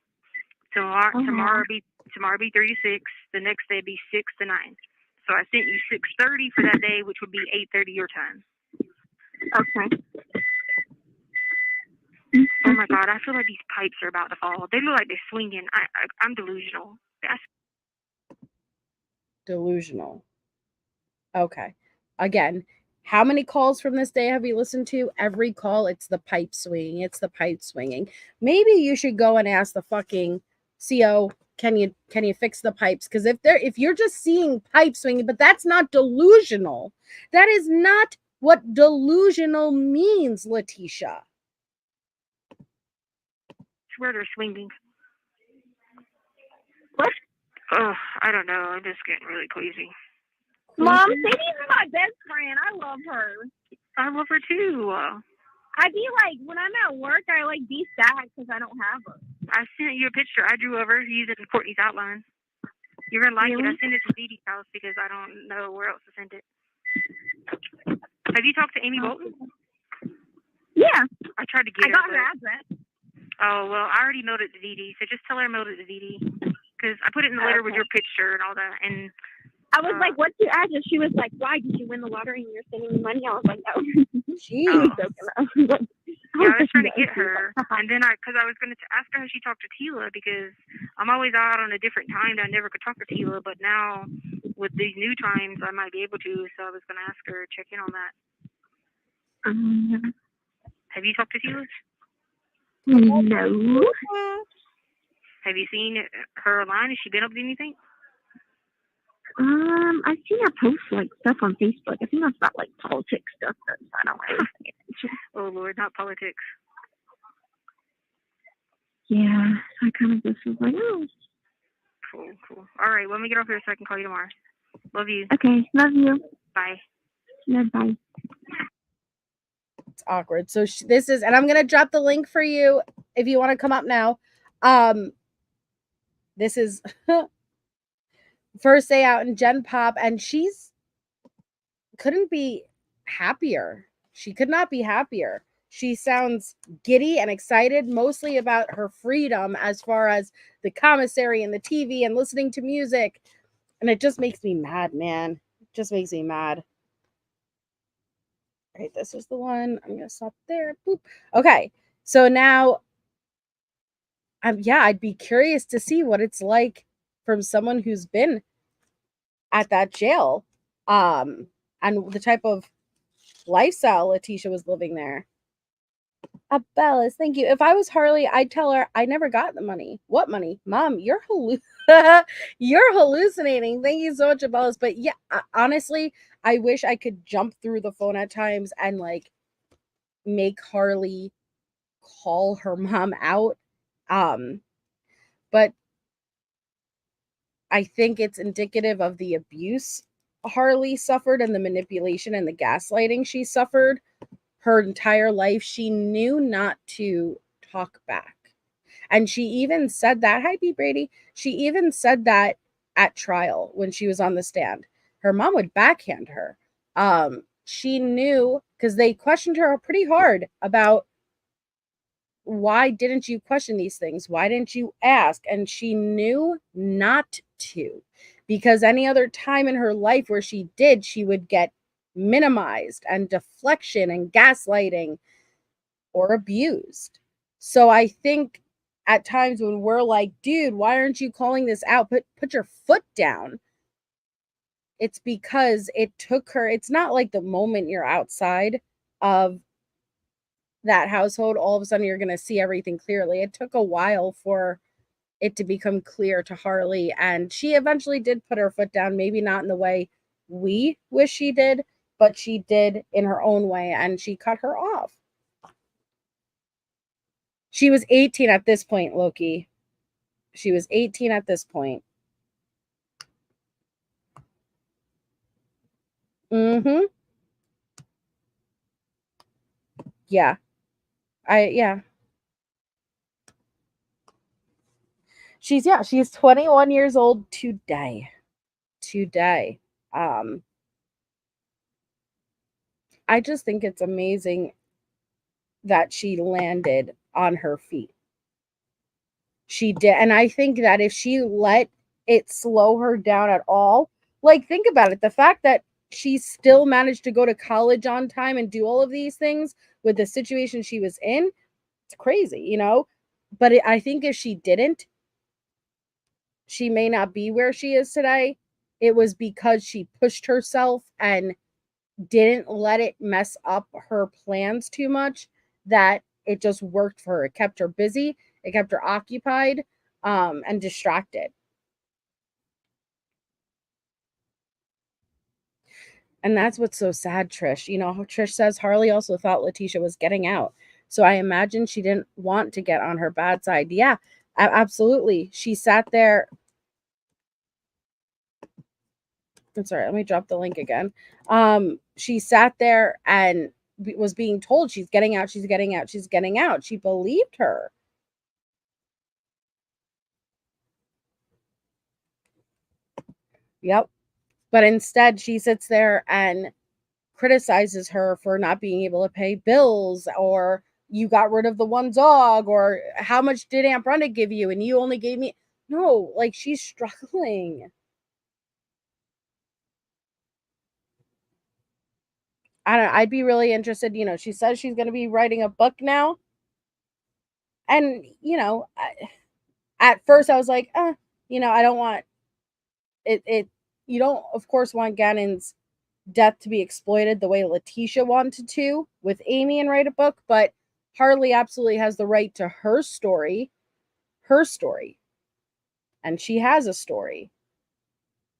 Tomorrow be 3 to 6. The next day be 6 to 9. So I sent you 6:30 for that day, which would be 8:30 your time. Okay. Oh my God, I feel like these pipes are about to fall. They look like they're swinging. I'm delusional. Delusional. Okay. Again, how many calls from this day have you listened to? Every call, it's the pipe swinging. It's the pipe swinging. Maybe you should go and ask the fucking CO, can you fix the pipes? Because if you're just seeing pipe swinging, but that's not delusional. That is not what delusional means, Letecia. Swear they're swinging. What? Oh, I don't know. I'm just getting really queasy. Mom, Sadie's my best friend. I love her. I love her too. I be like, when I'm at work, I be sad because I don't have her. I sent you a picture I drew of her using Courtney's outline. You're gonna like it. I sent it to Dee Dee's house because I don't know where else to send it. Have you talked to Amy Bolton? Yeah. I tried to get her. I got her address. Oh, well, I already mailed it to Dee Dee, so just tell her I mailed it to Dee Dee. Because I put it in the letter with your picture and all that. And I was like, what's your address? She was like, why? Did you win the lottery and you're sending me money? I was like, no. Jeez. Yeah, I was trying to get her. And then because I was going to ask her how she talked to Tila because I'm always out on a different time that I never could talk to Tila. But now with these new times, I might be able to. So I was going to ask her, check in on that. Have you talked to Tila? No. Have you seen her online? Has she been up to anything? I've seen her post stuff on Facebook. I think that's about politics stuff. But I don't really pay attention. Oh Lord, not politics. Yeah, I kind of just was like, oh. Cool. All right, let me get off here so I can call you tomorrow. Love you. Okay, love you. Bye. Yeah, bye. It's awkward. So this is, and I'm gonna drop the link for you if you want to come up now. This is first day out in Gen Pop, and she's couldn't be happier. She could not be happier. She sounds giddy and excited, mostly about her freedom as far as the commissary and the TV and listening to music. And it just makes me mad, man. It just makes me mad. All right, this is the one. I'm gonna stop there. Boop. Okay, so now I'd be curious to see what it's like from someone who's been at that jail, and the type of lifestyle Letecia was living there. Bellis, thank you. If I was Harley, I'd tell her I never got the money. What money? Mom, you're you're hallucinating. Thank you so much, Bellis. But yeah, honestly, I wish I could jump through the phone at times and make Harley call her mom out. But I think it's indicative of the abuse Harley suffered and the manipulation and the gaslighting she suffered her entire life. She knew not to talk back. And she even said that, hi, B. Brady. She even said that at trial when she was on the stand. Her mom would backhand her. She knew, because they questioned her pretty hard about why didn't you question these things? Why didn't you ask? And she knew not to, because any other time in her life where she did, she would get minimized and deflection and gaslighting or abused. So I think at times when we're like, dude, why aren't you calling this out? Put your foot down. It's because it took her, it's not like the moment you're outside of that household, all of a sudden you're going to see everything clearly. It took a while for it to become clear to Harley, and she eventually did put her foot down, maybe not in the way we wish she did, but she did in her own way, and she cut her off. She was 18 at this point, Loki. She was 18 at this point. Mm-hmm. Yeah. Yeah. She's 21 years old today. I just think it's amazing that she landed on her feet. She did. And I think that if she let it slow her down at all, like, think about it. The fact that she still managed to go to college on time and do all of these things with the situation she was in, it's crazy, you know? But I think if she didn't, she may not be where she is today. It was because she pushed herself and didn't let it mess up her plans too much, that it just worked for her. It kept her busy, it kept her occupied, and distracted. And that's what's so sad, Trish. You know, Trish says Harley also thought Letecia was getting out. So I imagine she didn't want to get on her bad side. Yeah, absolutely. She sat there. I'm sorry, let me drop the link again. She sat there and was being told she's getting out, she's getting out, she's getting out. She believed her. Yep. But instead, she sits there and criticizes her for not being able to pay bills, or you got rid of the one dog, or how much did Aunt Brenda give you and you only gave me. No, like, she's struggling. I'd be really interested. You know, she says she's going to be writing a book now. And, you know, at first I was like, you know, I don't want it. You don't, of course, want Gannon's death to be exploited the way Letecia wanted to with Amy and write a book, but Harley absolutely has the right to her story. And she has a story.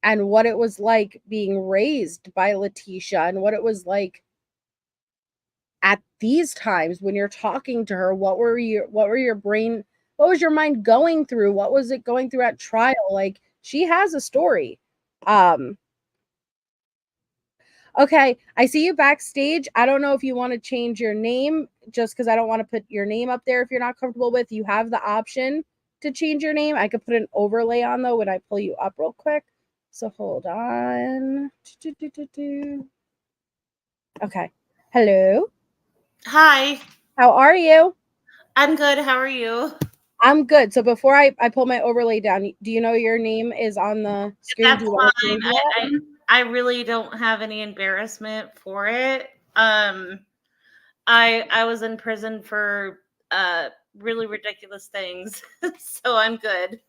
And what it was like being raised by Letecia, and what it was like at these times when you're talking to her. What was your mind going through? What was it going through at trial? Like, she has a story. Okay, I see you backstage. I don't know if you want to change your name, just because I don't want to put your name up there if you're not comfortable with. You have the option to change your name. I could put an overlay on, though, when I pull you up real quick. So hold on. Okay. Hello. Hi. How are you? I'm good. How are you? I'm good. So before I pull my overlay down, do you know your name is on the screen? That's fine. I really don't have any embarrassment for it. I was in prison for really ridiculous things, so I'm good.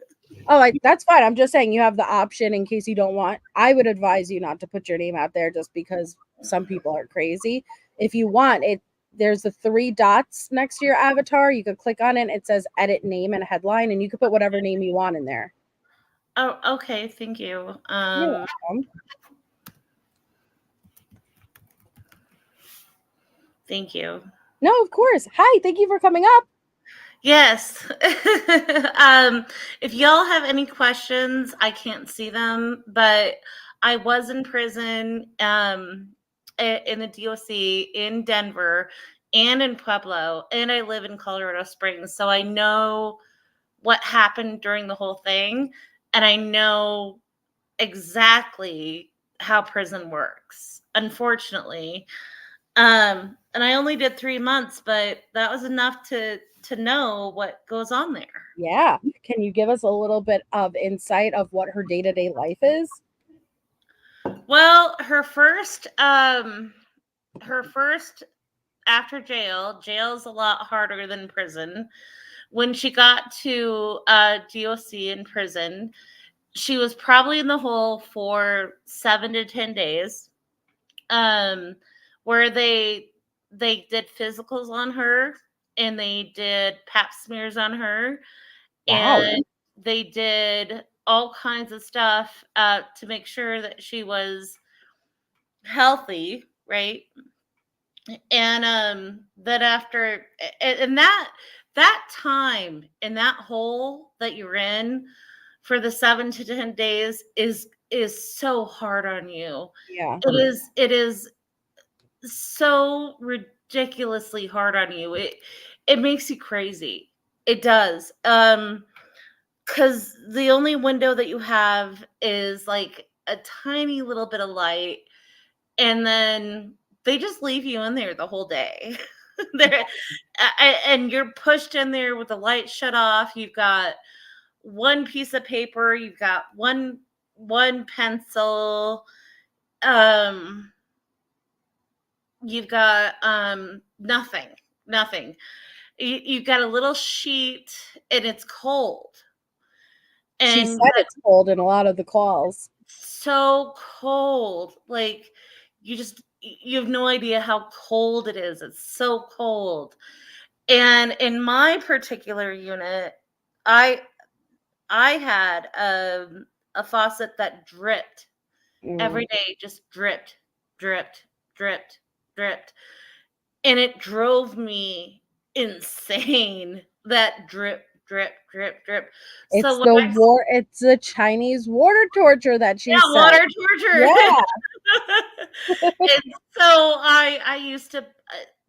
Oh, that's fine. I'm just saying you have the option in case you don't want. I would advise you not to put your name out there just because some people are crazy. If you want it, there's the 3 dots next to your avatar. You could click on it. It says edit name and headline, and you could put whatever name you want in there. Oh, okay. Thank you. You're welcome. Thank you. No, of course. Hi, thank you for coming up. Yes. If y'all have any questions, I can't see them, but I was in prison in the DOC in Denver and in Pueblo, and I live in Colorado Springs. So I know what happened during the whole thing, and I know exactly how prison works, unfortunately. And I only did 3 months, but that was enough to know what goes on there. Yeah. Can you give us a little bit of insight of what her day-to-day life is? Well, her first after jail's a lot harder than prison. When she got to DOC in prison, she was probably in the hole for 7 to 10 days. Where they did physicals on her, and they did pap smears on her. Wow. And they did all kinds of stuff to make sure that she was healthy, right? And that after and that time in that hole that you're in for the 7 to 10 days is so hard on you. Yeah. It is so ridiculously hard on you. It makes you crazy. It does. Because the only window that you have is like a tiny little bit of light, and then they just leave you in there the whole day. And you're pushed in there with the light shut off. You've got one piece of paper. You've got one pencil. You've got nothing. You've got a little sheet, and it's cold. She And said it's cold in a lot of the calls. So cold. Like you have no idea how cold it is. It's so cold. And in my particular unit, I had a faucet that dripped every day, just dripped. And it drove me insane. That drip. It's So when it's the Chinese water torture that she said. water torture. Yeah. And so I used to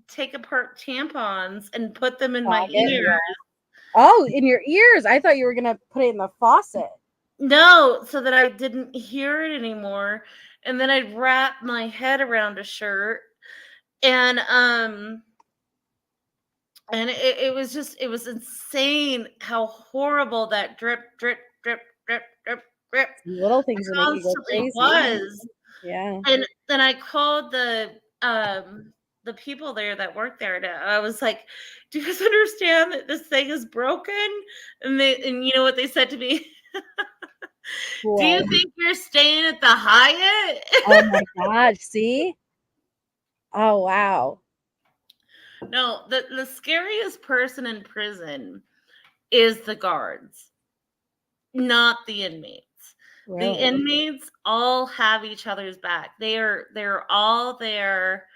take apart tampons and put them in my ears. Oh, in your ears. I thought you were gonna put it in the faucet. No, so that I didn't hear it anymore. And then I'd wrap my head around a shirt, and it was insane how horrible that drip. Little things that make you go crazy. Was. Yeah. And then I called the people there that work there. I was like, "Do you guys understand that this thing is broken?" And you know what they said to me? Do you think you're staying at the Hyatt? Oh my gosh! See? Oh wow! No, the scariest person in prison is the guards, not the inmates. Really? The inmates all have each other's back. They're all there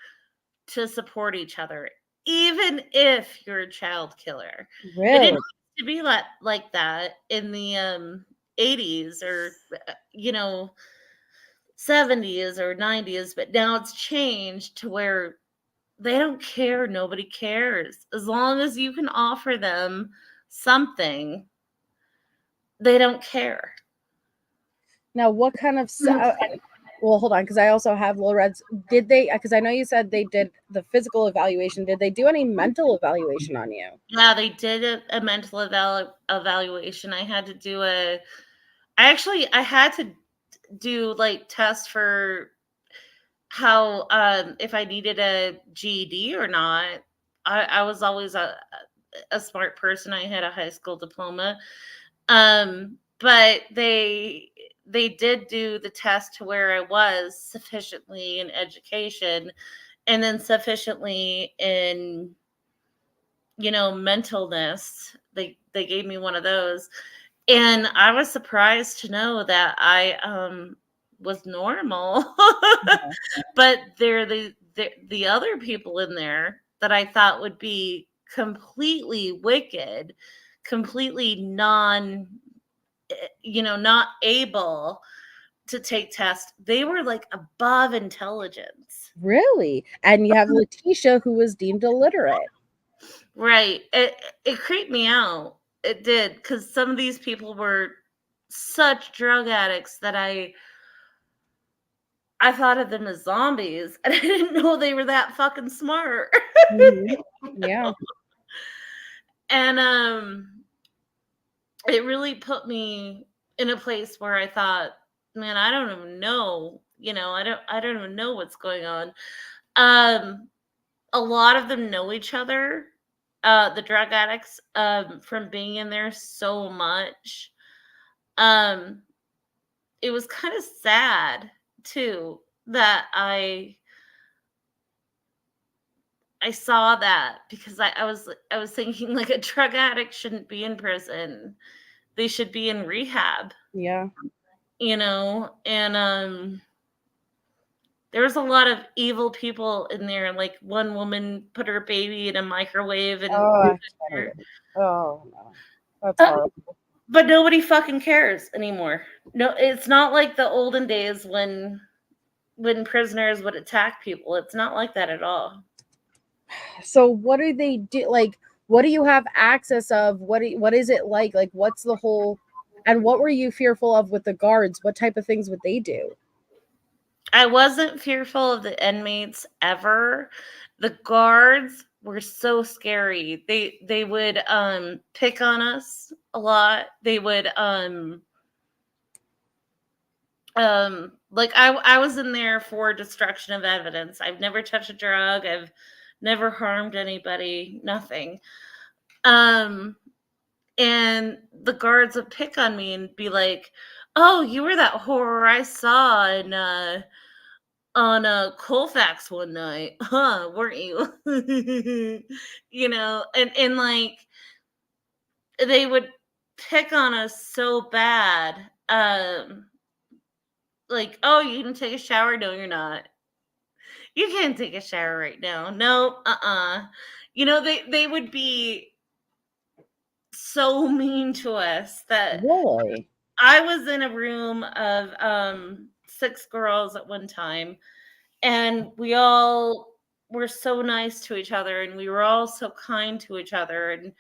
to support each other, even if you're a child killer. Really? It didn't used to be like that in the 80s or 70s or 90s, but now it's changed to where they don't care. Nobody cares. As long as you can offer them something, they don't care. Now, what kind of well, hold on, because I also have Little Reds. Did they? Because I know you said they did the physical evaluation. Did they do any mental evaluation on you? Yeah, they did a mental evaluation. I had to do I had to do like tests for how if I needed a GED or not. I was always a smart person. I had a high school diploma. But they did do the test to where I was sufficiently in education, and then sufficiently in mentalness. They gave me one of those, and I was surprised to know that I was normal. But they're the other people in there that I thought would be completely wicked, completely not able to take tests. They were like above intelligence. Really? And you have Letecia, who was deemed illiterate. Right. It creeped me out. It did, because some of these people were such drug addicts that I thought of them as zombies, and I didn't know they were that fucking smart. Yeah. And it really put me in a place where I thought, man, I don't even know. I don't even know what's going on. A lot of them know each other, the drug addicts, from being in there so much. It was kind of sad too that I saw that, because I was thinking, like, a drug addict shouldn't be in prison. They should be in rehab. Yeah. And there was a lot of evil people in there. Like, one woman put her baby in a microwave and Oh no. That's horrible. but nobody fucking cares anymore. No, it's not like the olden days when prisoners would attack people. It's not like that at all. So what do they do? Like, what do you have access of? What is it like? Like, what's the whole, and what were you fearful of with the guards? What type of things would they do? I wasn't fearful of the inmates ever. The guards were so scary. They would pick on us a lot. They would like, I was in there for destruction of evidence. I've never touched a drug. I've never harmed anybody, nothing. And the guards would pick on me and be like, "Oh, you were that horror I saw in on a Colfax one night, huh? Weren't you?" And like, they would pick on us so bad. Like, "Oh, you can take a shower?" "No, you're not. You can't take a shower right now." "No, they would be so mean to us that Really? I was in a room of 6 girls at one time, and we all were so nice to each other, and we were all so kind to each other,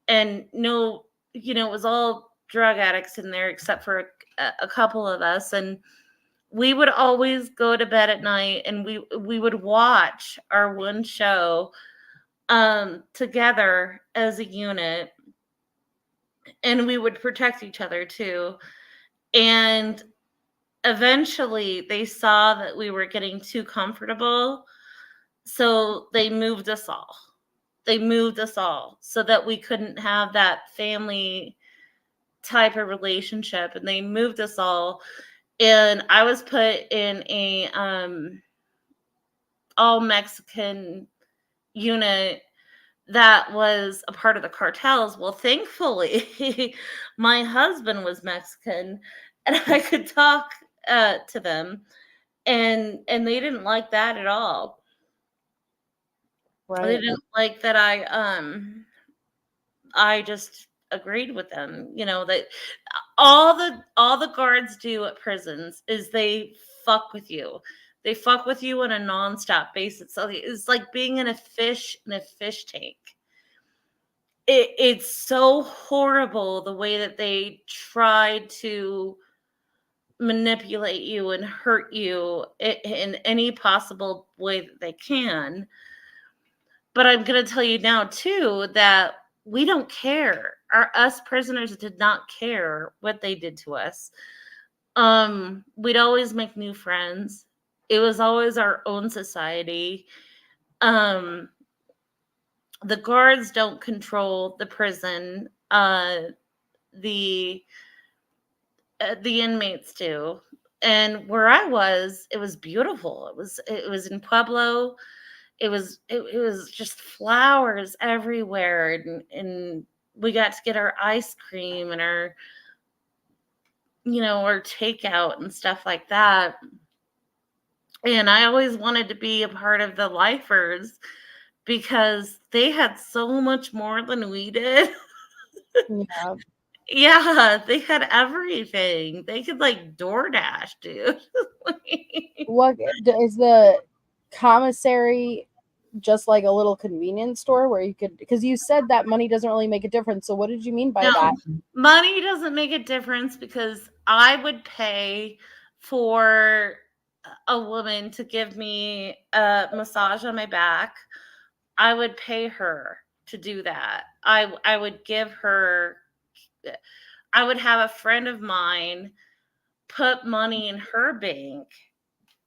and no, it was all drug addicts in there except for a couple of us, and we would always go to bed at night, and we would watch our one show together as a unit, and we would protect each other too. And eventually they saw that we were getting too comfortable, so they moved us all. So that we couldn't have that family type of relationship, and they moved us all. And I was put in a all Mexican unit that was a part of the cartels. Well, thankfully, my husband was Mexican, and I could talk to them, and they didn't like that at all. They Right. didn't like that I just agreed with them. That all the guards do at prisons is they fuck with you. They fuck with you on a nonstop basis. So it's like being in a fish tank. It's so horrible the way that they try to manipulate you and hurt you in any possible way that they can. But I'm going to tell you now too that we don't care. Us prisoners did not care what they did to us. We'd always make new friends. It was always our own society. The guards don't control the prison. The inmates do. And where I was, it was beautiful. It was in Pueblo. It was just flowers everywhere, and we got to get our ice cream and our takeout and stuff like that. And I always wanted to be a part of the lifers, because they had so much more than we did. Yeah. Yeah, they had everything. They could like DoorDash, dude. What is the commissary just like a little convenience store where you could, because you said that money doesn't really make a difference. So what did you mean by No, that? money doesn't make a difference because I would pay for a woman to give me a massage on my back. I would pay her to do that. I would give her, I would have a friend of mine put money in her bank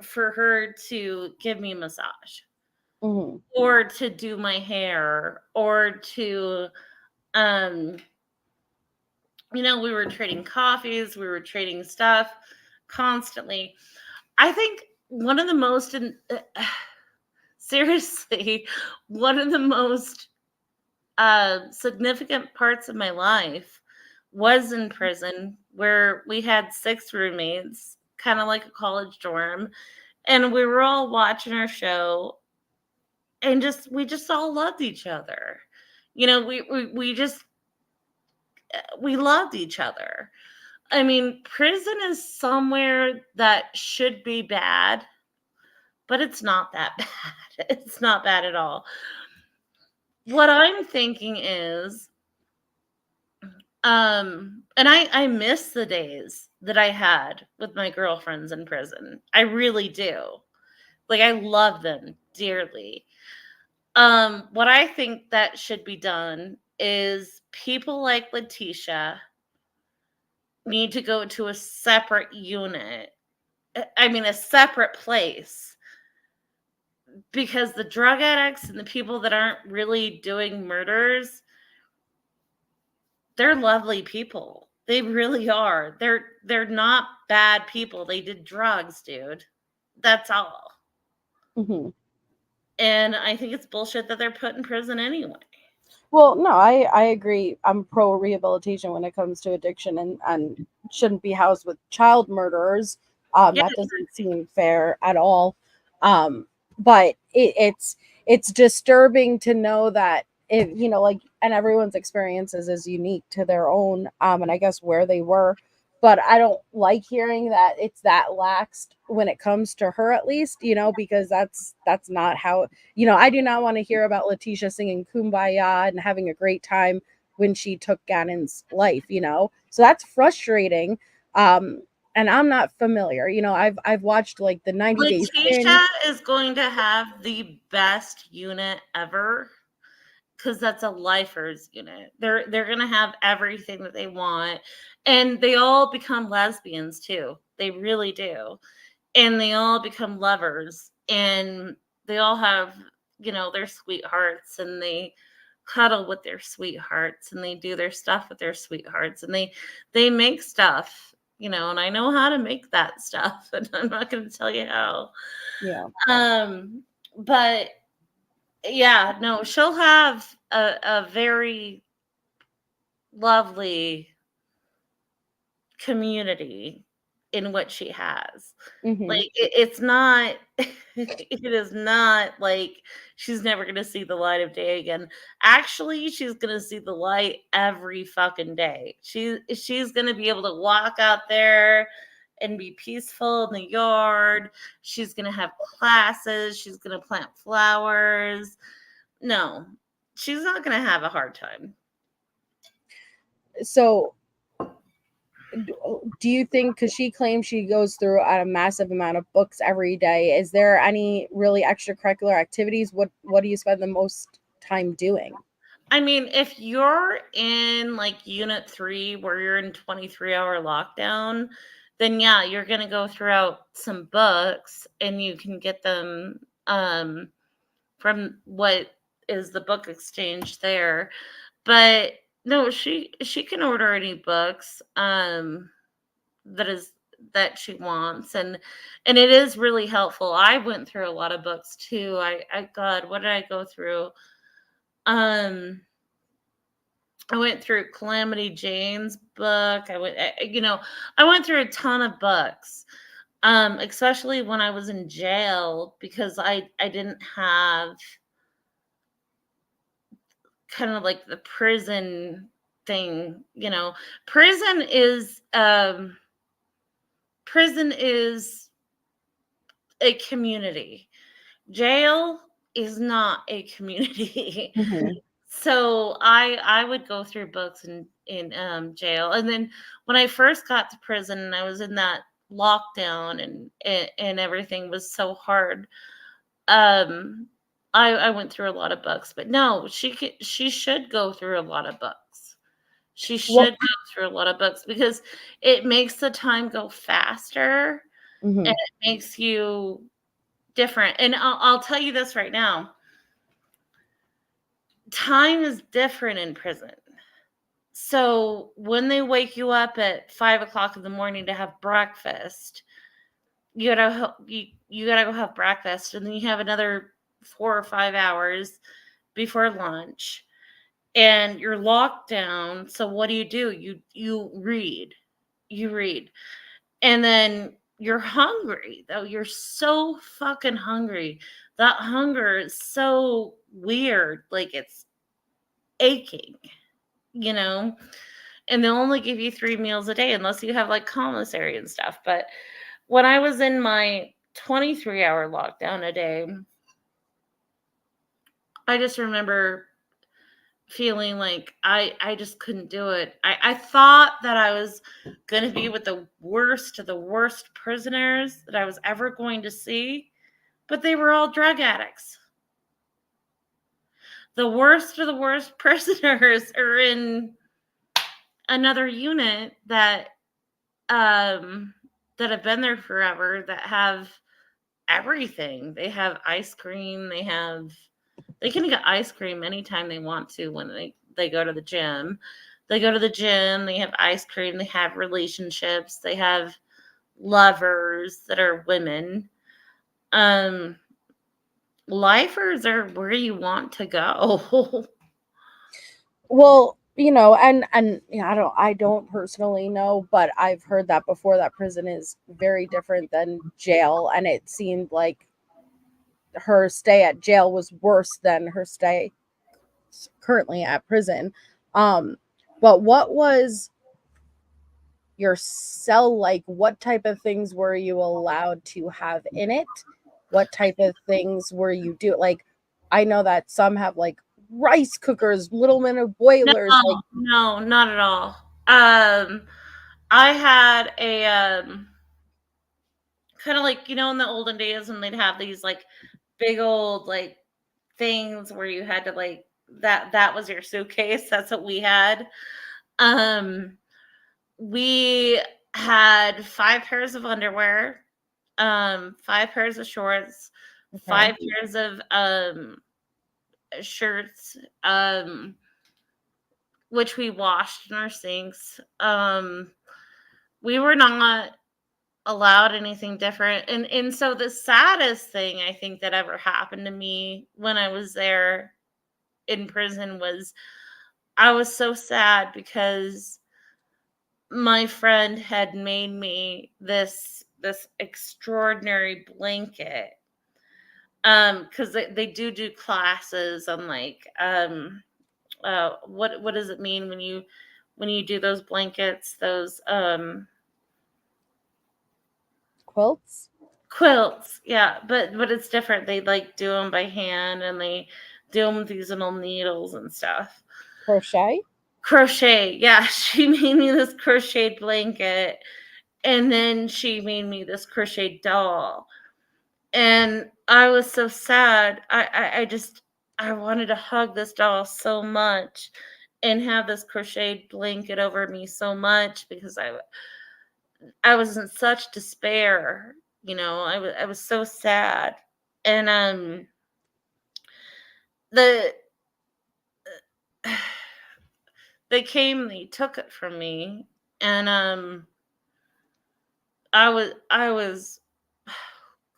for her to give me a massage Mhm. or to do my hair or to we were trading coffees, we were trading stuff constantly. I think one of the most seriously, one of the most significant parts of my life was in prison, where we had 6 roommates, kind of like a college dorm, and we were all watching our show, and we just all loved each other. We loved each other. I mean, prison is somewhere that should be bad, but it's not that bad. It's not bad at all. What I'm thinking is, and I miss the days that I had with my girlfriends in prison. I really do. Like, I love them dearly. What I think that should be done is people like Letecia need to go to a separate unit. I mean, a separate place, because the drug addicts and the people that aren't really doing murders, they're lovely people. They really are. They're not bad people. They did drugs, dude. That's all. Mhm. And I think it's bullshit that they're put in prison anyway. Well, no, I agree. I'm pro rehabilitation when it comes to addiction, and shouldn't be housed with child murderers. Yeah. That doesn't seem fair at all. But it's disturbing to know that, if like, and everyone's experiences is unique to their own, and I guess where they were. But I don't like hearing that it's that laxed when it comes to her, at least, because that's not how. I do not want to hear about Letecia singing Kumbaya and having a great time when she took Gannon's life, So that's frustrating. And I'm not familiar. I've watched like the 90 Days In. Letecia is going to have the best unit ever, because that's a lifers unit. They're going to have everything that they want, and they all become lesbians too. They really do. And they all become lovers, and they all have, their sweethearts, and they cuddle with their sweethearts, and they do their stuff with their sweethearts, and they make stuff, and I know how to make that stuff, and I'm not going to tell you how. Yeah. But yeah, no, she'll have a very lovely community in what she has. Mhm. Like, it's not it is not like she's never going to see the light of day again. Actually, she's going to see the light every fucking day. She's going to be able to walk out there and be peaceful in the yard. She's going to have classes. She's going to plant flowers. No, she's not going to have a hard time. So do you think, because she claims she goes through a massive amount of books every day, is there any really extracurricular activities? What do you spend the most time doing? I mean, if you're in like unit 3 where you're in 23-hour lockdown, then yeah, you're going to go throughout some books, and you can get them from what is the book exchange there. But no, she can order any books that she wants, and it is really helpful. I went through a lot of books too. I God, what did I go through? I went through Calamity Jane's book. I went through a ton of books, especially when I was in jail, because I didn't have kind of like the prison thing, you know. Prison is a community. Jail is not a community. So I would go through books in jail, and then when I first got to prison and I was in that lockdown and everything was so hard, I went through a lot of books. But no, she should go through a lot of books. She should go through a lot of books because it makes the time go faster, and it makes you different. And I'll tell you this right now. Time is different in prison. So when they wake you up at 5 o'clock in the morning to have breakfast, you gotta go have breakfast, and then you have another 4 or 5 hours before lunch, and you're locked down. So what do? You read, and then you're hungry. Though you're so fucking hungry. That hunger is so weird, like it's aching, you know. And they'll only give you 3 meals a day unless you have like commissary and stuff. But when I was in my 23-hour lockdown a day, I just remember feeling like I just couldn't do it. I thought that I was going to be with the worst of the worst prisoners that I was ever going to see, but they were all drug addicts. The worst of the worst prisoners are in another unit that have been there forever, that have everything. They have ice cream. They can get ice cream anytime they want to when they go to the gym. They go to the gym. They have ice cream. They have relationships. They have lovers that are women. Lifers are where you want to go. Well, you know, and you know, I don't personally know, but I've heard that before, that prison is very different than jail, and it seemed like her stay at jail was worse than her stay currently at prison. But what was your cell like? What type of things were you allowed to have in it? What type of things were you do? Like, I know that some have like rice cookers, little mini boilers. Like, No, not at all. I had a kind of like, you know, in the olden days when they'd have these like big old like things where you had to like that was your suitcase. That's what we had. We had 5 pairs of underwear, 5 pairs of shorts, 5 pairs of shirts, which we washed in our sinks. We were not allowed anything different. And so the saddest thing I think that ever happened to me when I was there in prison was I was so sad because my friend had made me this extraordinary blanket. Because they do classes on like what does it mean when you do those blankets, those quilts, yeah, but it's different. They like do them by hand, and they do them with these little needles and stuff. Crochet, yeah. She made me this crocheted blanket, and then she made me this crocheted doll, and I was so sad. I wanted to hug this doll so much and have this crocheted blanket over me so much because I was in such despair, you know. I was so sad. And the they came, they took it from me, and I was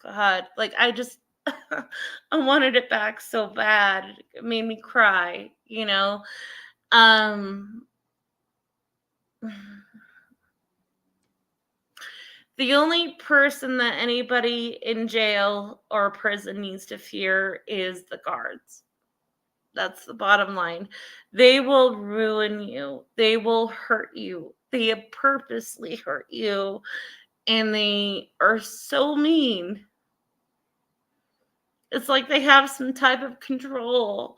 God, like I just I wanted it back so bad. It made me cry, you know. The only person that anybody in jail or prison needs to fear is the guards. That's the bottom line. They will ruin you. They will hurt you. They purposely hurt you. And they are so mean. It's like they have some type of control.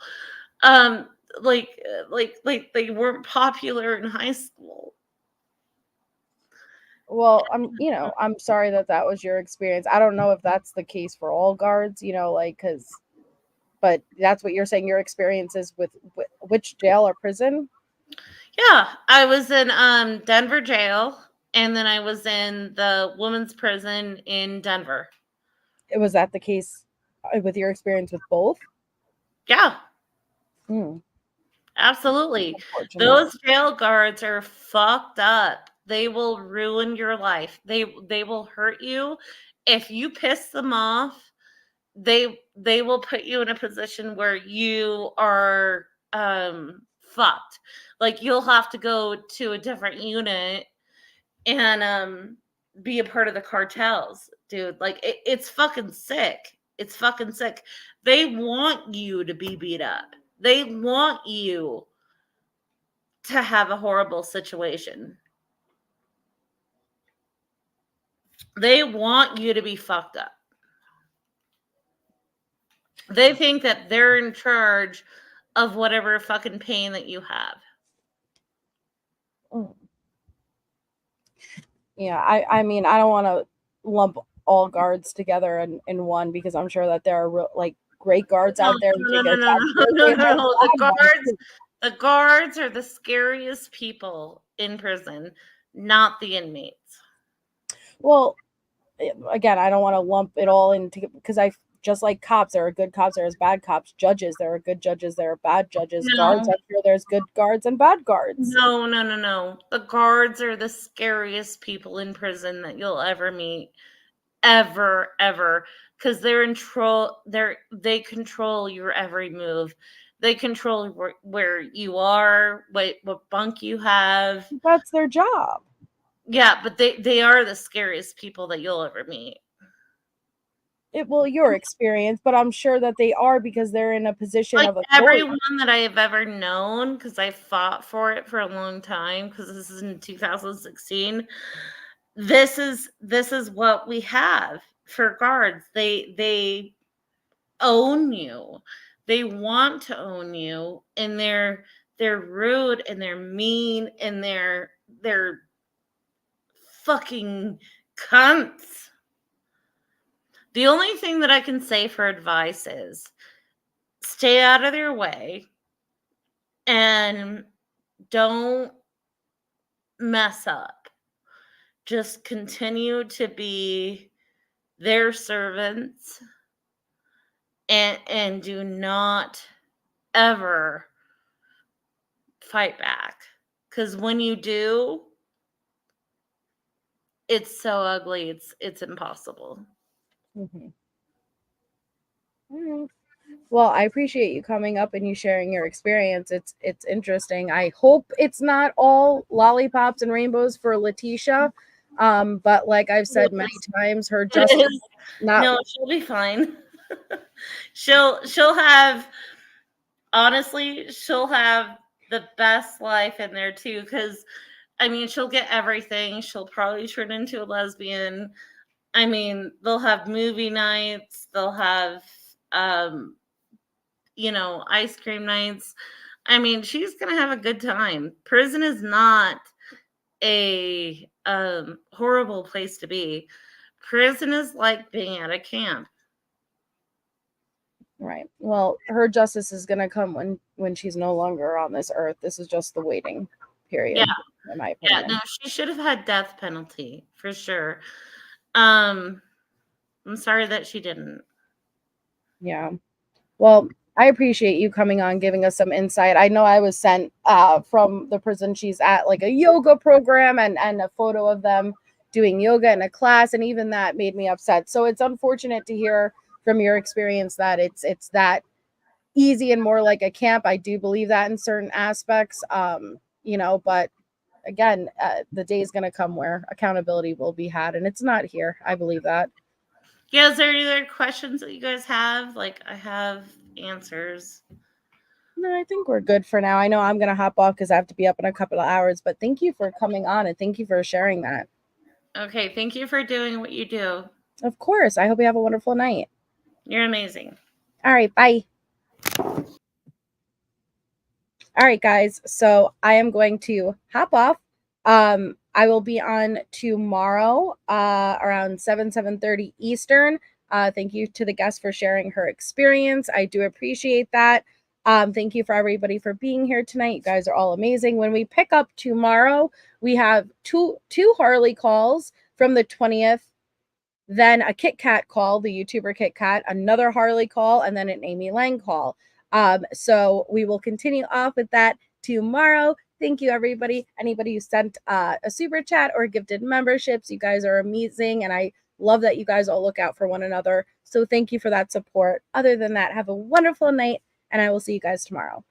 Like they weren't popular in high school. Well, I'm sorry that was your experience. I don't know if that's the case for all guards, but that's what you're saying your experience is with which jail or prison? Yeah, I was in Denver jail, and then I was in the women's prison in Denver. Was that the case with your experience with both? Yeah. Hmm. Absolutely. Those jail guards are fucked up. They will ruin your life. They will hurt you. If you piss them off, they will put you in a position where you are fucked. Like you'll have to go to a different unit and be a part of the cartels, dude. Like it's fucking sick. It's fucking sick. They want you to be beat up. They want you to have a horrible situation. They want you to be fucked up. They think that they're in charge of whatever fucking pain that you have. Yeah, I mean, I don't want to lump all guards together in one because I'm sure that there are great guards out there. No. The guards are the scariest people in prison, not the inmates. Well, again, I don't want to lump it all into because just like cops, there are good cops, there's bad cops. Judges, there are good judges, there are bad judges. No. Guards, I'm sure there's good guards and bad guards. No. The guards are the scariest people in prison that you'll ever meet. Ever. Because they're in control. They control your every move. They control where you are, what bunk you have. That's their job. Yeah, but they are the scariest people that you'll ever meet. Your experience, but I'm sure that they are because they're in a position of authority. Everyone that I have ever known, because I fought for it for a long time, because this is in 2016. This is what we have for guards. They own you. They want to own you, and they're rude and they're mean and they're fucking cunts. The only thing that I can say for advice is stay out of their way and don't mess up. Just continue to be their servants and do not ever fight back. Because when you do, it's so ugly, it's impossible. Mm-hmm. Well, I appreciate you coming up and you sharing your experience. It's interesting. I hope it's not all lollipops and rainbows for Letecia. But like I've said many times, her justice No, she'll be fine. she'll have the best life in there too, because I mean she'll get everything. She'll probably turn into a lesbian. I mean, they'll have movie nights, they'll have ice cream nights. I mean, she's gonna have a good time. Prison is not a horrible place to be. Prison is like being at a camp. Right. Well, her justice is gonna come when she's no longer on this earth. This is just the waiting period. Yeah. In my opinion. Yeah, no, she should have had death penalty for sure. I'm sorry that she didn't. Yeah. Well, I appreciate you coming on, giving us some insight. I know I was sent from the prison she's at like a yoga program and a photo of them doing yoga in a class, and even that made me upset. So it's unfortunate to hear from your experience that it's that easy and more like a camp. I do believe that in certain aspects, but again, the day is going to come where accountability will be had, and it's not here. I believe that. Yeah, is there any other questions that you guys have? Like, I have answers. No, I think we're good for now. I know I'm going to hop off because I have to be up in a couple of hours, but thank you for coming on and thank you for sharing that. Okay, thank you for doing what you do. Of course. I hope you have a wonderful night. You're amazing. All right, bye. All right, guys. So I am going to hop off. I will be on tomorrow around 7:30 Eastern. Thank you to the guest for sharing her experience. I do appreciate that. Thank you for everybody for being here tonight. You guys are all amazing. When we pick up tomorrow, we have two Harley calls from the 20th, then a Kit Kat call, the YouTuber Kit Kat, another Harley call, and then an Amy Lang call. So we will continue off with that tomorrow. Thank you, everybody. Anybody who sent a super chat or gifted memberships, you guys are amazing. And I love that you guys all look out for one another. So thank you for that support. Other than that, have a wonderful night, and I will see you guys tomorrow.